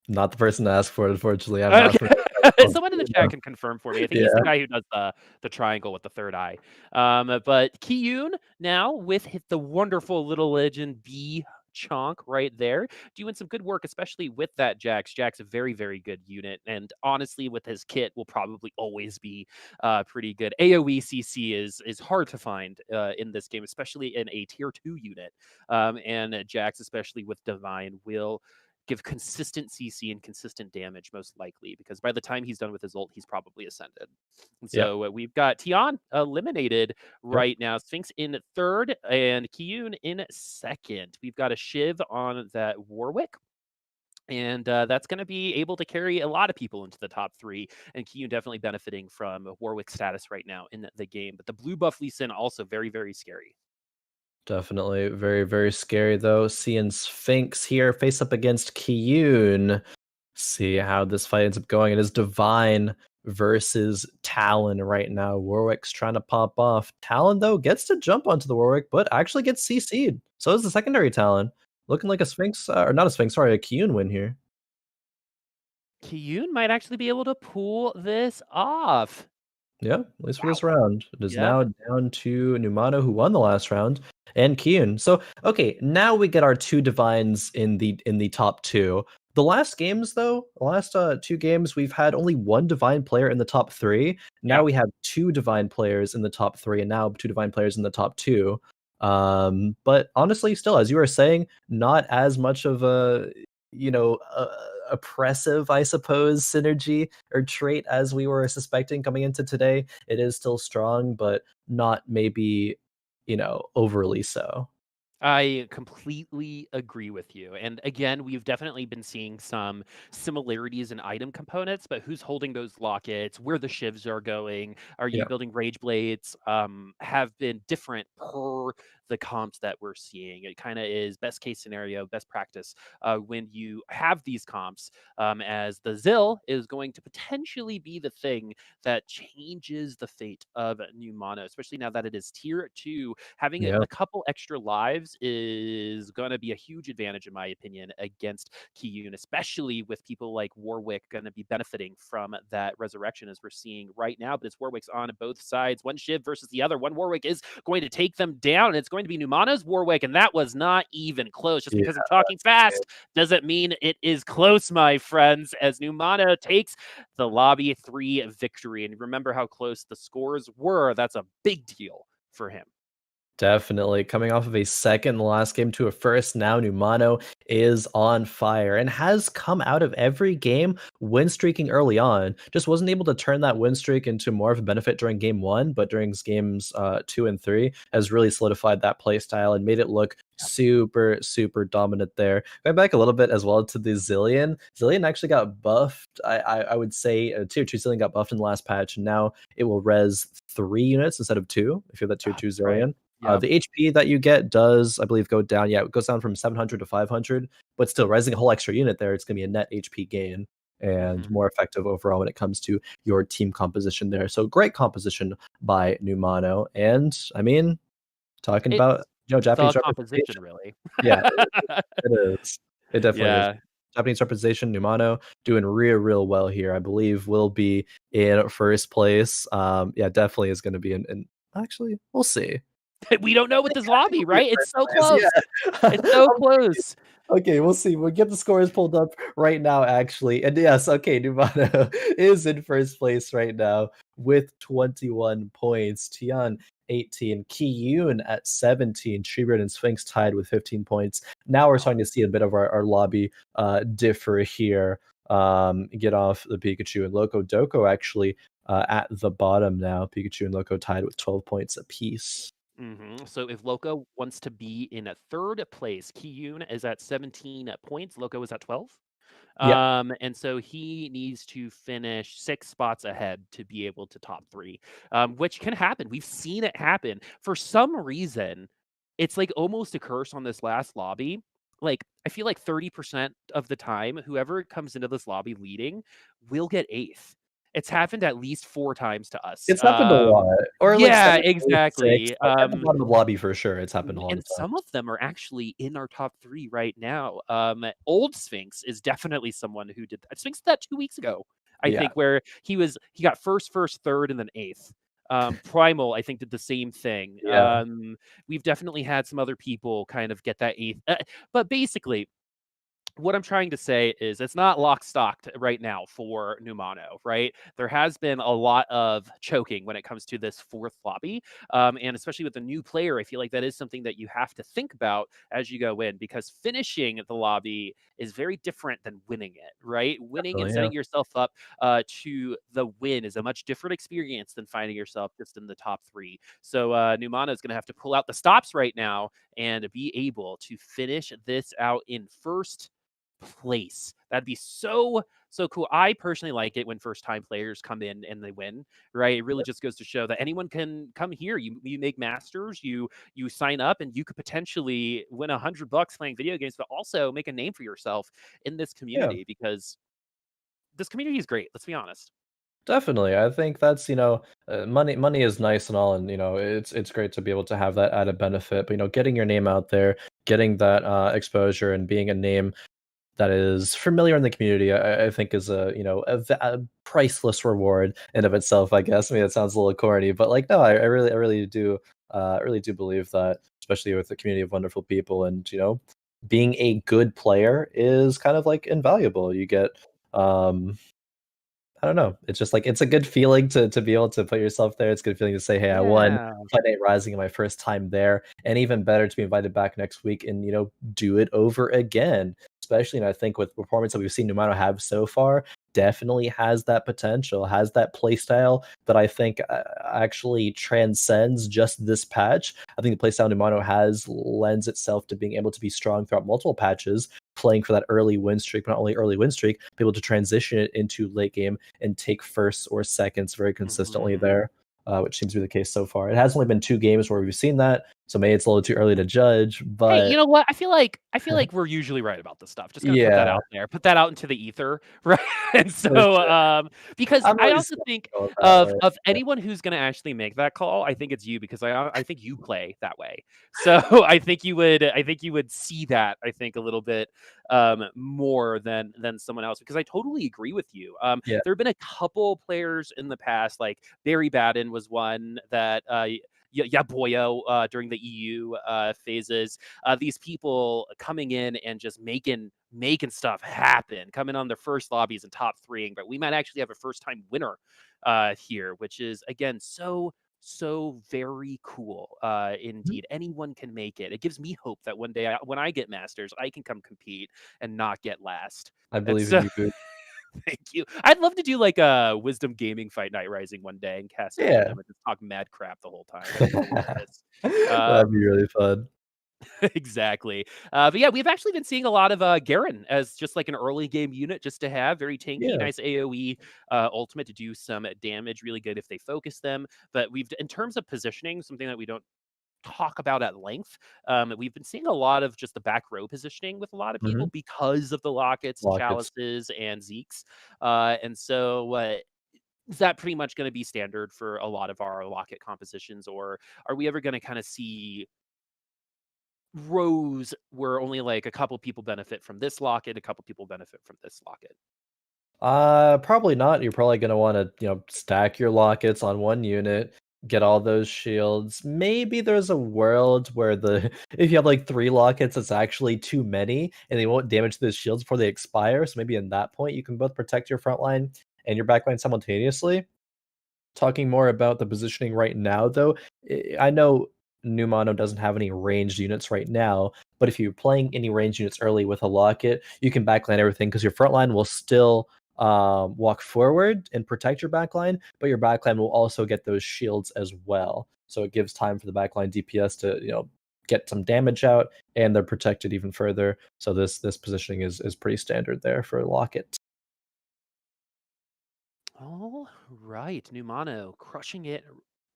Not the person to ask for it, unfortunately. I'm not Okay. familiar with Dragon Ball Someone in the Z, chat can confirm for me. I think he's the yeah. guy who does the triangle with the third eye. But Kiyoon now with the wonderful little legend B Chonk right there, doing some good work, especially with that Jax. Jax a very good unit, and honestly, with his kit, will probably always be pretty good. AOE CC is hard to find in this game, especially in a tier 2 unit. And Jax, especially with Divine, will give consistent CC and consistent damage, most likely, because by the time he's done with his ult, he's probably ascended. And Yeah. so we've got Tiaan eliminated Yep. right now, Sphinx in third, and Kiyoon in second. We've got a Shiv on that Warwick. And that's going to be able to carry a lot of people into the top 3. And Kiyoon definitely benefiting from Warwick's status right now in the game. But the blue buff Lee Sin also very scary. Definitely very scary, though. Seeing Sphinx here face up against Kiyoon. See how this fight ends up going. It is Divine versus Talon right now. Warwick's trying to pop off. Talon, though, gets to jump onto the Warwick, but actually gets CC'd. So is the secondary Talon. Looking like a Sphinx, or not a Sphinx, sorry, a Kiyoon win here. Kiyoon might actually be able to pull this off. Yeah, at least for Wow. this round. It is Yeah. now down to Numano, who won the last round, and Kiyoon. So, okay, now we get our 2 divines in the top 2. The last games, though, the last 2 games, we've had only 1 divine player in the top 3. Now Yeah. we have 2 divine players in the top 3, and now 2 divine players in the top 2. But honestly, still, as you were saying, not as much of a, you know, oppressive, I suppose, synergy or trait as we were suspecting coming into today. It is still strong, but not maybe, overly so. I completely agree with you. And again, we've definitely been seeing some similarities in item components, but who's holding those lockets, where the shivs are going, are you Yeah. building rage blades, have been different per the comps that we're seeing. It kind of is best case scenario, best practice when you have these comps, as the Zill is going to potentially be the thing that changes the fate of new mono, especially now that it is tier 2. Having Yeah. a couple extra lives is going to be a huge advantage, in my opinion, against Kiyoon, especially with people like Warwick going to be benefiting from that resurrection as we're seeing right now. But it's Warwick's on both sides, one Shiv versus the other. One Warwick is going to take them down, and it's going to be Numano's Warwick, and that was not even close. Just Yeah. because I'm talking fast doesn't mean it is close, my friends, as Numano takes the lobby 3 victory. And remember how close the scores were. That's a big deal for him. Definitely. Coming off of a second last game to a first, now Numano is on fire and has come out of every game win streaking early on. Just wasn't able to turn that win streak into more of a benefit during game 1, but during games 2 and 3 has really solidified that play style and made it look super, super dominant there. Going back a little bit as well to the Zillion. Zillion actually got buffed. I would say tier 2 Zillion got buffed in the last patch, and now it will res 3 units instead of 2 if you're that tier 2 Right. Zillion. Yeah. The HP that you get does, I believe, go down. Yeah, it goes down from 700 to 500, but still, rising a whole extra unit there, it's going to be a net HP gain and more effective overall when it comes to your team composition there. So great composition by Numano. And I mean, talking It's about Japanese the composition, representation, really. yeah, it is. It definitely is. Yeah. Japanese representation, Numano doing real well here. I believe will be in first place. Yeah, definitely is going to be in. Actually, we'll see. We don't know with this lobby, right? It's so Yeah. close. It's so close. Okay, we'll see. We'll get the scores pulled up right now, actually. And yes, okay, Numano is in first place right now with 21 points. Tiaan, 18. Kiyoon at 17. Treebeard and Sphinx tied with 15 points. Now we're starting to see a bit of our lobby differ here. Gitoff, the Pikachu, and Locodoco actually at the bottom now. Pikachu and Loco tied with 12 points apiece. So if Loco wants to be in a third place, Kiyoon is at 17 points. Loco is at 12. Yeah. And so he needs to finish 6 spots ahead to be able to top 3, which can happen. We've seen it happen. For some reason, it's like almost a curse on this last lobby. Like, I feel like 30% of the time, whoever comes into this lobby leading will get 8th. It's happened at least 4 times to us. It's happened a lot. Or like Yeah, 7, 8, 6, exactly. like at the bottom of the lobby for sure, it's happened a lot And of some times. of them are actually in our top 3 right now. Old Sphinx is definitely someone who did that. Sphinx did that 2 weeks ago, I Yeah. think, where he got first, third, and then 8th. Primal, I think, did the same thing. Yeah. We've definitely had some other people kind of get that 8th. But basically, what I'm trying to say is it's not lock stocked right now for Numano, right? There has been a lot of choking when it comes to this 4th lobby. And especially with a new player, I feel like that is something that you have to think about as you go in, because finishing the lobby is very different than winning it, right? Winning and Definitely, yeah. setting yourself up to the win is a much different experience than finding yourself just in the top 3. So Numano is going to have to pull out the stops right now and be able to finish this out in first place. That'd be so cool. I personally like it when first time players come in and they win, right? It really just goes to show that anyone can come here. You make masters, you sign up, and you could potentially win $100 playing video games, but also make a name for yourself in this Yeah. community, because this community is great. Let's be honest. Definitely. I think that's, money is nice and all, and it's great to be able to have that added benefit. But getting your name out there, getting that exposure, and being a name that is familiar in the community, I think is a priceless reward in of itself, I guess. I mean, it sounds a little corny, but like, no, I really do believe that, especially with a community of wonderful people, and being a good player is kind of like invaluable. You get, I don't know. It's just like it's a good feeling to be able to put yourself there. It's a good feeling to say, "Hey, I won Yeah. Fight Night Rising in my first time there," and even better to be invited back next week and do it over again. especially, and I think with performance that we've seen Numano have so far, definitely has that potential, has that playstyle that I think actually transcends just this patch. I think the playstyle Numano has lends itself to being able to be strong throughout multiple patches, playing for that early win streak, but not only early win streak, be able to transition it into late game and take firsts or seconds very consistently there, which seems to be the case so far. It has only been 2 games where we've seen that, so maybe it's a little too early to judge, Hey, you but know what? I feel like we're usually right about this stuff. Just gonna put that yeah, out there, put that out into the ether, right? And for so, sure. because I'm I always also think skeptical of that way. of anyone who's gonna actually make that call, I think it's you because I think you play that way. So I think you would see that I think a little bit more than someone else because I totally agree with you. Yeah. There have been a couple players in the past, like Barry Baden was one that Yaboyo during the EU phases. These people coming in and just making stuff happen, coming on their first lobbies and top threeing. But we might actually have a first time winner here, which is again so very cool. Mhm. Indeed, anyone can make it. It gives me hope that one day when I get masters, I can come compete and not get last. I And believe in so you, Boop. thank you. I'd love to do like a Wisdom Gaming Fight Night Rising one day and cast in with Yeah. him and just talk mad crap the whole time. That'd be hilarious. That'd be Um, really fun. exactly. But yeah, we've actually been seeing a lot of Garen as just like an early game unit just to have very tanky, Yeah. nice AoE ultimate to do some damage, really good if they focus them. But we've, in terms of positioning, something that we don't talk about at length. We've been seeing a lot of just the back row positioning with a lot of people Mhm. because of the lockets, Lockets. chalices, and Zeeks. And so is that pretty much going to be standard for a lot of our locket compositions, or are we ever going to kind of see rows where only like a couple people benefit from this locket, a couple people benefit from this locket? Probably not. You're probably gonna wanna, stack your lockets on one unit, get all those shields. Maybe there's a world where the if you have, like, 3 lockets, it's actually too many, and they won't damage those shields before they expire, so maybe in that point, you can both protect your front line and your back line simultaneously. Talking more about the positioning right now, though, I know New Mono doesn't have any ranged units right now, but if you're playing any ranged units early with a locket, you can backline everything because your front line will still walk forward and protect your backline, but your backline will also get those shields as well. So it gives time for the backline DPS to get some damage out, and they're protected even further. So this positioning is pretty standard there for locket. All right, Numano crushing it.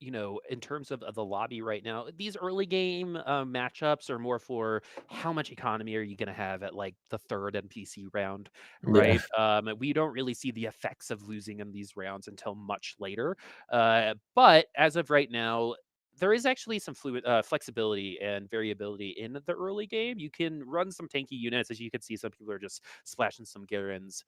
In terms of the lobby right now, these early game matchups are more for how much economy are you going to have at like the third NPC round, Yeah, right? We don't really see the effects of losing in these rounds until much later. But as of right now, there is actually some flexibility and variability in the early game. You can run some tanky units, as you can see. Some people are just splashing some Garens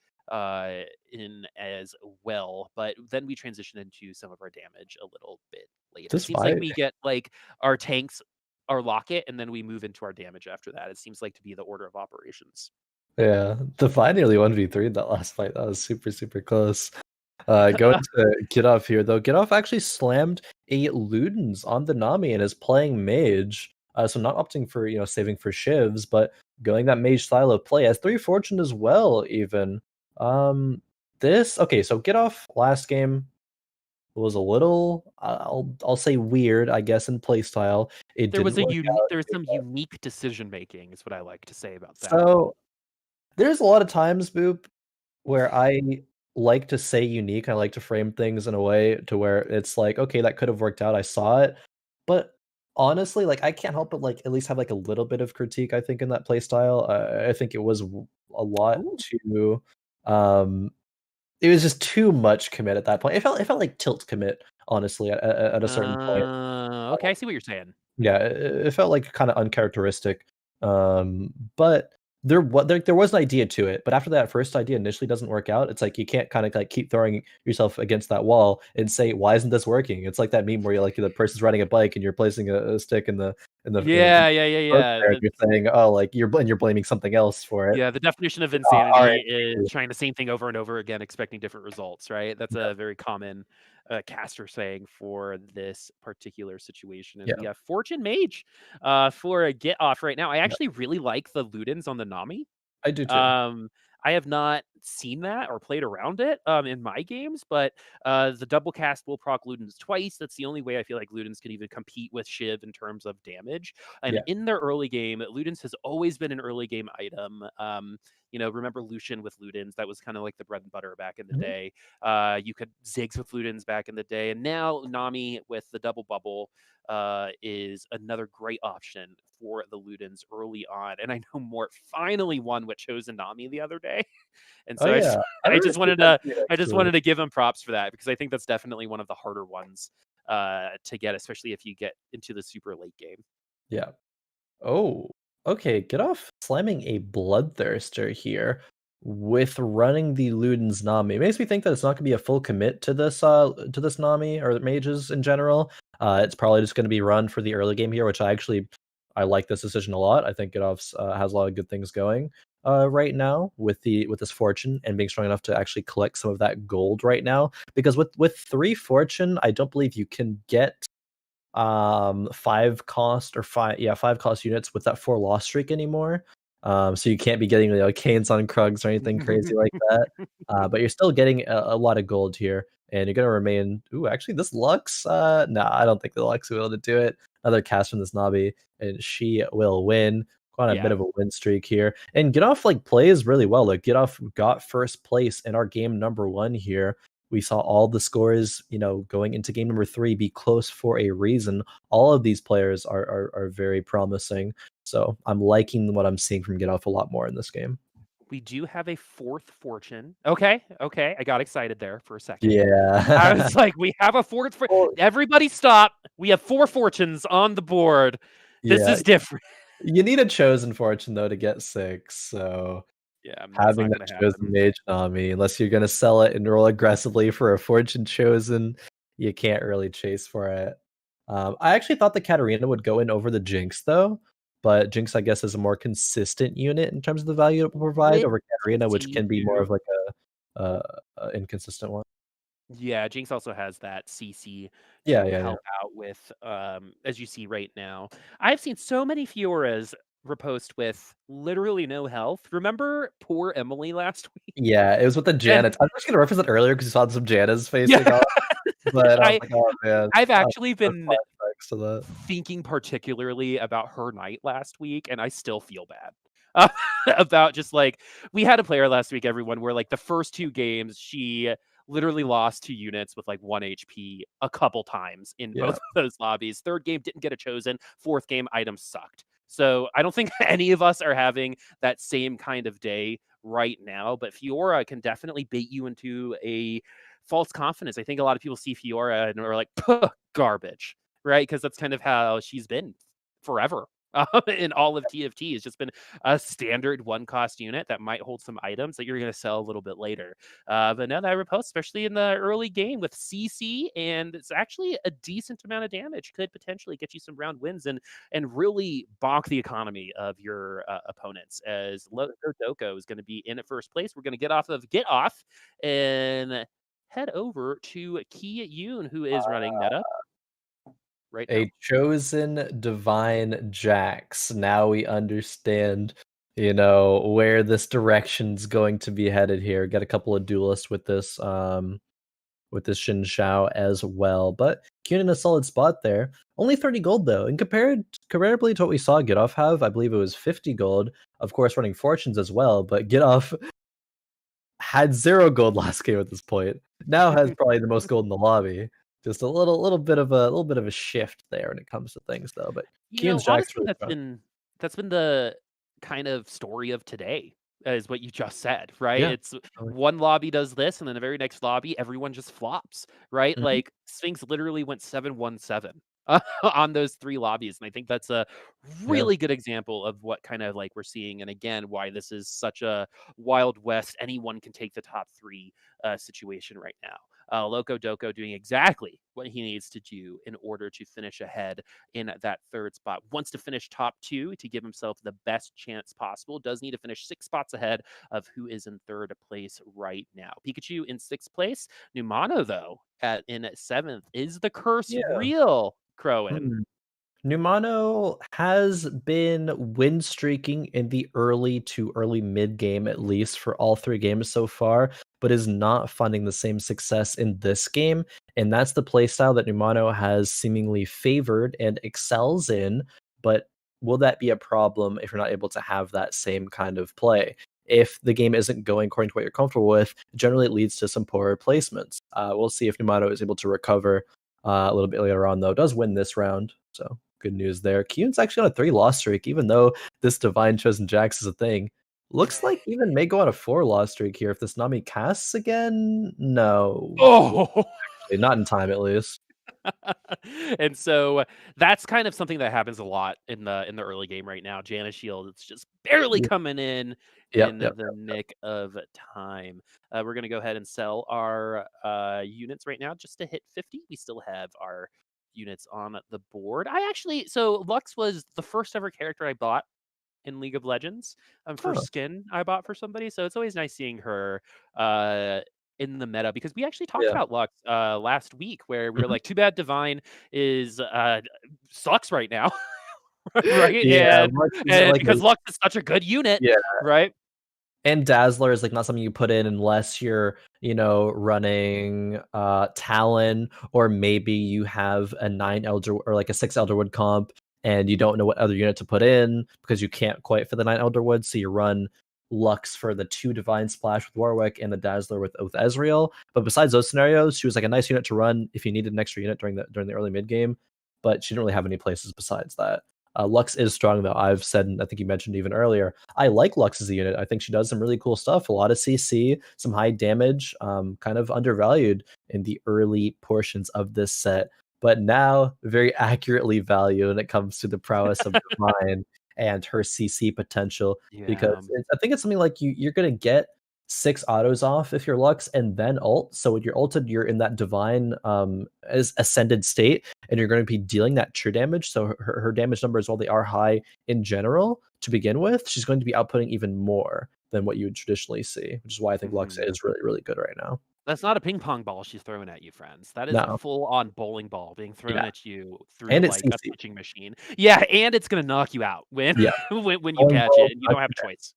in as well. But then we transition into some of our damage a little bit later. It this seems like fight. we get like our tanks, our locket, and then we move into our damage after that. It seems like to be the order of operations. Yeah, the fight nearly 1v3 that last fight. That was super, super close. Going to Gitoff here, though. Gitoff actually slammed a Ludens on the Nami and is playing Mage. So not opting for, saving for Shivs, but going that Mage style of play. Has 3 Fortune as well, even. Um, okay, so Gitoff last game was a little, I'll say weird, I guess, in playstyle. It There didn't was a work unique. out. There was some unique decision making, is what I like to say about that. So there's a lot of times, Boop, where I like to say unique, I like to frame things in a way to where it's like, "Okay, that could have worked out, I saw it." But honestly, like, I can't help but, like, at least have, like, a little bit of critique, I think, in that playstyle. I think it was a lot Ooh. too, um it was just too much commit at that point. It felt like tilt commit, honestly, at a certain point. Okay, I see what you're saying. Yeah, it felt like kinda uncharacteristic, but there was an idea to it, but after that first idea initially doesn't work out, it's like you can't kinda, like, keep throwing yourself against that wall and say, "Why isn't this working?" It's like that meme where you're like, the person's riding a bike and you're placing a stick in the Yeah, yeah, yeah, road yeah. there, and you're saying, "Oh, like, you're blaming something else for it." Yeah, the definition of Alright. insanity is trying the same thing over and over again, expecting different results, right? That's Yeah, a very common caster saying for this particular situation. And we yeah, have Fortune Mage for a get off right now. I yeah. actually really like the Ludens on the Nami. I do too. Um, I have not seen that or played around it in my games, but the double cast will proc Ludens twice. That's the only way I feel like Ludens can even compete with Shiv in terms of damage. And Yeah. in their early game, Ludens has always been an early game item. Remember Lucian with Ludens? That was kind of like the bread and butter back in the Mhm. day. You could Ziggs with Ludens back in the day, and now Nami with the double bubble is another great option for the Ludens early on. And I know Mort finally won with Chosen Nami the other day, and Oh, so I just yeah. I I remember just seeing wanted that to tweet, I just actually. wanted to give him props for that because I think that's definitely one of the harder ones to get, especially if you get into the super late game. Yeah. Oh, okay. Gitoff slamming a Bloodthirster here with running the Luden's Nami. It makes me think that it's not gonna be a full commit to this Nami or mages in general. It's probably just gonna be run for the early game here, which I like this decision a lot. I think Gitoff's has a lot of good things going right now with this fortune and being strong enough to actually collect some of that gold right now. Because with 3 fortune, I don't believe you can get 5 cost units with that 4 loss streak anymore. So you can't be getting, canes on Krugs or anything crazy like that. But you're still getting a lot of gold here, and you're gonna remain. Ooh, actually, this Lux. No, I don't think the Lux will be able to do it. Another cast from this Navi, and she will win. Quite a bit Yeah, of a win streak here, and Gitoff plays really well. Like Gitoff got first place in our game number 1 here. We saw all the scores, going into game number 3 be close for a reason. All of these players are very promising. So I'm liking what I'm seeing from Gitoff a lot more in this game. we do have a fourth fortune. Okay, okay, I got excited there for a second. I Yeah. was like, we have a fourth for Well, everybody stop. We have 4 fortunes on the board. This yeah. is different. You need a chosen fortune though to get 6. So Yeah, that's having not that gonna chosen happen. mage Nami, unless you're gonna sell it and roll aggressively for a fortune chosen, you can't really chase for it. I actually thought the Katarina would go in over the Jinx though, but Jinx I guess is a more consistent unit in terms of the value it will provide With over Katarina, which CC can be more too. of like a inconsistent one. Yeah, Jinx also has that CC Yeah, to yeah, yeah. help out with, as you see right now. I've seen so many Fioras repost with literally no health. Remember poor Emily last week? Yeah, it was with the And Janets. I was actually gonna reference it earlier because you saw some Janets yeah, facing off, but I was I like, "Oh, man." I've I actually have been flashbacks to that. thinking particularly about her night last week, and I still feel bad. Uh, about just like we had a player last week, everyone, where like the first 2 games, she literally lost 2 units with like 1 HP a couple times in both Yeah. of those lobbies. Third game didn't get a chosen. Fourth game, items sucked. So I don't think any of us are having that same kind of day right now, but Fiora can definitely bait you into a false confidence. I think a lot of people see Fiora and are like, "Puh, garbage," right? Because that's kind of how she's been forever. In all of TFT, it's just been a standard 1 cost unit that might hold some items that you're going to sell a little bit later. But now that riposte, especially in the early game with CC, and it's actually a decent amount of damage, could potentially get you some round wins and really bonk the economy of your opponents. As Locodoco is going to be in at first place, we're going to get off of Gitoff and head over to Kiyoon, who is running meta right now. A chosen divine Jax. Now we understand, where this direction's going to be headed here. Get a couple of duelists with this Xin Shao as well. But Kiyoon in a solid spot there. Only 30 gold though. And comparably to what we saw Gitoff have, I believe it was 50 gold. Of course, running fortunes as well, but Gitoff had 0 gold last game at this point. Now has probably the most gold in the lobby. Just a little bit of a shift there when it comes to things though. But Kiyoon's Jack's Honestly, really strong. that's been the kind of story of today, is what you just said, right? Yeah. It's Totally. one lobby does this, and then the very next lobby, everyone just flops, right? Mhm. Like Sphinx literally went 7-1-7 on those 3 lobbies, and I think that's a Yeah. really good example of what kind of like we're seeing, and again, why this is such a wild west. Anyone can take the top 3 situation right now. Locodoco doing exactly what he needs to do in order to finish ahead in that third spot. Wants to finish top 2 to give himself the best chance possible. Does need to finish 6 spots ahead of who is in third place right now. Pikachu in 6th place. Numano, though, in 7th. Is the curse Yeah. real, Khroen? Hmm. Numano has been win streaking in the early to early mid game, at least for all 3 games so far, but is not finding the same success in this game. And that's the playstyle that Numano has seemingly favored and excels in. But will that be a problem if you're not able to have that same kind of play? If the game isn't going according to what you're comfortable with, generally it leads to some poorer placements. We'll see if Numano is able to recover a little bit later on, though. Does win this round, so good news there. Kiyoon's actually on a 3-loss streak, even though this Divine Chosen Jax is a thing. Looks like even may go on a 4-loss streak here if this Nami casts again. No, Oh, not in time at least. and so that's kind of something that happens a lot in the early game right now. Janna Shield, it's just barely Yeah. coming in Yep, the yep. nick of time. We're gonna go ahead and sell our units right now just to hit 50. We still have our units on the board. So Lux was the first ever character I bought in League of Legends, for Oh, skin I bought for somebody. So it's always nice seeing her uh, in the meta because we actually talked yeah. about Lux last week where we were Mhm. like, too bad Divine is sucks right now, right? Yeah, Lux isn't And like a because Lux is such a good unit, yeah. right? And Dazzler is like not something you put in unless you're, running Talon, or maybe you have a 9 Elder or like a 6 Elderwood comp and you don't know what other unit to put in because you can't quite fit the 9 Elderwood, so you run Lux for the 2 Divine Splash with Warwick and the Dazzler with Ezreal. But besides those scenarios, she was like a nice unit to run if you needed an extra unit during the early mid game, but she didn't really have any places besides that. Lux is strong though. I've said, and I think you mentioned even earlier, I like Lux as a unit. I think she does some really cool stuff. A lot of CC, some high damage, kind of undervalued in the early portions of this set, but now very accurately valued when it comes to the prowess of Divine and her CC potential. Because Yeah. I think it's something like you're gonna get 6 autos off if you're Lux and then ult. So when you're ulted, you're in that Divine as ascended state, and you're going to be dealing that true damage. So her damage numbers, while they are high in general to begin with, she's going to be outputting even more than what you would traditionally see, which is why I think Lux Mhm. is really, really good right now. That's not a ping pong ball she's throwing at you, friends. That is a No. full on bowling ball being thrown Yeah. at you through And it's like a CC. pitching machine. Yeah, and it's gonna knock you out when Yeah. when you Bowling catch ball, it and you knock don't have you a choice.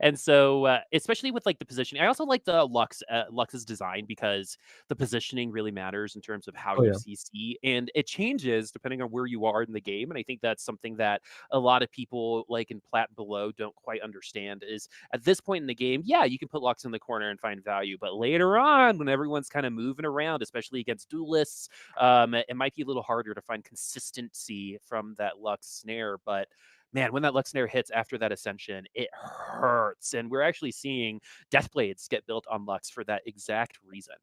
And so, especially with like the positioning, I also like the Lux's design because the positioning really matters in terms of how down. Oh you yeah. CC, and it changes depending on where you are in the game. And I think that's something that a lot of people like in Plat below don't quite understand is at this point in the game, yeah, you can put Lux in the corner and find value, but later on, when everyone's kind of moving around, especially against duelists, it might be a little harder to find consistency from that Lux snare. But man, when that Lux snare hits after that ascension, it hurts. And we're actually seeing Deathblades get built on Lux for that exact reason.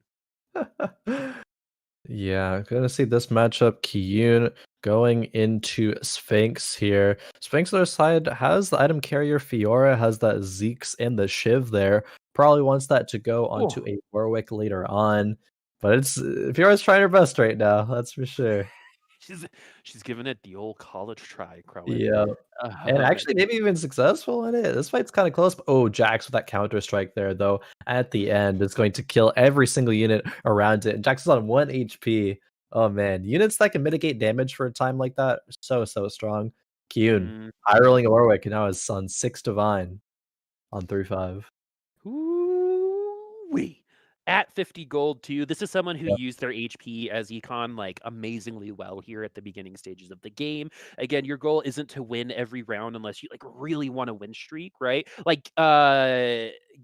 Yeah, gonna see this matchup. Kiyoon going into Sphinx here. Sphinx on their side has the item carrier Fiora, has that Zeeks and the Shiv there. Probably wants that to go onto Oh, a Warwick later on. But it's Fiora's trying her best right now, that's for sure. she's she's giving it the old college try, Khroen. Yeah. And Uh, actually maybe even successful in it. This fight's kind of close. Oh, Jax with that counter strike there, though, at the end is going to kill every single unit around it. Jax is on 1 HP. Oh man, units that can mitigate damage for a time like that are so strong. Kiyoon, eye rolling mhm. Warwick, and now his son 6 Divine on 3-5. Ooh-wee. At 50 gold too. This is someone who Yeah. used their HP as econ like amazingly well here at the beginning stages of the game. Again, your goal isn't to win every round unless you like really want to win streak, right? Like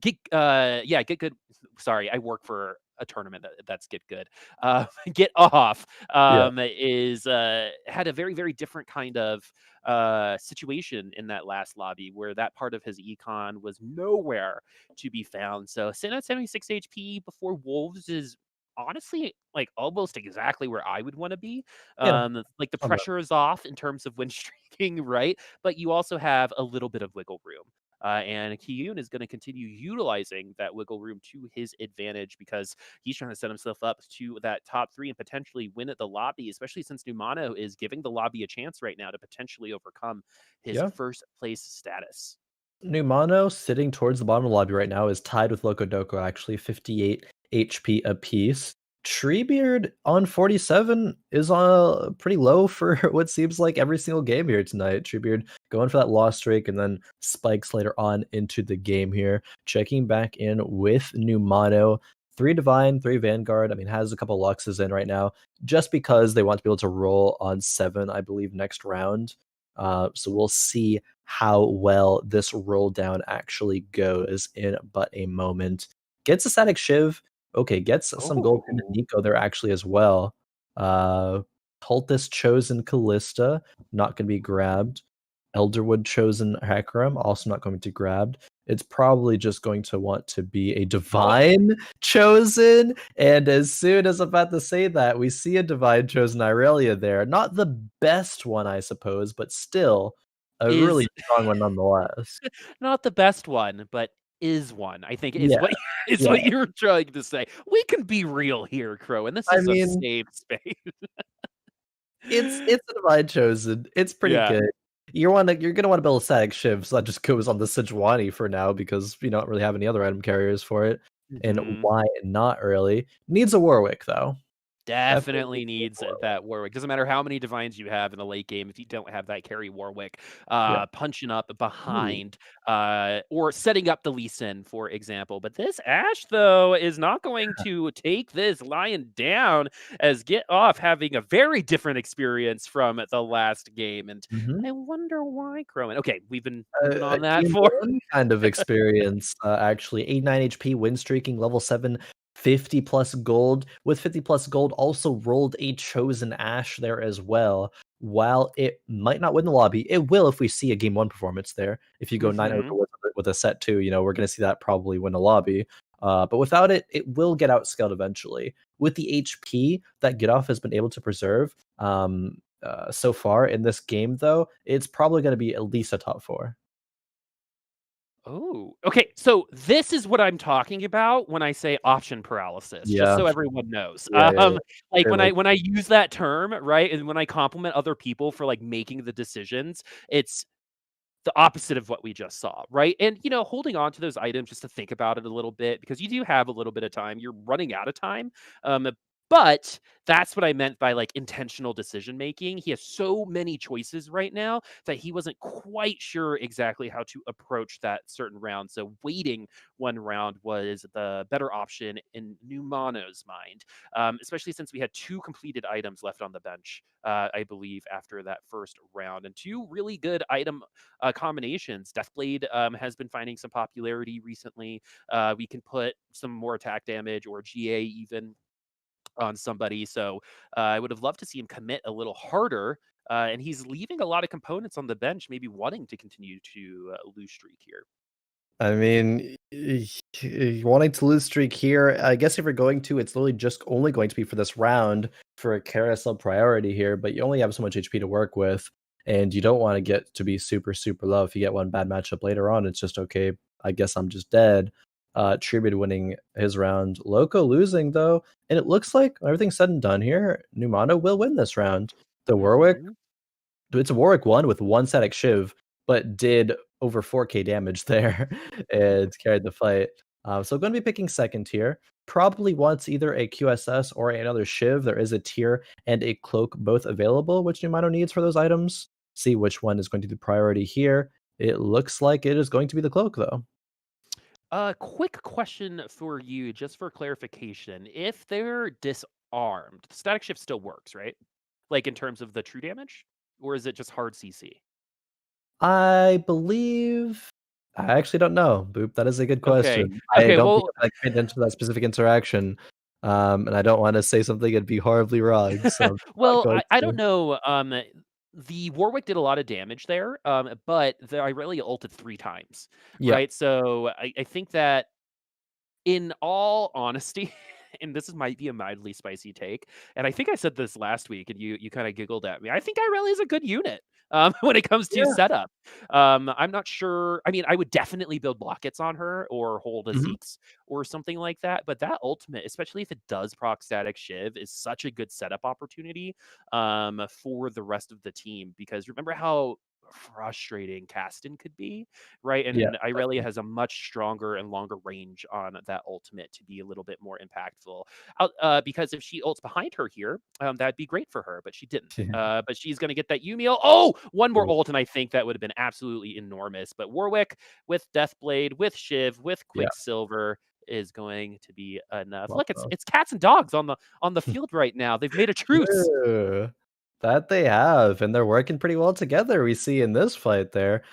get good. Sorry, I work for a tournament that's get good. Get off Yeah. is had a very different kind of situation in that last lobby where that part of his econ was nowhere to be found. So sitting at 76 HP before Wolves is honestly like almost exactly where I would want to be. Yeah. Like the On that. pressure is off in terms of win streaking, right? But you also have a little bit of wiggle room. And Kiyoon is going to continue utilizing that wiggle room to his advantage because he's trying to set himself up to that top 3 and potentially win at the lobby, especially since Numano is giving the lobby a chance right now to potentially overcome his Yeah. first place status. Numano sitting towards the bottom of the lobby right now is tied with Locodoco, actually 58 HP apiece. Treebeard on 47 is pretty low for what seems like every single game here tonight. Treebeard going for that loss streak and then spikes later on into the game here. Checking back in with new mono. 3 Divine, 3 Vanguard. I mean, has a couple Luxes in right now just because they want to be able to roll on 7, I believe, next round. So we'll see how well this roll down actually goes in but a moment. Gets a static Shiv. Okay, gets some gold into Oh, Nico there actually as well. Cultist chosen Callista, not gonna be grabbed. Elderwood chosen Hecarim, also not going to be grabbed. It's probably just going to want to be a divine chosen. And as soon as I'm about to say that, we see a divine chosen Irelia there. Not the best one, I suppose, but still a really is strong one nonetheless. not the best one, but is one. I think is Yeah, what is yeah. what you're trying to say. We can be real here, Khroen. This I is a mean, safe space. it's a divine chosen. It's pretty Yeah. good. You're gonna want to build a static shiv, so that just goes on the Sejuani for now because you don't really have any other item carriers for it. And Mhm. why not really? Needs a Warwick though. Definitely Definitely needs a needs Warwick. that Warwick. Doesn't matter how many divines you have in the late game if you don't have that carry Warwick, Yeah. punching up Ooh. behind, or setting up the Lee Sin, for example. But this Ashe, though, is not going to take this lion down as Gitoff having a very different experience from the last game. And Mhm. I wonder why, Khroen. Okay, we've been moving on that for Kiyoon kind of experience, actually. 89 HP, win streaking, level 7, 50 plus gold. With 50 plus gold, also rolled a chosen Ash there as well. While it might not win the lobby, it will if we see a game 1 performance there. If you go 9-0 Mhm. with a set 2, we're going to see that probably win a lobby. But without it, it will get outscaled eventually. With the HP that Gitoff has been able to preserve, so far in this game, though, it's probably going to be at least a top 4. Oh, okay. So this is what I'm talking about when I say option paralysis, just Yeah. so everyone knows. Yeah. Like Very much. when I use that term, right, and when I compliment other people for like making the decisions, it's the opposite of what we just saw, right? And holding on to those items just to think about it a little bit because you do have a little bit of time. You're running out of time. But that's what I meant by like intentional decision making. He has so many choices right now that he wasn't quite sure exactly how to approach that certain round. So waiting one round was the better option in Numano's mind, especially since we had 2 completed items left on the bench, I believe, after that first round, and 2 really good item combinations. Deathblade has been finding some popularity recently. We can put some more attack damage or GA even on somebody. So I would have loved to see him commit a little harder. And he's leaving a lot of components on the bench, maybe wanting to continue to lose streak here. I mean, wanting to lose streak here, I guess if you're going to, it's literally just only going to be for this round for a carousel priority here, but you only have so much HP to work with, and you don't want to get to be super, super low. If you get one bad matchup later on, it's just okay, I guess I'm just dead. Treebeard winning his round. Loco losing, though, and it looks like everything's said and done here. Numano will win this round. The Warwick Hmm. It's a Warwick 1 with 1 static Shiv, but did over 4k damage there and carried the fight. So gonna be picking second tier. Probably wants either a QSS or another Shiv. There is a tier and a cloak both available, which Numano needs for those items. See which one is going to be the priority here. It looks like it is going to be the cloak, though. Quick question for you, just for clarification. If they're disarmed, the static shift still works, right? Like in terms of the true damage? Or is it just hard CC? I believe I actually don't know, Boop. That is a good Okay. question. I Okay. don't think Well, I've, like, paid attention to that specific interaction, and I don't wanna say something and be horribly wrong, so I'm not well, going I don't to. know. The Warwick did a lot of damage there, but the Irelia ulted 3 times, Yeah. right? So I think that in all honesty, and this might be a mildly spicy take, and I think I said this last week, and you kind of giggled at me. I think Irelia is a good unit when it comes to Yeah. setup. I'm not sure. I mean, I would definitely build blockets on her or hold a Mhm. Zeeks or something like that. But that ultimate, especially if it does proc static shiv, is such a good setup opportunity for the rest of the team. Because remember how frustrating Caston could be, right? Yeah, And Irelia definitely. has a much stronger and longer range on that ultimate to be a little bit more impactful. Because if she ults behind her here, that'd be great for her, but she didn't. But she's going to get that Yumiel. Oh, one more ult, and I think that would have been absolutely enormous. But Warwick with Deathblade, with Shiv, with Yeah. Quicksilver is going to be enough. Love Look, it's those. it's cats and dogs on the field right now. They've made a truce. Yeah, that they have, and they're working pretty well together, we see in this fight there.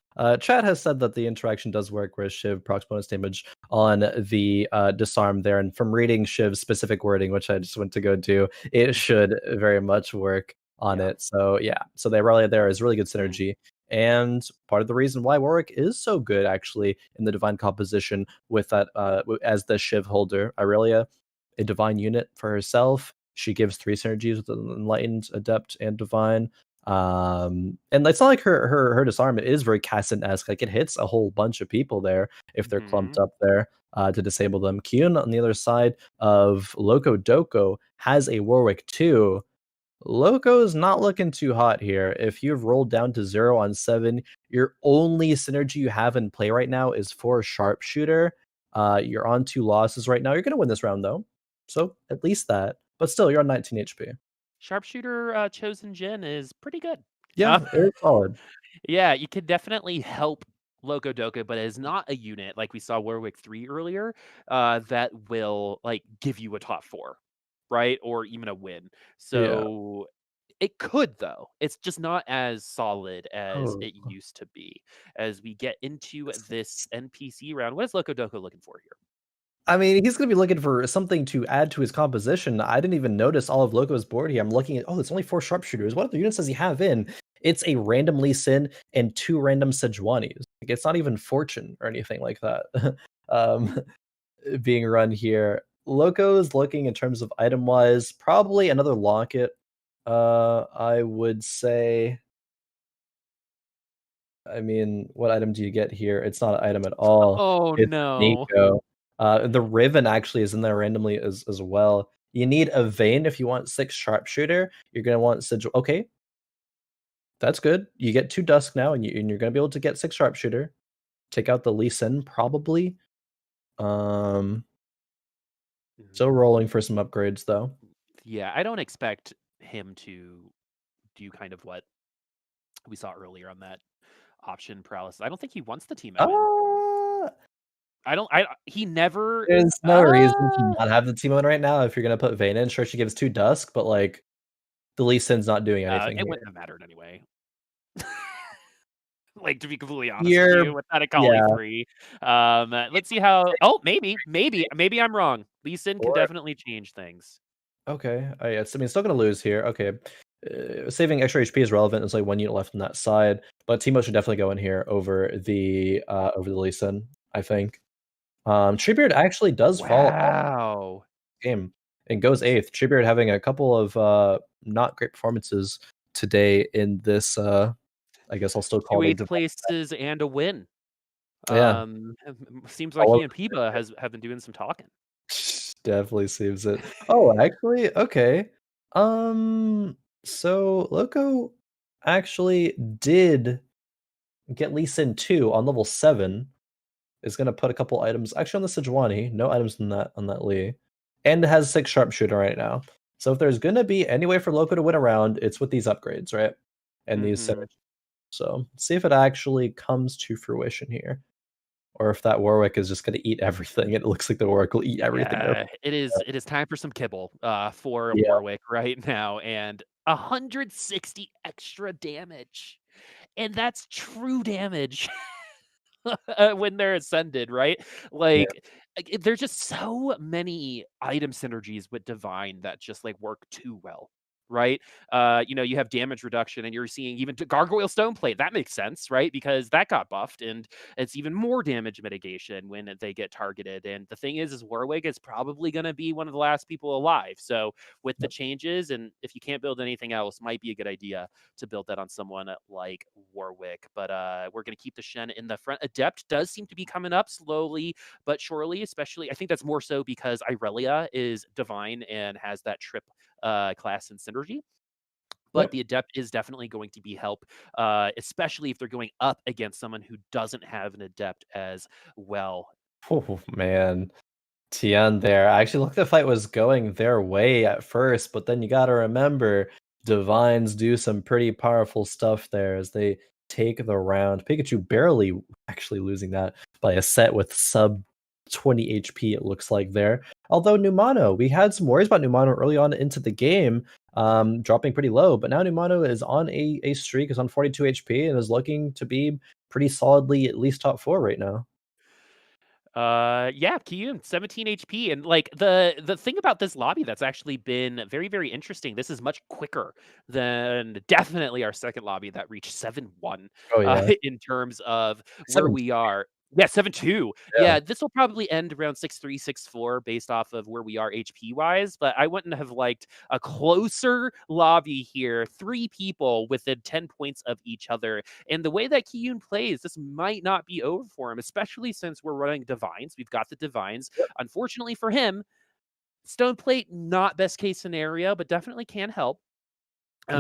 Chat has said that the interaction does work where Shiv procs bonus damage on the disarm there, and from reading Shiv's specific wording, which I just went to go do, it should very much work on Yeah. it. So yeah, so they rally there is really good Mm. synergy. And part of the reason why Warwick is so good actually in the divine composition with that as the Shiv holder, Irelia, a divine unit for herself. She gives 3 synergies with Enlightened, Adept, and Divine. And it's not like her disarm is very Cassin-esque. Like, it hits a whole bunch of people there if they're clumped Mhm. up there to disable them. Kiyoon, on the other side of Locodoco, has a Warwick too. Loco's not looking too hot here. If you've rolled down to 0 on 7, your only synergy you have in play right now is for Sharpshooter. You're on 2 losses right now. You're gonna win this round though. So at least that. But still, you're on 19 HP. Sharpshooter chosen Jin is pretty good. Uh, Yeah, it's solid. yeah, you could definitely help Locodoco, but it's not a unit like we saw Warwick 3 earlier that will like give you a top 4, right? Or even a win. Yeah. So it could though. It's just not as solid as Oh. it used to be. As we get into this NPC round, what is Locodoco looking for here? I mean, he's gonna be looking for something to add to his composition. I didn't even notice all of Loco's board here. I'm looking at, oh, it's only 4 sharpshooters. What other units does he have in? It's a random Lee Sin and 2 random Sejuanis. Like, it's not even Fortune or anything like that. um, being run here. Loco's looking in terms of item wise, probably another locket. I would say. I mean, what item do you get here? It's not an item at all. Oh It's no. Nico. The Riven actually is in there randomly as well. You need a Vayne if you want 6 sharpshooter. You're gonna want Sigil. Okay, that's good. You get 2 Dusk now, and you're gonna be able to get 6 sharpshooter. Take out the Lee Sin probably. Um, Still Mhm. rolling for some upgrades though. Yeah, I don't expect him to do kind of what we saw earlier on that option paralysis. I don't think he wants the Teemo in. Uh, I don't he never there's no reason to not have the team on right now if you're gonna put Vayne in. Sure, she gives 2 Dusk, but like the Lee Sin's not doing anything it here. wouldn't have mattered anyway. Like, to be completely honest with You're you, without a Kali yeah. 3. Let's see how oh, maybe I'm wrong. Lee Sin can Or definitely change things. okay. Yeah, I mean, still gonna lose here. Okay. Saving extra HP is relevant. There's like 1 unit left on that side, but Teemo should definitely go in here over the Lee Sin, I think. Treebeard actually does fall off Wow. the game and goes 8th. Treebeard having a couple of not great performances today in this I guess I'll still 2 call it a 8th divine. places and a win. Yeah, Seems like all he over and Piba have been doing some talking. definitely seems it. Oh, actually, okay. Um, so Loco actually did get Lee Sin 2 on level 7. Is gonna put a couple items actually on the Sejuani, no items on that Lee, and it has 6 sharpshooter right now. So if there's gonna be any way for Loco to win a round, it's with these upgrades, right? And these Mhm. synergies. So see if it actually comes to fruition here, or if that Warwick is just gonna eat everything. It looks like the Warwick will eat everything there. Yeah, it is time for some kibble, for Yeah, Warwick right now, and 160 extra damage, and that's true damage when they're ascended, right? yeah, There's just so many item synergies with Divine that just, like, work too well, right? You have damage reduction, and you're seeing even Gargoyle Stoneplate, that makes sense, right? Because that got buffed, and it's even more damage mitigation when they get targeted, and the thing is Warwick is probably gonna be one of the last people alive, so with the yep, changes, and if you can't build anything else, might be a good idea to build that on someone like Warwick. But we're going to keep the Shen in the front. Adept does seem to be coming up slowly but surely, especially I think that's more so because Irelia is divine and has that trip class and synergy. but the adept is definitely going to be help, especially if they're going up against someone who doesn't have an adept as well. Oh, man. Tiaan there. I actually looked the fight was going their way at first, but then you gotta remember Divines do some pretty powerful stuff there as they take the round. Pikachu barely actually losing that by a set with sub 20 HP, it looks like there. Although Numano, we had some worries about Numano early on into the game, dropping pretty low, but now Numano is on a streak, is on 42 HP, and is looking to be pretty solidly at least top 4 right now. Yeah, Kiyoon, 17 HP. And like the thing about this lobby that's actually been very, very interesting. This is much quicker than definitely our second lobby that reached 7-1 Oh, yeah. in terms of where 7, we are. Yeah, 7-2. yeah. Yeah, this will probably end around 6-3, 6-4 based off of where we are HP wise, but I wouldn't have liked a closer lobby here. 3 people within 10 points of each other. And the way that Kiyoon plays, this might not be over for him, especially since we're running Divines. We've got the Divines. Yep. Unfortunately for him, Stone Plate, not best case scenario, but definitely can help.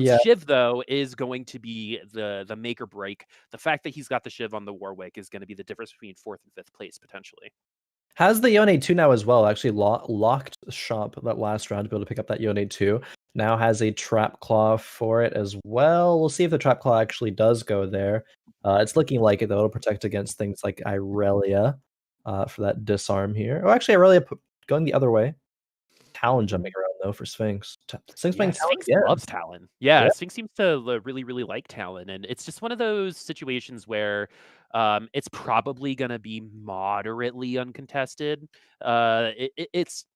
Yeah. Shiv, though, is going to be the make or break. The fact that he's got the Shiv on the Warwick is going to be the difference between 4th and 5th place, potentially. Has the Yone 2 now as well. Actually locked shop that last round to be able to pick up that Yone 2. Now has a Trap Claw for it as well. We'll see if the Trap Claw actually does go there. It's looking like it, though. It'll protect against things like Irelia for that disarm here. Oh, actually, Irelia going the other way. Talon jumping around, though, for Sphinx. Sphinx Yeah, playing Talon Sphinx again. loves Talon. Yeah, Yeah. Sphinx seems to really, really like Talon, and it's just one of those situations where it's probably going to be moderately uncontested. It's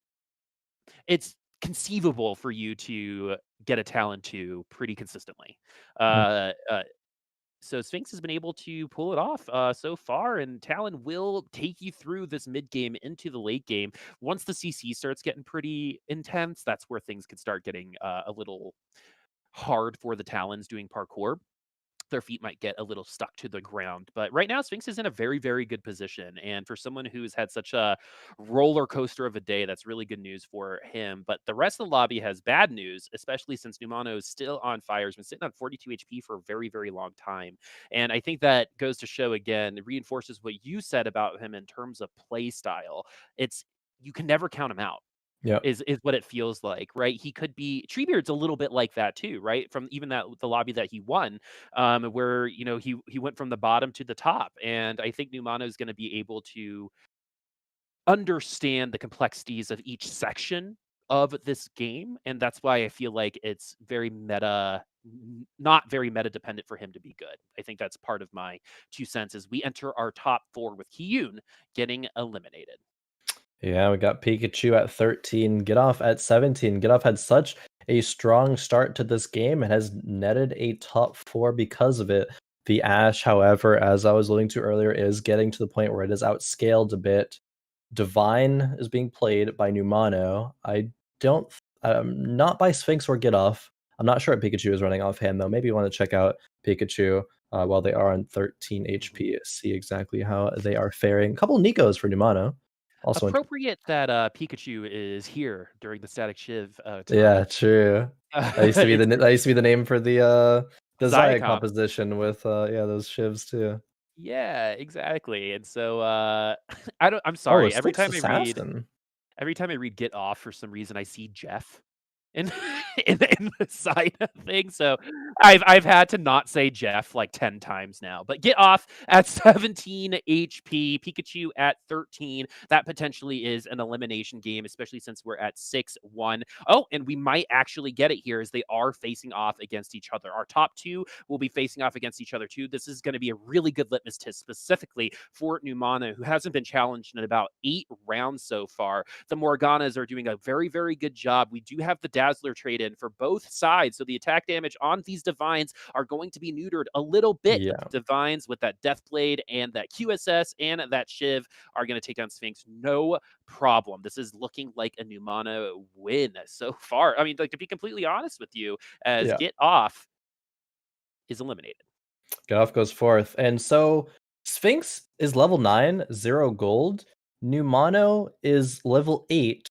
conceivable for you to get a Talon 2 pretty consistently. Mhm. So Sphinx has been able to pull it off so far, and Talon will take you through this mid game into the late game. Once the CC starts getting pretty intense, that's where things could start getting a little hard for the Talons doing parkour. Their feet might get a little stuck to the ground. But right now, Sphinx is in a very, very good position. And for someone who's had such a roller coaster of a day, that's really good news for him. But the rest of the lobby has bad news, especially since Numano is still on fire. He's been sitting on 42 HP for a very, very long time. And I think that goes to show again, it reinforces what you said about him in terms of play style. It's you can never count him out Yeah. is what it feels like, right? He could be Treebeard's a little bit like that too, right? From even that the lobby that he won, where he went from the bottom to the top, and I think Numano is going to be able to understand the complexities of each section of this game, and that's why I feel like it's very meta. Not very meta dependent for him to be good. I think that's part of my 2 cents as we enter our top 4 with Kiyoon getting eliminated. Yeah, we got Pikachu at 13, Gitoff at 17. Gitoff had such a strong start to this game and has netted a top 4 because of it. The Ash, however, as I was alluding to earlier, is getting to the point where it is outscaled a bit. Divine is being played by Numano. I don't, not by Sphinx or Gitoff. I'm not sure what Pikachu is running offhand, though. Maybe you want to check out Pikachu while they are on 13 HP, see exactly how they are faring. A couple Nikos for Numano. Also interesting. Appropriate that Pikachu is here during the Static Shiv Yeah, time. true. That used to be It's the name for the Zaya Zyacom. composition with yeah, those shivs too. Yeah, exactly. And so I'm Oh, a sorry. Every Styx time I read Assassin. Get off for some reason I see Jeff in in the side of things. So I've had to not say Jeff like 10 times now. But get off at 17 HP, Pikachu at 13. That potentially is an elimination game, especially since we're at 6-1. Oh, and we might actually get it here as they are facing off against each other. Our top 2 will be facing off against each other too. This is going to be a really good litmus test specifically for Numana, who hasn't been challenged in about 8 rounds so far. The Morganas are doing a very, very good job. We do have the Dazzler trade in for both sides. So the attack damage on these Divines are going to be neutered a little bit, but Yeah. the Divines with that Death Blade and that QSS and that Shiv are going to take on Sphinx no problem. This is looking like a Numana win so far. I mean, like to be completely honest with you, as Yeah. Get Off is eliminated. Gitoff goes fourth. And so Sphinx is level 9, 0 gold. Numano is level 8,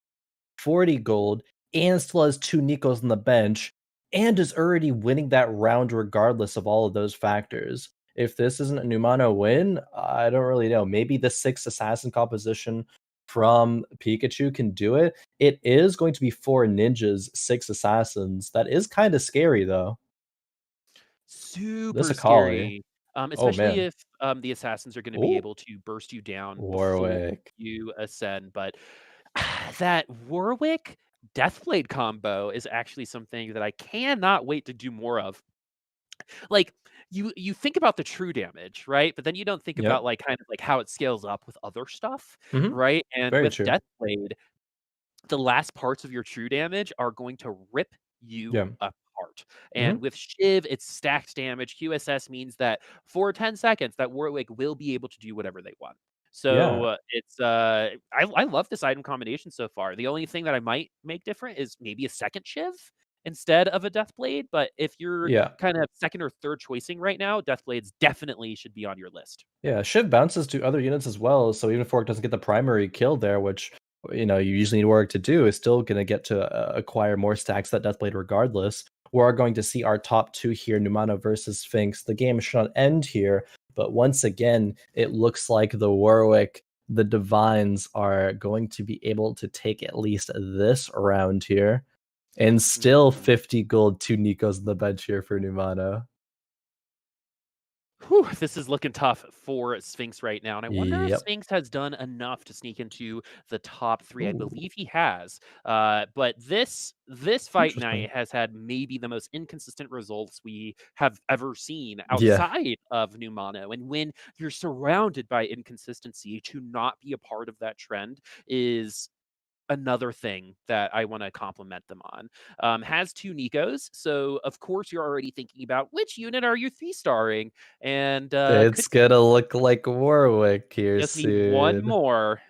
40 gold, and still has 2 Nikos on the bench. and is already winning that round regardless of all of those factors. If this isn't a Numano win, I don't really know. Maybe the 6 assassin composition from Pikachu can do it. It is going to be 4 ninjas, 6 assassins. That is kind of scary though. This Super Akali. scary, Oh especially man. if, the assassins are gonna be Oh, able to burst you down before Warwick. you ascend, but that Warwick Deathblade combo is actually something that I cannot wait to do more of. Like, you think about the true damage, right? But then you don't think about, Yep. like, kind of like how it scales up with other stuff, Mhm. right? And Very with true. Deathblade, the last parts of your true damage are going to rip you Yeah. apart. And Mhm. with Shiv, it's stacked damage. QSS means that for 10 seconds, that Warwick will be able to do whatever they want. So Yeah. it's I love this item combination so far. The only thing that I might make different is maybe a second Shiv instead of a Deathblade. But if you're Yeah. kind of second or third choicing right now, Deathblades definitely should be on your list. Yeah, Shiv bounces to other units as well, so even if Warwick doesn't get the primary kill there, which you usually need Warwick to do, is still gonna get to acquire more stacks that Deathblade regardless. We're going to see our top 2 here, Numano versus Sphinx. The game should not end here, but once again, it looks like the Warwick, the Divines are going to be able to take at least this round here. And still Mhm. 50 gold, 2 Nikos on the bench here for Numano. Whew, this is looking tough for Sphinx right now, and I wonder if Yep. Sphinx has done enough to sneak into the top 3. I Ooh, believe he has, but this fight interesting. night has had maybe the most inconsistent results we have ever seen Yeah. outside of Numano, and when you're surrounded by inconsistency, to not be a part of that trend is another thing that I want to compliment them on. Has 2 Nikos, so of course you're already thinking about which unit are you 3-starring, and It's could gonna look like Warwick here just need one soon. more.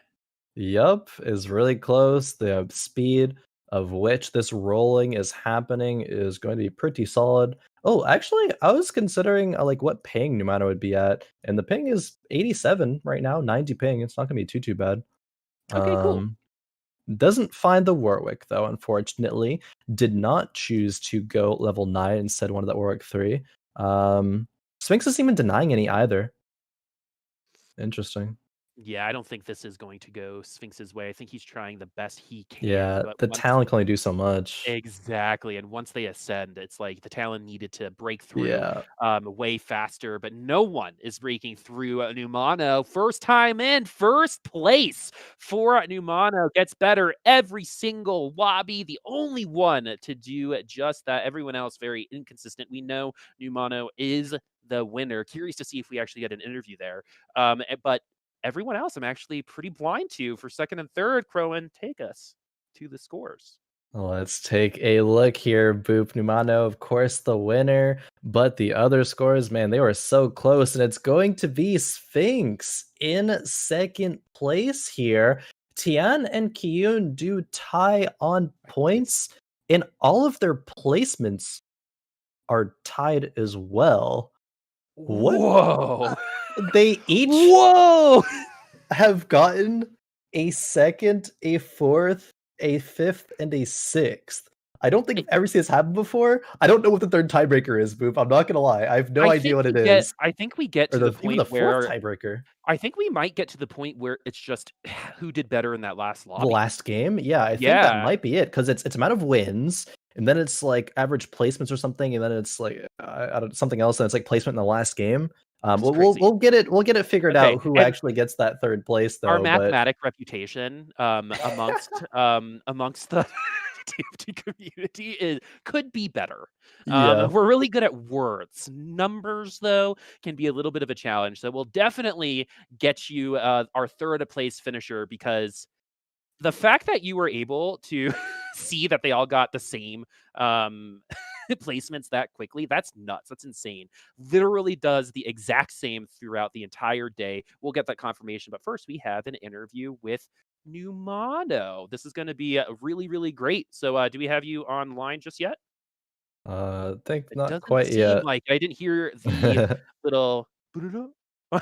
Yup, is really close. The speed of which this rolling is happening is going to be pretty solid. Oh, actually, I was considering like what ping Numano would be at, and the ping is 87 right now, 90 ping. It's not gonna be too bad. Okay, cool. Um, doesn't find the Warwick though, unfortunately. Did not choose to go level 9, instead wanted that Warwick 3. Um, Sphinx isn't even denying any either. Interesting. Yeah, I don't think this is going to go Sphinx's way. I think he's trying the best he can, Yeah, but the once talent can only do so much. exactly, and once they ascend, it's like the Talon needed to break through, Yeah. way faster, but no one is breaking through Numano. First time in, first place for Numano. Gets better every single lobby, the only one to do just that. Everyone else very inconsistent. We know Numano is the winner. Curious to see if we actually get an interview there. But everyone else I'm actually pretty blind to for second and third. Khroen, take us to the scores. Let's take a look here. Boop Numano, of course, the winner. But the other scores, man, they were so close. And it's going to be Sphinx in second place here. Tiaan and Kiyoon do tie on points, and all of their placements are tied as well. What? Whoa. They each Whoa. have gotten a second, a fourth, a fifth, and a sixth. I don't think I've ever seen this happen before. I don't know what the third tiebreaker is, Boop. I'm not gonna lie. I have no idea what it is. I think we get Or to the even point the fourth where tiebreaker. I think we might get to the point where it's just who did better in that last The lobby. last game? Yeah, I think that Yeah. might be it, because it's amount of wins, and then it's like average placements or something, and then it's like I don't something else, and it's like placement in the last game. This is We'll crazy. we'll get it figured Okay. out who And actually gets that third place our though, but mathematic reputation amongst the TFT community could be better. yeah. We're really good at words. Numbers, though, can be a little bit of a challenge. So we'll definitely get you our third place finisher because the fact that you were able to see that they all got the same placements that quickly, that's nuts. That's insane. Literally does the exact same throughout the entire day. We'll get that confirmation. But first, we have an interview with Numano. This is going to be really, really great. So, do we have you online just yet? Think It not doesn't quite seem yet. like I didn't hear the little on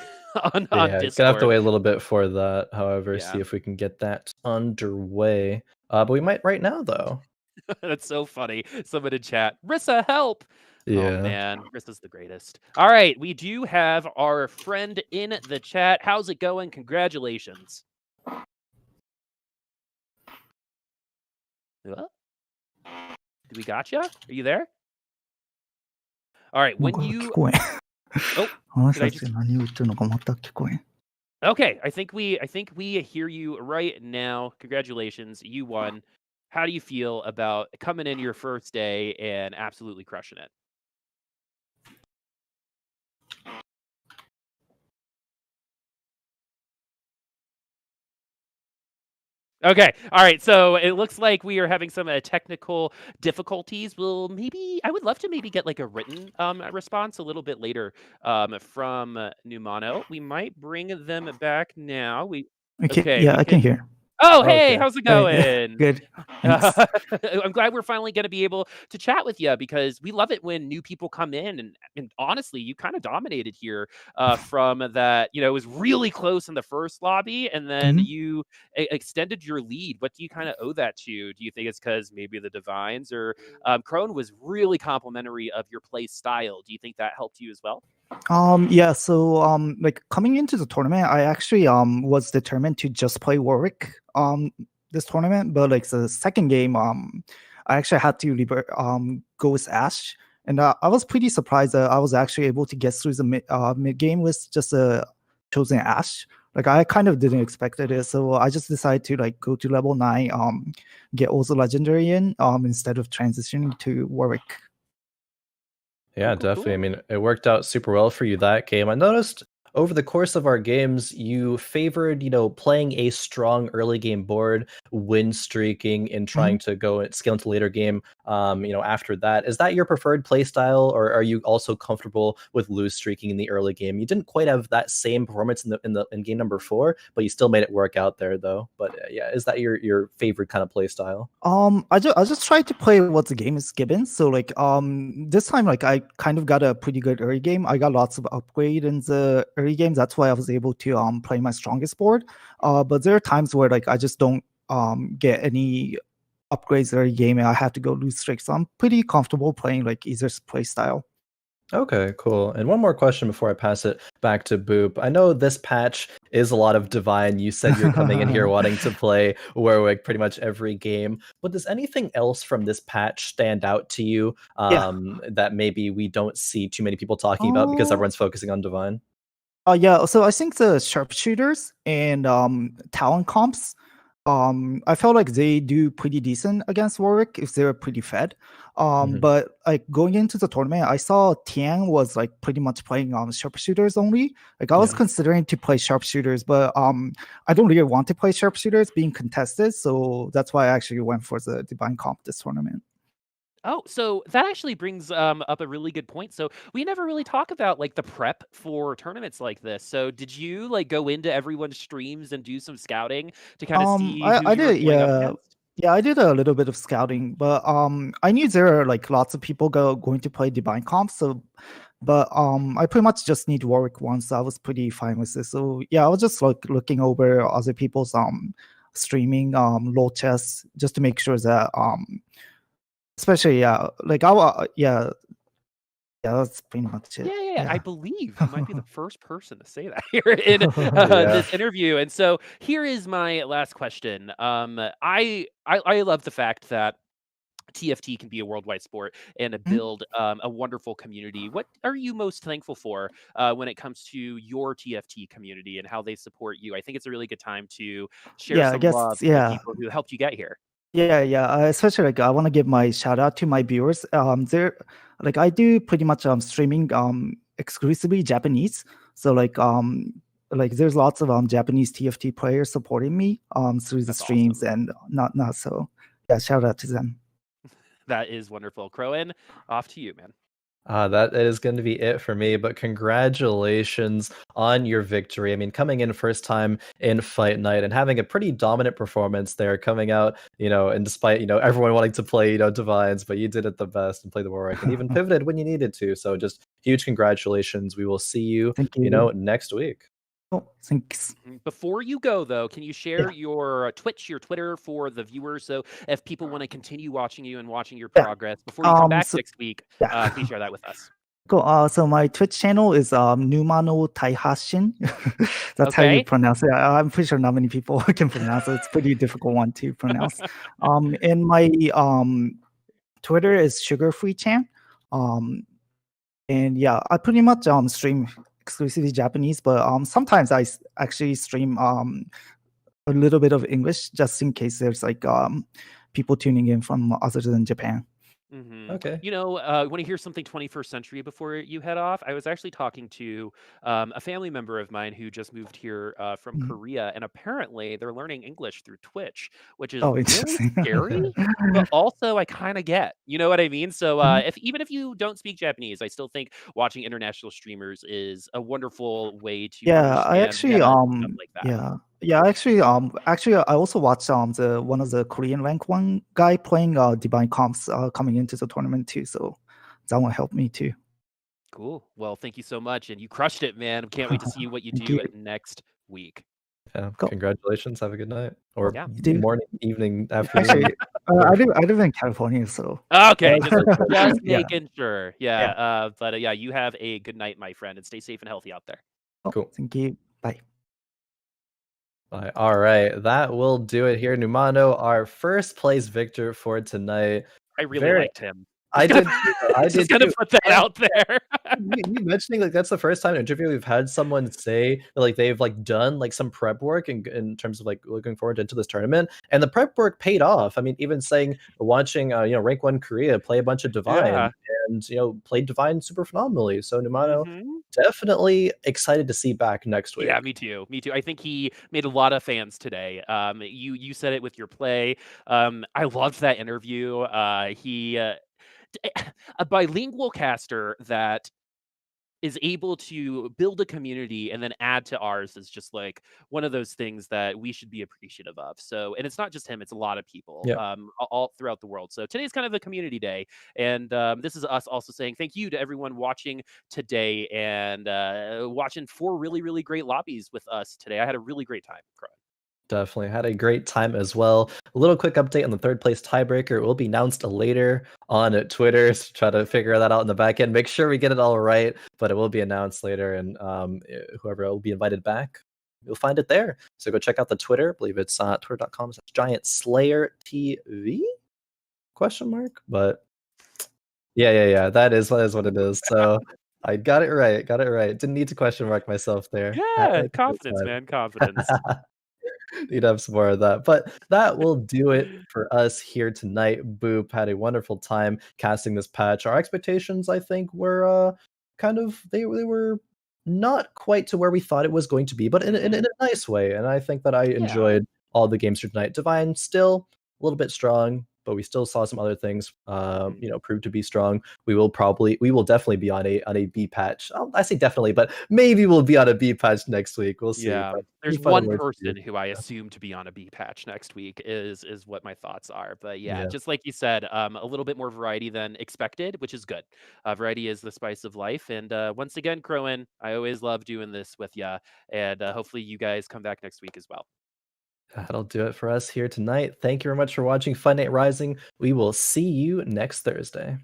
Yeah, gonna have to Discord. wait a little bit for that, however, see Yeah. if we can get that underway. But we might right now, though. That's so funny. Someone in chat, Rissa, help! Oh Yeah. man, Rissa's the greatest. All right, we do have our friend in the chat. How's it going? Congratulations. What? Do we gotcha? Are you there? All right, when なんか聞 you こえん。 oh, 話 did I たち just が何を言ってるのか全く聞こえん。 okay, I think we hear you right now. Congratulations, you won. How do you feel about coming in your first day and absolutely crushing it? Okay. All right. So it looks like we are having some technical difficulties. I would love to maybe get like a written response a little bit later from Numano. We might bring them back now. Okay, Okay, yeah, we I can can. hear. Oh, hey, Okay. how's it Right, going? good. Thanks. I'm glad we're finally going to be able to chat with you because we love it when new people come in. And honestly, you kind of dominated here from that. It was really close in the first lobby, and then Mhm. you extended your lead. What do you kind of owe that to? Do you think it's because maybe the Divines or Khroen was really complimentary of your play style? Do you think that helped you as well? Yeah, so like coming into the tournament, I actually was determined to just play Warwick this tournament, but like the second game, I actually had to go with Ash, and I was pretty surprised that I was actually able to get through the mid game with just a chosen Ash. Like I kind of didn't expect it, so I just decided to like go to level 9, get also legendary in instead of transitioning to Warwick. Yeah, Cool, definitely. I cool. mean, it worked out super well for you that game. I noticed over the course of our games, you favored, playing a strong early game board, win streaking, and trying to go and scale into later game. After that, is that your preferred play style, or are you also comfortable with lose streaking in the early game? You didn't quite have that same performance in game number 4, but you still made it work out there, though. But yeah, is that your favorite kind of play style? I just try to play what the game is given. So like this time like I kind of got a pretty good early game. I got lots of upgrade in the early game. That's why I was able to play my strongest board. But there are times where like I just don't get any upgrades early game and I have to go lose streaks. So I'm pretty comfortable playing like either play style. Okay, cool. And one more question before I pass it back to Boop. I know this patch is a lot of Divine. You said you're coming in here wanting to play Warwick pretty much every game. But does anything else from this patch stand out to you Yeah. that maybe we don't see too many people talking about because everyone's focusing on Divine? Yeah, so I think the sharpshooters and talent comps, I felt like they do pretty decent against Warwick if they're pretty fed. Mhm. But like going into the tournament, I saw Tiaan was like pretty much playing sharpshooters only. Like I was Yeah. considering to play sharpshooters, but I don't really want to play sharpshooters being contested, so that's why I actually went for the divine comp this tournament. Oh, so that actually brings up a really good point. So we never really talk about like the prep for tournaments like this. So did you like go into everyone's streams and do some scouting to kind of see who I you were did, going up yeah. against? Yeah, I did a little bit of scouting, but I knew there are like lots of people going to play divine comp, so but I pretty much just need Warwick once. So I was pretty fine with this. So yeah, I was just like looking over other people's streaming low chess just to make sure that especially like yeah, that's pretty much it. Yeah. I Yeah. believe you might be the first person to say that here in Yeah. this interview. And so here is my last question. I love the fact that TFT can be a worldwide sport and to Mhm. build a wonderful community. What are you most thankful for when it comes to your TFT community and how they support you? I think it's a really good time to share Yeah, I some guess love to the yeah. people who helped you get here. Yeah. Especially like I want to give my shout out to my viewers. They're like I do pretty much streaming exclusively Japanese. So like there's lots of Japanese TFT players supporting me through the That's streams awesome. and not so yeah, shout out to them. That is wonderful. Crowan, off to you, man. That is going to be it for me, but congratulations on your victory. I mean, coming in first time in Fight Night and having a pretty dominant performance there, coming out, and despite, everyone wanting to play, Divines, but you did it the best and play the Warwick and even pivoted when you needed to. So just huge congratulations. We will see you, Thank you. next week. Oh, thanks. Before you go, though, can you share your Twitch, your Twitter for the viewers? So if people want to continue watching you and watching your progress before you come back next week, please share that with us. Cool. So my Twitch channel is Numano Taihashin. That's how you pronounce it. I'm pretty sure not many people can pronounce it. It's a pretty difficult one to pronounce. And my Twitter is SugarFreeChan. And yeah, I pretty much stream exclusively Japanese, but sometimes I actually stream a little bit of English just in case there's like people tuning in from other than Japan. Okay. You know, want to hear something 21st century before you head off? I was actually talking to a family member of mine who just moved here from Korea, and apparently they're learning English through Twitch, which is really scary, but also I kind of get. You know what I mean? So even if you don't speak Japanese, I still think watching international streamers is a wonderful way to I actually stuff like that. Actually, I also watched one of the Korean rank 1 guy playing Divine Comps coming into the tournament too, so that one helped me too. Cool. Well, thank you so much, and you crushed it, man. Can't wait to see what you do next week. Yeah, congratulations. Have a good night or dude. morning, evening, afternoon. Actually, I live in California, so okay, just making sure. But you have a good night, my friend, and stay safe and healthy out there. Cool. Thank you. Bye. Bye. All right, that will do it here. Numano, our first place victor for tonight. I really liked him. I did. Just gonna put that out there. You mentioning like that's the first time in an interview we've had someone say that, like they've like done like some prep work in terms of like looking forward into this tournament, and the prep work paid off. I mean, even saying watching rank 1 Korea play a bunch of Divine and played Divine super phenomenally. So Numano definitely excited to see back next week. Yeah, me too. I think he made a lot of fans today. You said it with your play. I loved that interview. He a bilingual caster that is able to build a community and then add to ours is just like one of those things that we should be appreciative of. So, and it's not just him, it's a lot of people all throughout the world. So today's kind of a community day. And this is us also saying thank you to everyone watching today and watching 4 really, really great lobbies with us today. I had a really great time, Khroen. Definitely had a great time as well. A little quick update on the 3rd place tiebreaker. It will be announced later on Twitter. So try to figure that out in the back end. Make sure we get it all right, but it will be announced later, and whoever will be invited back, you'll find it there. So go check out the Twitter. I believe it's twitter.com/giantslayer.tv? Question mark. But yeah. That is what it is. So I got it right. Didn't need to question mark myself there. Yeah, confidence, man. Confidence. Need to have some more of that. But that will do it for us here tonight. Boop had a wonderful time casting this patch. Our expectations, I think, were they were not quite to where we thought it was going to be, but in a nice way. And I think that I enjoyed all the games for tonight. Divine still a little bit strong, but we still saw some other things prove to be strong. We will definitely be on a B patch. I say definitely, but maybe we'll be on a B patch next week. We'll see. Yeah, there's one person who I assume to be on a B patch next week is what my thoughts are. But just like you said, a little bit more variety than expected, which is good. Variety is the spice of life. And once again, Khroen, I always love doing this with you. And hopefully you guys come back next week as well. That'll do it for us here tonight. Thank you very much for watching Fight Night Rising. We will see you next Thursday.